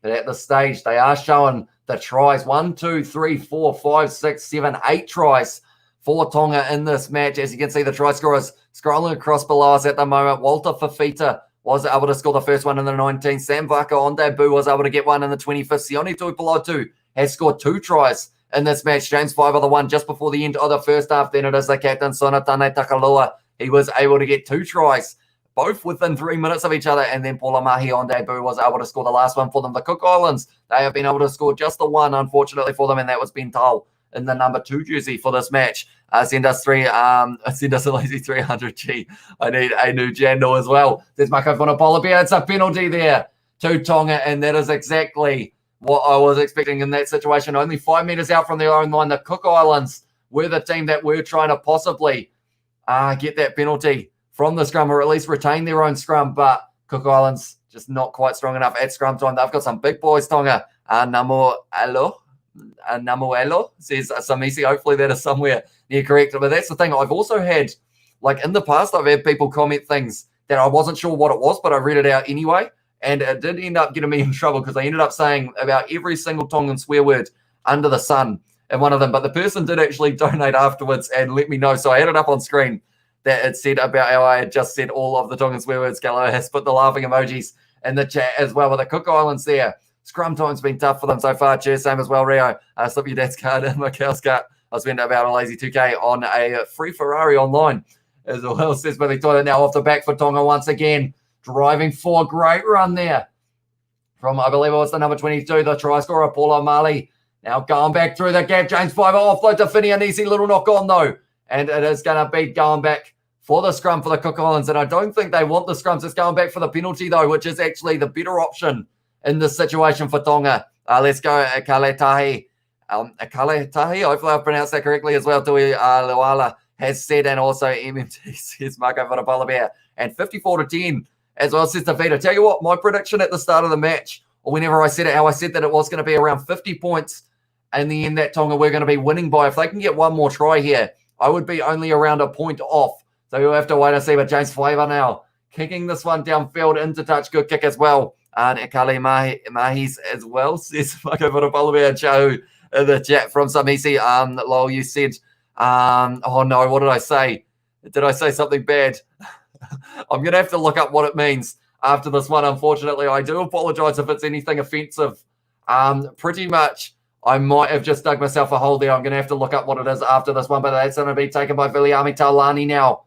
But at this stage, they are showing the tries. 1, 2, 3, 4, 5, 6, 7, 8 tries for Tonga in this match. As you can see, the try scorers scrolling across below us at the moment. Walter Fafita was able to score the first one in the 19th. Sam Vaka on debut was able to get one in the 25th. Sione Tuipulotu has scored 2 tries in this match. James Fiver the one just before the end of the first half. Then it is the captain, Sonatane Takalua. He was able to get 2 tries, both within 3 minutes of each other. And then Paula Mahi on debut was able to score the last one for them. The Cook Islands, they have been able to score just the one, unfortunately, for them, and that was Ben Tal in the number 2 jersey for this match. Send us a lazy 300G. I need a new Jandal as well. There's Mako Fonapolapia. It's a penalty there to Tonga, and that is exactly what I was expecting in that situation. Only 5 meters out from their own line. The Cook Islands were the team that were trying to possibly get that penalty from the scrum, or at least retain their own scrum, but Cook Islands just not quite strong enough at scrum time. They've got some big boys, Tonga. Namoelo says Samisi. Hopefully that is somewhere near correct. But that's the thing. I've also had, like in the past, I've had people comment things that I wasn't sure what it was, but I read it out anyway. And it did end up getting me in trouble because I ended up saying about every single Tongan swear word under the sun in one of them. But the person did actually donate afterwards and let me know. So I had it up on screen that it said about how I had just said all of the Tongan swear words. Gallo has put the laughing emojis in the chat as well. With the Cook Islands there, scrum time's been tough for them so far. Cheers, same as well, Rio. Slip your dad's card in Michael's cart. I spent about a lazy 2K on a free Ferrari online as well, says Billy Toilet. Now off the back for Tonga once again. Driving for great run there from, I believe it was the number 22, the try scorer, Paul O'Malley. Now going back through the gap. James Fiver offload to Finney. An easy little knock on though. And it is going to be going back for the scrum for the Cook Islands. And I don't think they want the scrums. It's going back for the penalty though, which is actually the better option in this situation for Tonga. Let's go Kaletahi. Hopefully I've pronounced that correctly as well. Tui Luala has said, and also MMT says Marco Varapalabea. And 54-10 as well, says Tavita. Tell you what, my prediction at the start of the match, or whenever I said it, how I said that it was going to be around 50 points. In the end, that Tonga we're going to be winning by. If they can get one more try here, I would be only around a point off. So you'll have to wait and see. But James Flavor now kicking this one downfield into touch. Good kick as well. And Ekale Mahis as well, says Mako Varapalabea and Chahu in the chat from Samisi. Lol, you said, oh no, what did I say? Did I say something bad? I'm going to have to look up what it means after this one, unfortunately. I do apologize if it's anything offensive. Pretty much, I might have just dug myself a hole there. I'm going to have to look up what it is after this one, but that's going to be taken by Viliami Taulani now.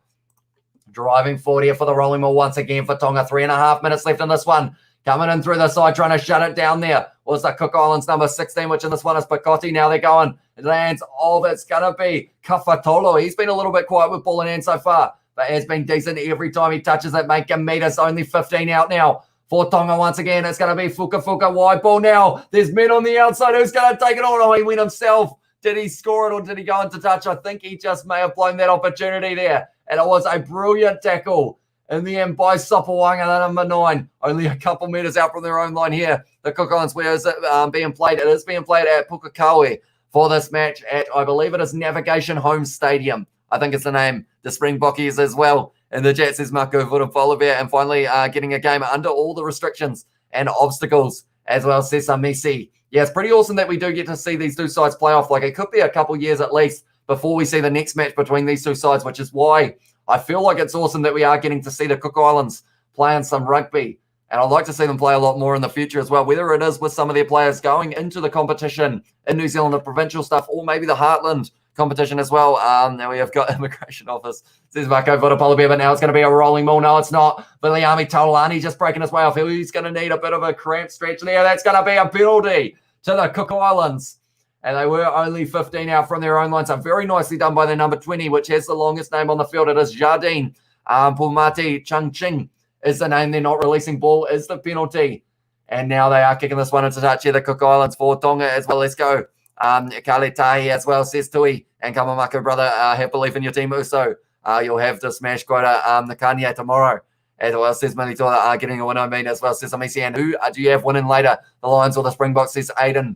Driving forward here for the rolling ball once again for Tonga. 3.5 minutes left in this one. Coming in through the side, trying to shut it down there was the Cook Islands number 16, which in this one is Pacotti. Now they're going. It lands. Oh, it's going to be Kafatolo. He's been a little bit quiet with ball in hand so far, but has been decent every time he touches it. Make him meet us. Only 15 out now for Tonga once again. It's going to be Fuka wide ball now. There's men on the outside. Who's going to take it on? Oh, he went himself. Did he score it or did he go into touch? I think he just may have blown that opportunity there. And it was a brilliant tackle in the end by Sopawanga, the number 9. Only a couple meters out from their own line here. The Cook Islands, where is it being played? It is being played at Pukekohe for this match at, I believe it is Navigation Home Stadium. I think it's the name. The Springbokies as well. And the Jets is Marco Vurapolabia. And finally, getting a game under all the restrictions and obstacles as well, Cesar Messi. Yeah, it's pretty awesome that we do get to see these two sides play off. Like, it could be a couple years at least before we see the next match between these two sides, which is why I feel like it's awesome that we are getting to see the Cook Islands playing some rugby. And I'd like to see them play a lot more in the future as well, whether it is with some of their players going into the competition in New Zealand, the provincial stuff, or maybe the Heartland competition as well. Now we have got Immigration Office. Says Marco Votapolabia, but now it's going to be a rolling ball. No, it's not. Viliami Taulani just breaking his way off. He's going to need a bit of a cramp stretch there. That's going to be a penalty to the Cook Islands. And they were only 15 out from their own line. So very nicely done by their number 20, which has the longest name on the field. It is Jardine. Pumati Changching is the name. They're not releasing ball is the penalty. And now they are kicking this one into touch here, the Cook Islands for Tonga as well. Let's go. Kaletahi as well, says Tui. And Kamamako, brother, have belief in your team, Uso. You'll have the smash quota, the Kanye tomorrow. As well, says Militola, getting a win, I mean, as well, says Amisi. And who do you have winning later? The Lions or the Springboks, says Aiden.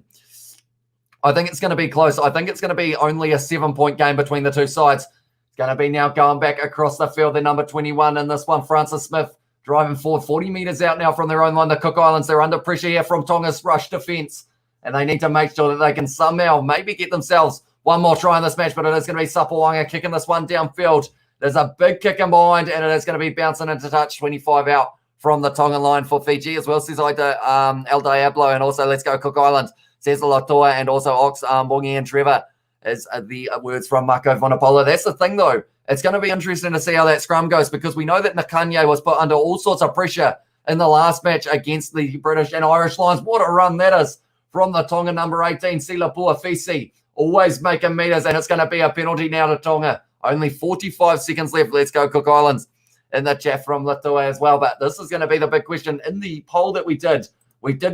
I think it's going to be close. I think it's going to be only a 7-point game between the two sides. It's going to be now going back across the field. The number 21 in this one, Francis Smith, driving forward 40 meters out now from their own line. The Cook Islands, they're under pressure here from Tonga's rush defense. And they need to make sure that they can somehow maybe get themselves one more try in this match. But it is going to be Sapawanga kicking this one downfield. There's a big kick in behind, and it is going to be bouncing into touch, 25 out from the Tongan line for Fiji as well, says El Diablo, and also let's go Cook Islands, says Latoa, and also Ox, Bongi and Trevor is the words from Mako Vanapola. That's the thing, though. It's going to be interesting to see how that scrum goes, because we know that Nakanye was put under all sorts of pressure in the last match against the British and Irish Lions. What a run that is from the Tonga number 18, Silapua Fisi, always making meters, and it's going to be a penalty now to Tonga. Only 45 seconds left. Let's go Cook Islands in the chat from Latoa as well. But this is going to be the big question. In the poll that we did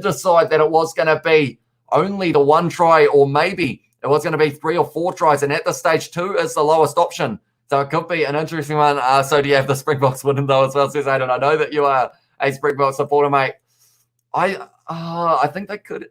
decide that it was going to be only the one try, or maybe it was going to be 3 or 4 tries. And at this stage, 2 is the lowest option. So it could be an interesting one. So do you have the Springboks winning though as well, says Aidan? I know that you are a Springbok supporter, mate. I think they could.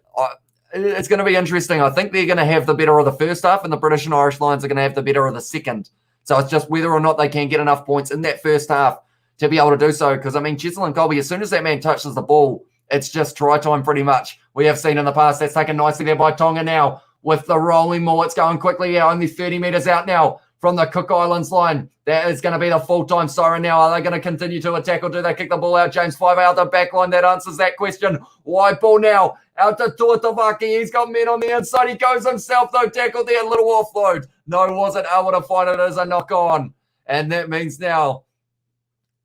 It's going to be interesting. I think they're going to have the better of the first half, and the British and Irish Lions are going to have the better of the second. So it's just whether or not they can get enough points in that first half to be able to do so. Because, I mean, Cheslin Colby, as soon as that man touches the ball, it's just try time pretty much. We have seen in the past. That's taken nicely there by Tonga now with the rolling maul. It's going quickly. Yeah, only 30 metres out now from the Cook Islands line. That is going to be the full-time siren now. Are they going to continue to attack, or do they kick the ball out? James 5 out the back line. That answers that question. Wide ball now out to Tuatavaki. He's got men on the inside. He goes himself, though. Tackle there. Little offload. No, wasn't able to find it as a knock-on. And that means now,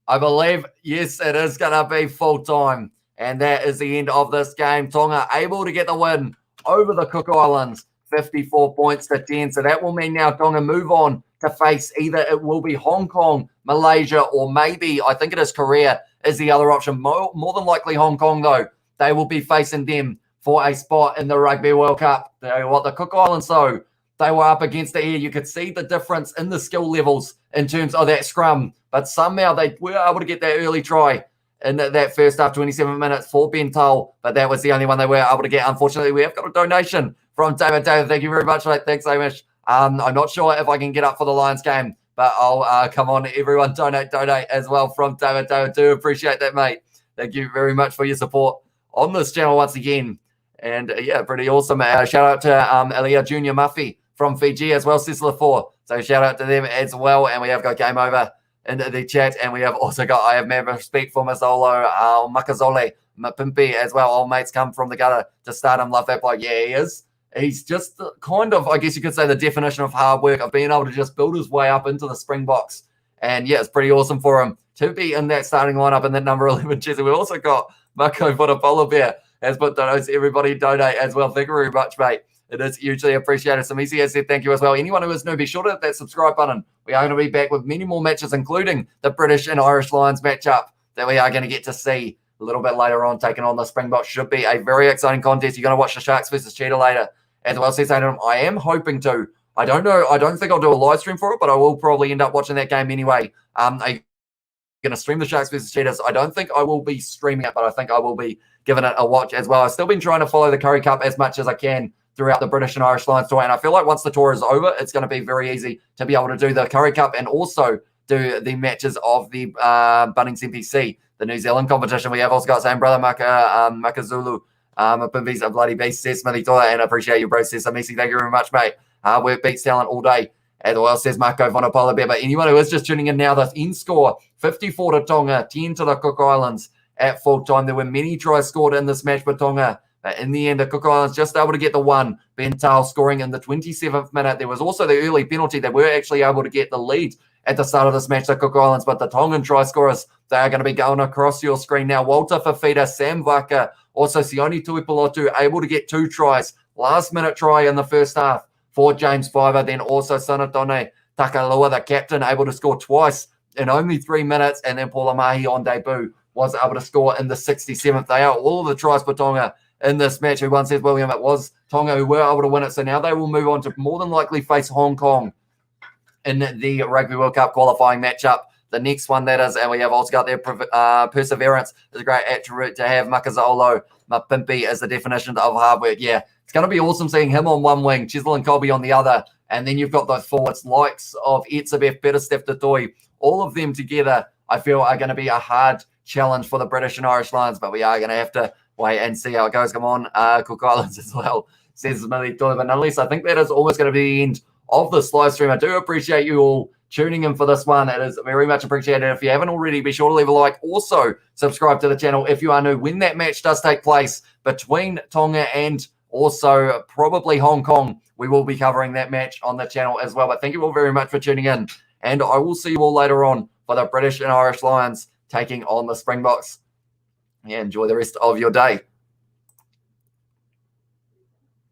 I believe, yes, it is going to be full-time. And that is the end of this game. Tonga able to get the win over the Cook Islands, 54 points to 10. So that will mean now Tonga move on to face either it will be Hong Kong, Malaysia, or maybe, I think it is Korea is the other option. More than likely Hong Kong, though. They will be facing them for a spot in the Rugby World Cup. What the Cook Islands, though, they were up against it here. You could see the difference in the skill levels in terms of that scrum. But somehow they were able to get that early try in that first half, 27 minutes for Ben Tull. But that was the only one they were able to get. Unfortunately, we have got a donation from David. Thank you very much, mate. Thanks so much. I'm not sure if I can get up for the Lions game, but I'll come on. Everyone donate as well from David. Do appreciate that, mate. Thank you very much for your support on this channel once again. And yeah, pretty awesome. Shout out to Elia Junior Muffy from Fiji as well, Sisla 4. So shout out to them as well. And we have got Game Over in the chat. And we have also got, I have mad respect for Mazzolo, Makazole, Mapimpi as well. Old mates come from the gutter to start him. Love that bloke. Yeah, he is. He's just kind of, I guess you could say, the definition of hard work, of being able to just build his way up into the Springboks. And yeah, it's pretty awesome for him to be in that starting lineup in that number 11 jersey. We've also got Marco Vodapola Bear has put donos. Everybody donate as well. Thank you very much, mate. It is hugely appreciated. Samisi has said thank you as well. Anyone who is new, be sure to hit that subscribe button. We are going to be back with many more matches, including the British and Irish Lions matchup that we are going to get to see a little bit later on, taking on the Springboks. Should be a very exciting contest. You're going to watch the Sharks versus Cheetah later. As well, says Adam, I am hoping to. I don't know. I don't think I'll do a live stream for it, but I will probably end up watching that game anyway. I'm going to stream the Sharks versus Cheetahs. I don't think I will be streaming it, but I think I will be giving it a watch as well. I've still been trying to follow the Curry Cup as much as I can throughout the British and Irish Lions tour, and I feel like once the tour is over, it's going to be very easy to be able to do the Curry Cup and also do the matches of the Bunnings NPC, the New Zealand competition. We have also got same brother Makazulu. A bloody beast, says Smithy Toilet, and I appreciate you, bro. Says Amisi, thank you very much, mate. Work beats talent all day. As well, says Marco Vonapola Bear. But anyone who is just tuning in now, the end score 54 to Tonga, 10 to the Cook Islands at full time. There were many tries scored in this match for Tonga. But in the end, the Cook Islands just able to get the one. Ben Tull scoring in the 27th minute. There was also the early penalty. They were actually able to get the lead at the start of this match, the Cook Islands. But the Tongan try scorers, they are going to be going across your screen now. Walter Fafita, Sam Vaka, also Sione Tuipulotu, able to get 2 tries. Last minute try in the first half for James Fiver. Then also Sanatone Takalua, the captain, able to score twice in only 3 minutes. And then Paula Mahi on debut was able to score in the 67th. They are all of the tries for Tonga in this match. Everyone says, William, it was Tonga who were able to win it. So now they will move on to more than likely face Hong Kong in the Rugby World Cup qualifying matchup. The next one, that is, and we have also got their perseverance. Is a great attribute to have. Makazolo Mapimpi is the definition of hard work. Yeah, it's going to be awesome seeing him on one wing, Chisel and Colby on the other. And then you've got those forwards likes of Etzebeth, Pettersteph, Tatoi. All of them together, I feel, are going to be a hard challenge for the British and Irish Lions, but we are going to have to wait and see how it goes. Come on, Cook Islands as well, says Millie Donovan. Unless I think that is almost going to be the end of this live stream. I do appreciate you all tuning in for this one. It is very much appreciated. If you haven't already, be sure to leave a like. Also, subscribe to the channel if you are new. When that match does take place between Tonga and also probably Hong Kong, we will be covering that match on the channel as well. But thank you all very much for tuning in, and I will see you all later on for the British and Irish Lions taking on the Springboks. Yeah, enjoy the rest of your day.